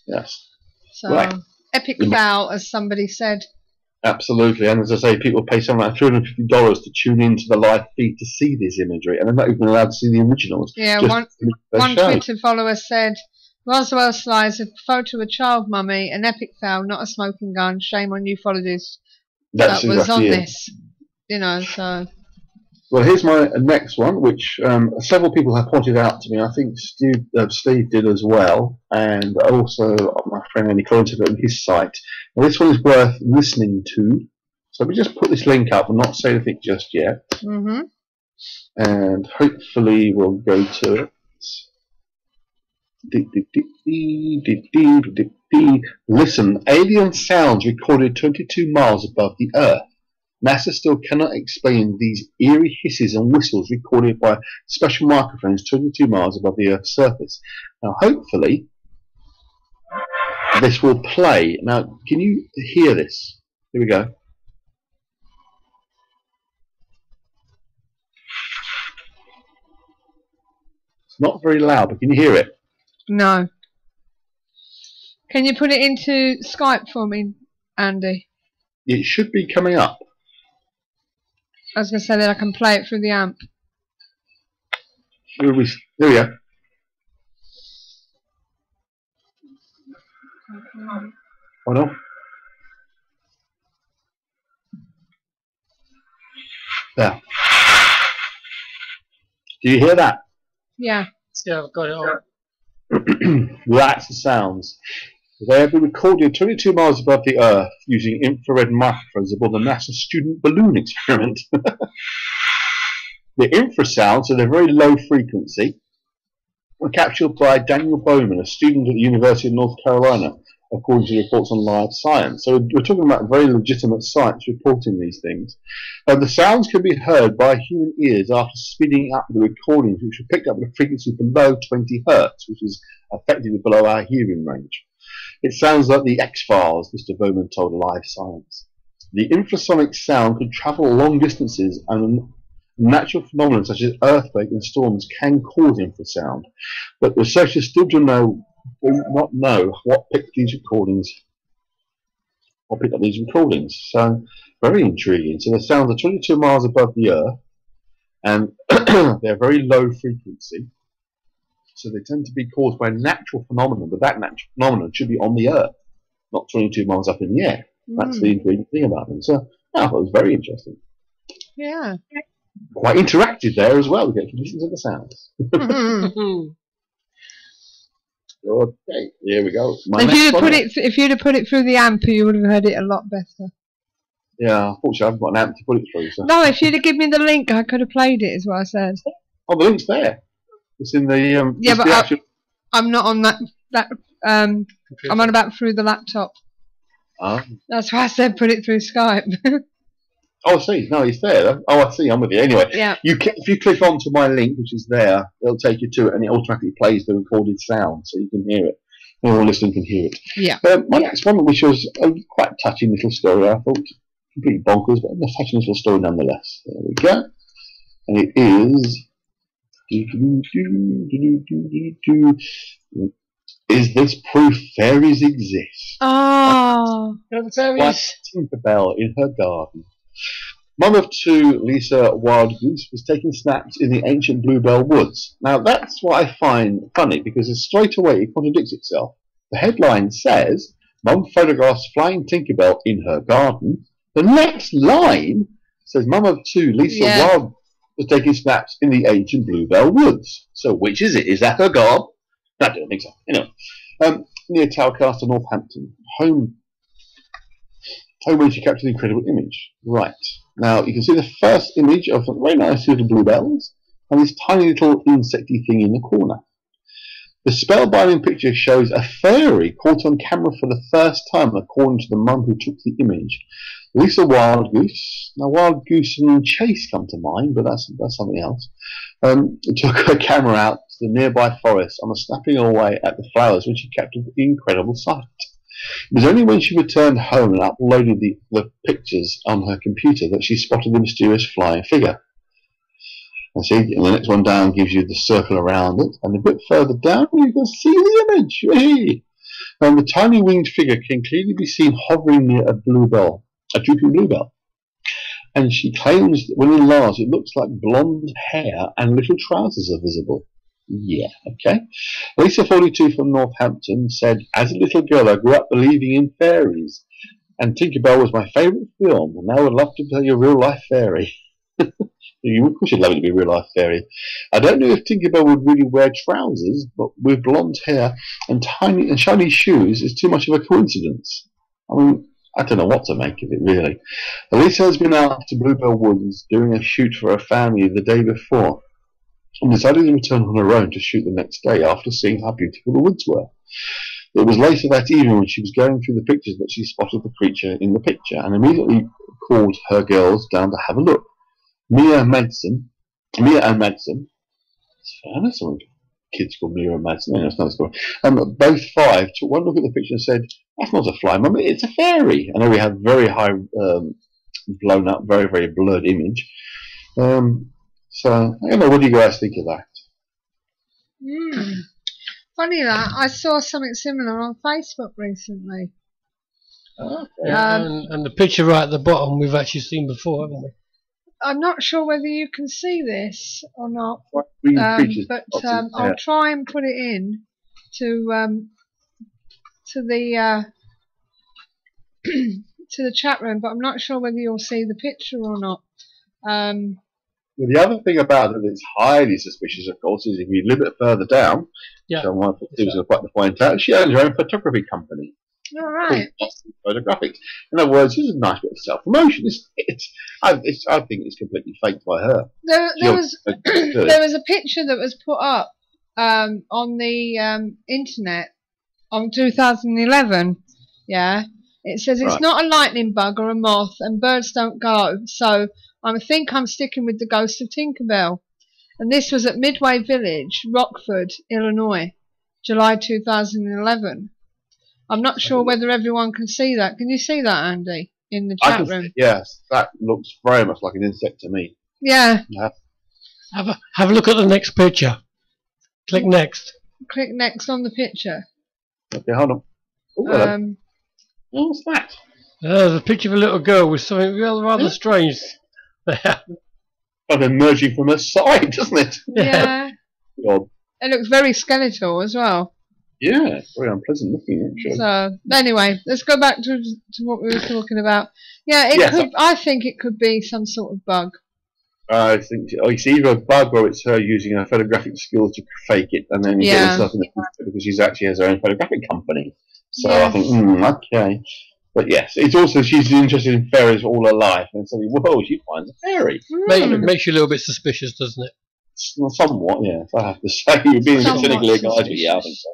Yes. So, right. Epic foul, as somebody said. Absolutely, and as I say, people pay something like $350 to tune into the live feed to see this imagery, and they're not even allowed to see the originals. Yeah, one Twitter follower said, Roswell slides a photo of a child mummy, an epic foul, not a smoking gun. Shame on you, followers. That was on this. You know, so... Well, here's my next one, which several people have pointed out to me. I think Steve did as well, and also my friend Andy commented on his site. Now, this one is worth listening to. So let me just put this link up and not say anything just yet. And hopefully we'll go to it. Listen, alien sounds recorded 22 miles above the Earth. NASA still cannot explain these eerie hisses and whistles recorded by special microphones 22 miles above the Earth's surface. Now, hopefully, this will play. Now, can you hear this? Here we go. It's not very loud, but can you hear it? No. Can you put it into Skype for me, Andy? It should be coming up. I was going to say that I can play it through the amp. Here we are. Oh no. There. Do you hear that? Yeah. Yeah, I've got it on. That's the sounds. They have been recorded 22 miles above the Earth using infrared microphones aboard the NASA student balloon experiment. The infrasounds, so they're very low frequency, were captured by Daniel Bowman, a student at the University of North Carolina, according to reports on Live Science. So we're talking about very legitimate sites reporting these things. The sounds can be heard by human ears after speeding up the recordings, which were picked up at a frequency below 20 hertz, which is effectively below our hearing range. It sounds like the X-Files, Mr. Bowman told Live Science. The infrasonic sound could travel long distances, and natural phenomena such as earthquakes and storms can cause infrasound. But researchers still do not know what picked up these recordings. So, very intriguing. So the sounds are 22 miles above the Earth, and they're very low frequency. So they tend to be caused by a natural phenomenon, but that natural phenomenon should be on the Earth, not 22 miles up in the air. That's the intriguing thing about them. So I thought it was very interesting. Yeah. Quite interactive there as well. We get to listen to the sounds. Okay, here we go. If you'd have put it through the amp, you would have heard it a lot better. Yeah, unfortunately, I haven't got an amp to put it through. So. No, if you'd have given me the link, I could have played it, is what I said. Oh, the link's there. It's in the yeah, but I'm not on that. I'm on about through the laptop. Oh. That's why I said put it through Skype. Oh, I see. No, it's there. Oh, I see. I'm with you. Anyway, Yeah. if you click onto my link, which is there, it'll take you to it, and it automatically plays the recorded sound, so you can hear it. Anyone listening can hear it. Yeah. My next one, which was a quite touching little story, I thought, completely bonkers, but a touching little story nonetheless. There we go. And it is. Is this proof fairies exist? Oh. The fairies. Tinkerbell in her garden. Mum of two, Lisa Wild Goose, was taking snaps in the ancient Bluebell Woods. Now that's what I find funny, because straight away it contradicts itself. The headline says, Mum photographs flying Tinkerbell in her garden. The next line says, Mum of two, Lisa Wild was taking snaps in the ancient Bluebell Woods. So which is it? Is that her garb? No, I don't think so. Anyway, near Tower Castle, Northampton, home where she captured an incredible image. Right. Now, you can see the first image of very nice little bluebells and this tiny little insecty thing in the corner. The spellbinding picture shows a fairy caught on camera for the first time, according to the mum who took the image. Lisa Wild Goose. Now, Wild Goose and Chase come to mind, but that's something else. Took her camera out to the nearby forest and was snapping away at the flowers when she captured the incredible sight. It was only when she returned home and uploaded the pictures on her computer that she spotted the mysterious flying figure. And see, and the next one down gives you the circle around it, and a bit further down you can see the image. Hey! And the tiny winged figure can clearly be seen hovering near a bluebell, a drooping bluebell. And she claims that when enlarged it looks like blonde hair and little trousers are visible. Yeah, okay. Lisa 42 from Northampton said, as a little girl I grew up believing in fairies, and Tinkerbell was my favourite film, and I would love to play a real life fairy. You of course you'd love it to be a real life fairy. I don't know if Tinkerbell would really wear trousers, but with blonde hair and tiny and shiny shoes is too much of a coincidence. I mean, I don't know what to make of it really. Lisa has been out to Bluebell Woods doing a shoot for her family the day before, and decided to return on her own to shoot the next day after seeing how beautiful the woods were. It was later that evening when she was going through the pictures that she spotted the creature in the picture and immediately called her girls down to have a look. Mia and Madsen. I know some kids called Mia and Madsen. No, that's not the story. Both five took one look at the picture and said, that's not a fly, Mummy, it's a fairy. And then we have very high, blown up, very, very blurred image. So, I don't know, what do you guys think of that? Funny that, I saw something similar on Facebook recently. Okay. And the picture right at the bottom we've actually seen before, haven't we? I'm not sure whether you can see this or not, but I'll try and put it in to the to the chat room, but I'm not sure whether you'll see the picture or not. Well, the other thing about it that's highly suspicious, of course, is if you live it further down, which I want to point out, she owns her own photography company. All right. Photographics. In other words, this is a nice bit of self-promotion. I think it's completely faked by her. There was a picture that was put up on the internet on 2011. Yeah, it says it's not a lightning bug or a moth, and birds don't go. So I think I'm sticking with the ghost of Tinkerbell. And this was at Midway Village, Rockford, Illinois, July 2011. I'm not sure whether everyone can see that. Can you see that, Andy, in the chat room? Yes, that looks very much like an insect to me. Yeah. Have a look at the next picture. Click next. Click next on the picture. Okay, hold on. Ooh, what's that? There's a picture of a little girl with something rather strange there. Kind of emerging from her side, doesn't it? Yeah. God. It looks very skeletal as well. Yeah, very unpleasant looking, actually. So, anyway, let's go back to what we were talking about. Yeah, I think it could be some sort of bug. I think it's either a bug or it's her using her photographic skills to fake it, and then you get yourself in the picture because she actually has her own photographic company. So I think, okay. But yes, it's also she's interested in fairies all her life, and suddenly, whoa, she finds a fairy. Makes you a little bit suspicious, doesn't it? Somewhat, yes, I have to say. You're being a bit cynical, guys, but yeah, I think so.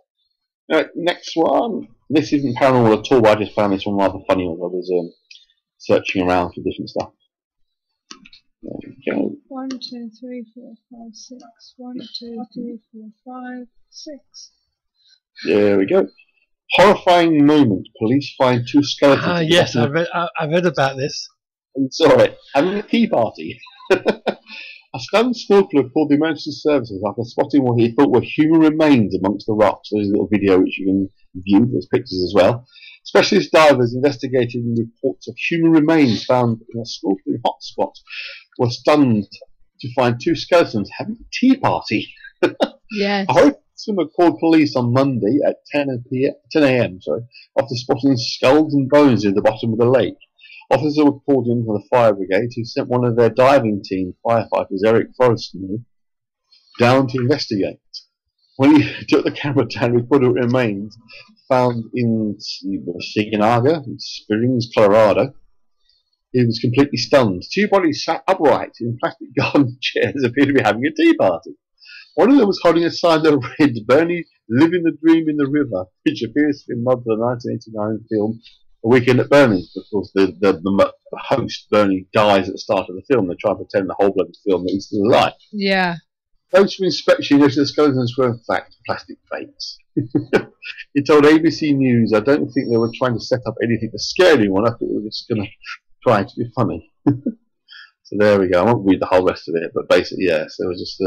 Next one. This isn't paranormal at all, but I just found this one rather funny when I was searching around for different stuff. There we go. 1, 2, 3, 4, 5, 6. 1, 2, 3, 4, 5, 6. There we go. Horrifying moment. Police find two skeletons. Yes, I read about this. I'm sorry. Having a tea party. A stunned snorkeler called the emergency services after spotting what he thought were human remains amongst the rocks. There's a little video which you can view. There's pictures as well. Specialist divers investigating reports of human remains found in a snorkeling hotspot were stunned to find two skeletons having a tea party. Yes. A horrified swimmer called police on Monday at 10 a.m. After spotting skulls and bones near the bottom of the lake. Officers were called in from the fire brigade, who sent one of their diving team firefighters, Eric Fortean, down to investigate. When he took the camera down, recorded remains found in Sigenaga, Springs, Colorado. He was completely stunned. Two bodies sat upright in plastic garden chairs appeared to be having a tea party. One of them was holding a sign that read, "Bernie, living the dream in the river," which appears to be a nod to the 1989 film A Weekend at Bernie's. Of course, the host, Bernie, dies at the start of the film. They try to pretend the whole bloody film that he's still alive. Yeah. Those from inspection noticed the skeletons were in fact plastic fakes. He told ABC News, "I don't think they were trying to set up anything to scare anyone. I think they were just going to try to be funny." So there we go. I won't read the whole rest of it, but basically, yes, there was just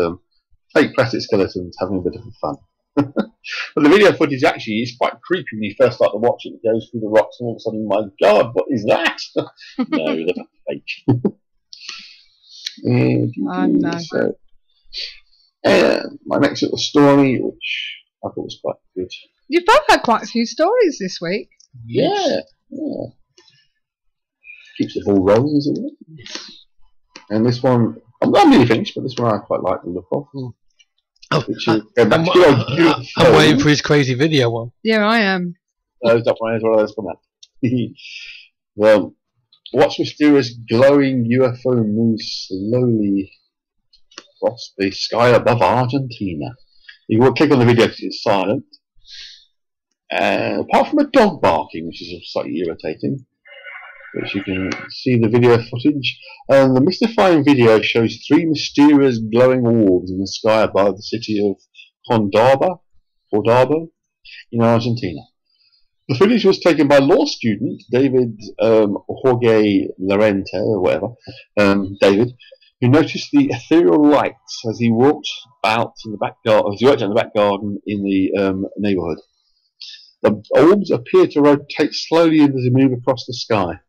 fake plastic skeletons having a bit of fun. But the video footage actually is quite creepy when you first start to watch it. It goes through the rocks and all of a sudden, my God, what is that? No, they're fake. No. So, my next little story, which I thought was quite good. You've both had quite a few stories this week. Yeah. Keeps the ball rolling, isn't it? And this one, I'm not really finished, but this one I quite like the look of. I'm waiting for his crazy video one. Yeah, I am. Those up my as well as come up. Well, what's mysterious glowing UFO moves slowly across the sky above Argentina? You will click on the video because it's silent. Apart from a dog barking, which is slightly irritating, which you can see the video footage. The mystifying video shows three mysterious glowing orbs in the sky above the city of Cordabo in Argentina. The footage was taken by law student David Jorge Lorente, or whatever, David, who noticed the ethereal lights as he walked out in the back garden, in the neighborhood. The orbs appear to rotate slowly as they move across the sky.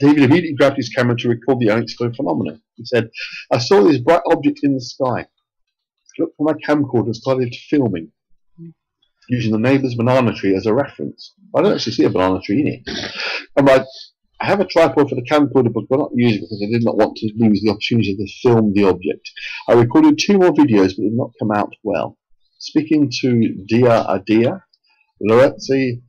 David immediately grabbed his camera to record the unexplained phenomenon. He said, "I saw this bright object in the sky. Looked for my camcorder and started filming, using the neighbour's banana tree as a reference." I don't actually see a banana tree in it. I'm like, I have a tripod for the camcorder, but I'm not using it because I did not want to lose the opportunity to film the object. I recorded 2 more videos, but it did not come out well. Speaking to Dia Lorenzi,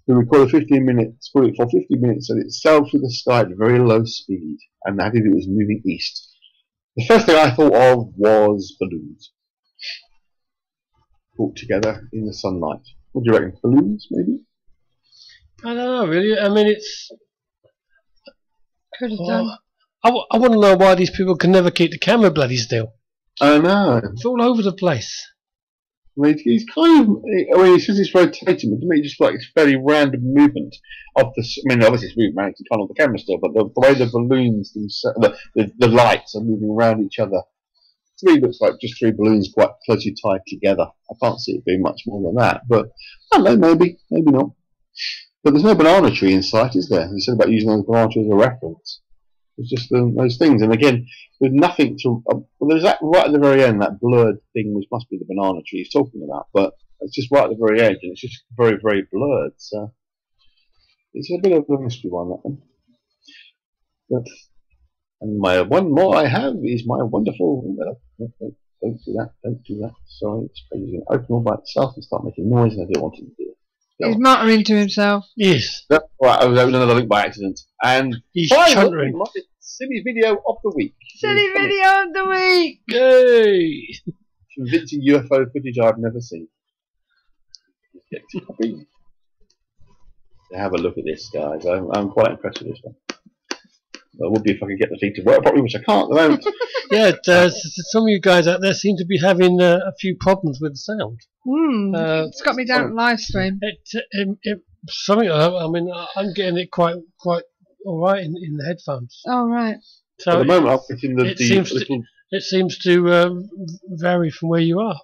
who recorded 15 minutes, and it sailed through the sky at very low speed, and added it was moving east. The first thing I thought of was balloons, put together in the sunlight. What do you reckon? Balloons, maybe? I don't know, really. I mean, it's... Could have done. I want to know why these people can never keep the camera bloody still. I know. It's all over the place. I mean, he's kind of, I mean, he says it's rotating, but to me it just like it's fairly random movement of the, I mean, obviously it's moving around, you can't on the camera still, but the way the balloons, the lights are moving around each other, to me it looks like just 3 balloons quite closely tied together. I can't see it being much more than that, but I don't know, maybe not. But there's no banana tree in sight, is there? You said about using those banana trees as a reference. It's just those things, and again, with nothing to. Well, there's that right at the very end, that blurred thing, which must be the banana tree he's talking about, but it's just right at the very edge, and it's just very, very blurred. So it's a bit of a mystery one, that one. But, and my one more I have is my wonderful. Don't do that. Sorry, it's going to open all by itself and start making noise, and I don't want it to do it. He's muttering to himself. Yes. Right, I was opening another link by accident. And he's finally, my silly video of the week. Silly video of the week! Yay! Convincing UFO footage I've never seen. Have a look at this, guys. I'm quite impressed with this one. Well, it would be if I could get the thing to work properly, which I can't at the moment. Yeah, some of you guys out there seem to be having a few problems with the sound. It's got me down to live stream. Something. I mean, I'm getting it quite all right in the headphones. Oh right. So at the moment, I'm getting it seems to vary from where you are.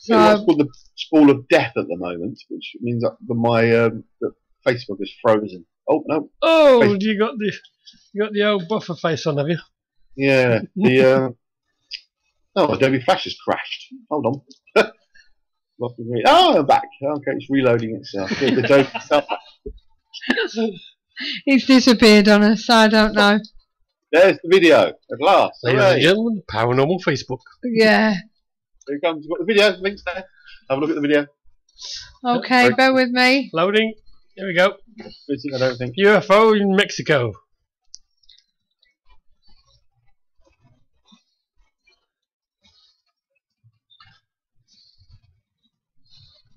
So what's called the Spool of Death at the moment, which means that my the Facebook is frozen. Oh no! Oh, Facebook. you got the old buffer face on, have you? Yeah. The Adobe Flash has crashed. Hold on. Oh, I'm back. Okay, it's reloading itself. The Adobe itself. He's disappeared on us. I don't know. There's the video at last. Ladies and gentlemen, Paranormal Facebook. Yeah. Here it comes. You've got the video. Links there. Have a look at the video. Okay, bear with me. Loading. Here we go. I don't think. UFO in Mexico.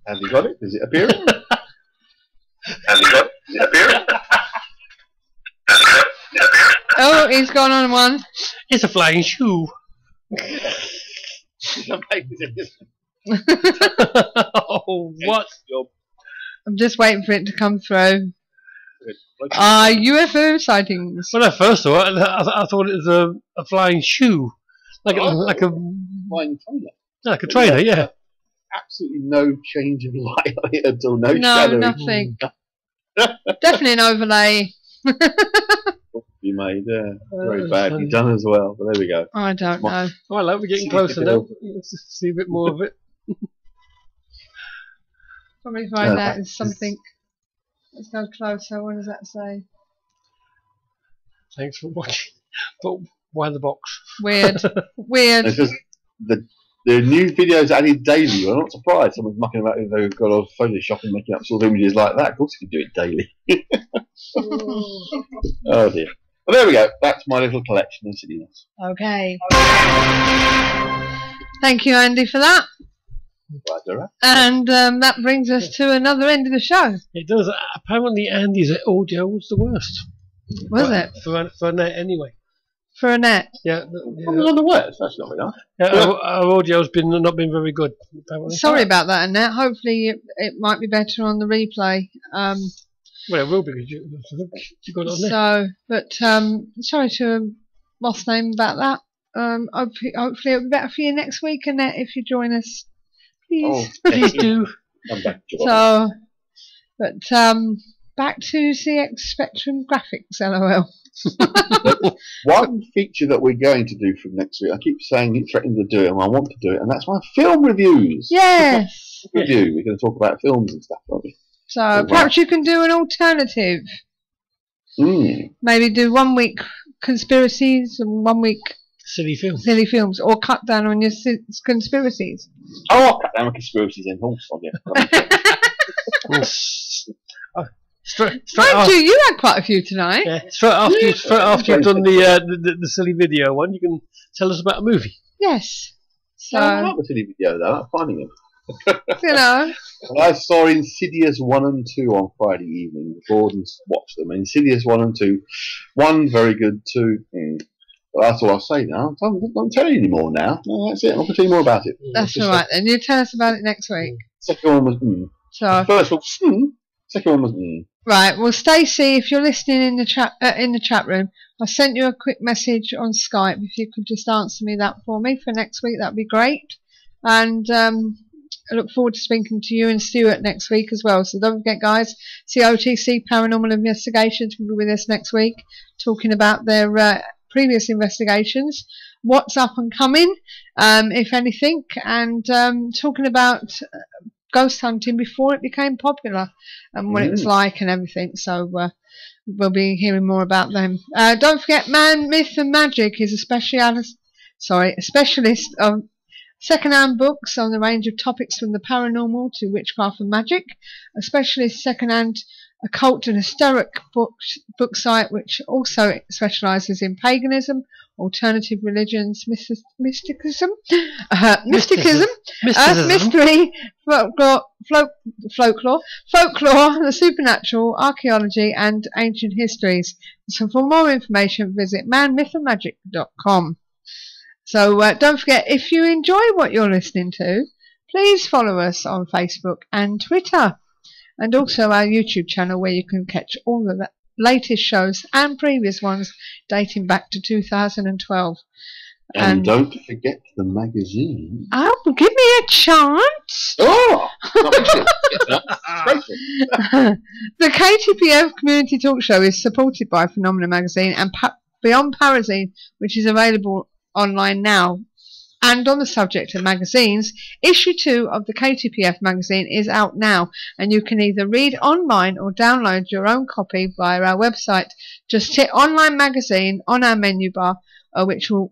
Have you got it? Is it appearing? Have you got it? Is it appearing? Oh, he's gone on one. It's a flying shoe. Oh, what? I'm just waiting for it to come through. UFO sightings. When I first saw it, I thought it was a flying shoe, like a flying trainer. Like a trainer, yeah. Absolutely no change of light on it at all. No shadow. No, nothing. Definitely an overlay. You made very badly done as well. But there we go. I don't know. Oh, hello, we're getting closer now. Let's see a bit more of it. Probably find that is something. Let's go closer. What does that say? Thanks for watching. But why the box? Weird. Weird. It's just the new videos added daily. I'm not surprised someone's mucking about if they've got a Photoshop and making up sort of images like that. Of course you can do it daily. Oh dear. Well, there we go. That's my little collection of silliness. Okay. Thank you, Andy, for that. And that brings us to another end of the show. It does. Apparently, Andy's audio was the worst. Was it? For Annette, anyway. For Annette? Yeah. Was on the worst. That's not enough. Yeah, our audio's not been very good. Apparently. Sorry about that, Annette. Hopefully, it might be better on the replay. Well, it will be because you got it on there. So, but sorry to lost name about that. Hopefully, it'll be better for you next week, Annette, if you join us. Please, please do. Come back. So, but back to CX Spectrum Graphics, LOL. One feature that we're going to do from next week, I keep saying threatening to do it, and I want to do it, and that's my film reviews. Yes. We're going to talk about films and stuff, aren't we? So perhaps you can do an alternative. Maybe do 1 week conspiracies and 1 week silly films, or cut down on your conspiracies. Oh, I'll cut down on conspiracies in horse on you. Mind you, you had quite a few tonight. Yeah, straight after you've done the silly video one, you can tell us about a movie. Yes. So I like the silly video though. I'm finding it. You know. I saw Insidious 1 and 2 on Friday evening. Gordon's watched them. Insidious 1 and 2. 1 very good, 2. Well, that's all I'll say now. Don't tell you anymore now. No, that's it. I'm not going to tell you more about it. That's all right then. You tell us about it next week. Second one was So the first one second one was Right. Well, Stacey, if you're listening in the chat room, I sent you a quick message on Skype. If you could just answer me that for me for next week, that'd be great. And I look forward to speaking to you and Stuart next week as well. So don't forget, guys, COTC Paranormal Investigations will be with us next week, talking about their previous investigations, what's up and coming, if anything, and talking about ghost hunting before it became popular and what it was like and everything. So we'll be hearing more about them. Don't forget, Man, Myth and Magic is a specialist of second-hand books on a range of topics from the paranormal to witchcraft and magic. A specialist second-hand occult and historic book site which also specialises in paganism, alternative religions, mysticism, mysticism, Mysticism. mystery, folklore, the supernatural, archaeology, and ancient histories. So for more information, visit manmythandmagic.com. So don't forget, if you enjoy what you're listening to, please follow us on Facebook and Twitter, and also our YouTube channel, where you can catch all the latest shows and previous ones dating back to 2012. And don't forget the magazine. Oh, give me a chance. Oh! The KTPF Community Talk Show is supported by Phenomena Magazine and Beyond Parasine, which is available online now. And on the subject of magazines, issue 2 of the KTPF magazine is out now, and you can either read online or download your own copy via our website. Just hit online magazine on our menu bar, which you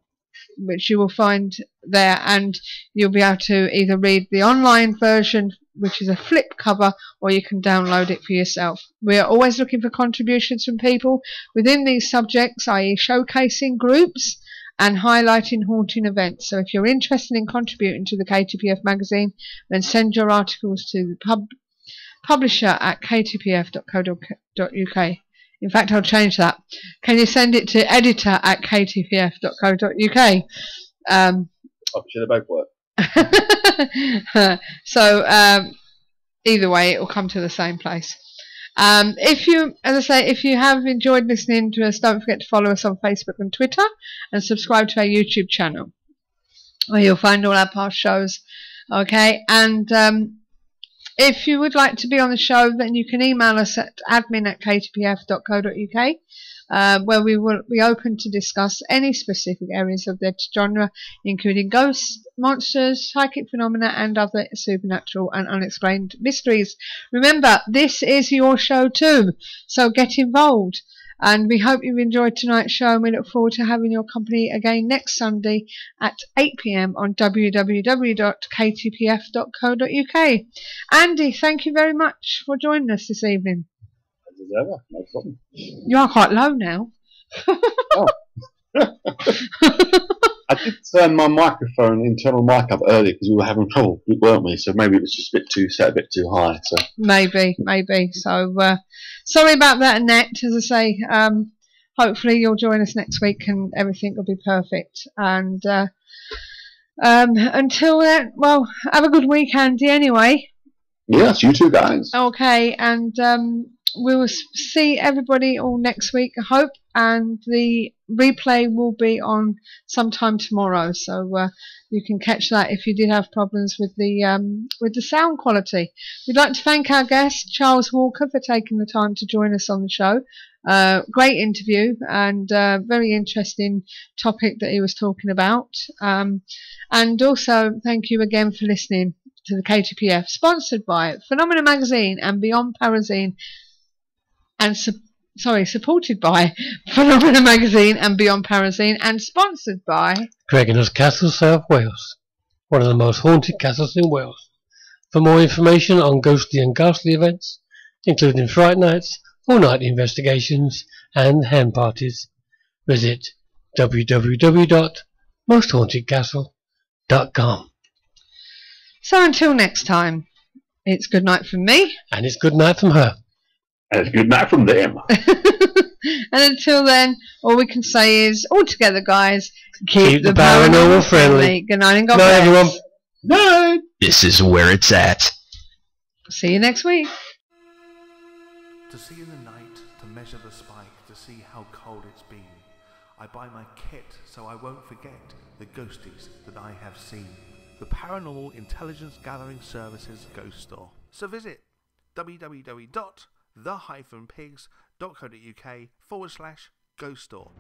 will find there, and you'll be able to either read the online version, which is a flip cover, or you can download it for yourself. We are always looking for contributions from people within these subjects, i.e. showcasing groups and highlighting haunting events. So if you're interested in contributing to the KTPF magazine, then send your articles to the publisher at ktpf.co.uk. In fact, I'll change that. Can you send it to editor at ktpf.co.uk? Should they both work? So either way, it will come to the same place. If you have enjoyed listening to us, don't forget to follow us on Facebook and Twitter, and subscribe to our YouTube channel, where you'll find all our past shows. Okay, and if you would like to be on the show, then you can email us at admin@ktpf.co.uk, where we will be open to discuss any specific areas of the genre, including ghosts, monsters, psychic phenomena, and other supernatural and unexplained mysteries. Remember, this is your show too, so get involved. And we hope you've enjoyed tonight's show, and we look forward to having your company again next Sunday at 8 p.m. on www.ktpf.co.uk. Andy, thank you very much for joining us this evening. No problem. You are quite low now. Oh. I did turn my internal mic up earlier because we were having trouble, weren't we? So maybe it was just a bit too high. So maybe. So sorry about that, Annette. As I say, hopefully you'll join us next week and everything will be perfect. And until then, well, have a good week, Andy. Anyway. Yes, you too, guys. Okay, and we will see everybody all next week, I hope, and the replay will be on sometime tomorrow, so you can catch that if you did have problems with the sound quality. We'd like to thank our guest Charles Walker for taking the time to join us on the show. Great interview, and very interesting topic that he was talking about, and also thank you again for listening to the KTPF, sponsored by Phenomena Magazine and Beyond Parasine, and supported by Phenomena Magazine and Beyond Parasine, and sponsored by Dragon's Castle, South Wales, one of the most haunted castles in Wales. For more information on ghostly and ghastly events, including fright nights, all-night investigations, and hand parties, visit www.mosthauntedcastle.com. So until next time, it's good night from me. And it's good night from her. And it's good night from them. And until then, all we can say is, all together, guys, keep the paranormal friendly. Good night and God bless. bless. Everyone. Night. This is where it's at. See you next week. To see in the night, to measure the spike, to see how cold it's been. I buy my kit so I won't forget the ghosties that I have seen. The Paranormal Intelligence Gathering Services Ghost Store. So visit www.the-pigs.co.uk/ghost store.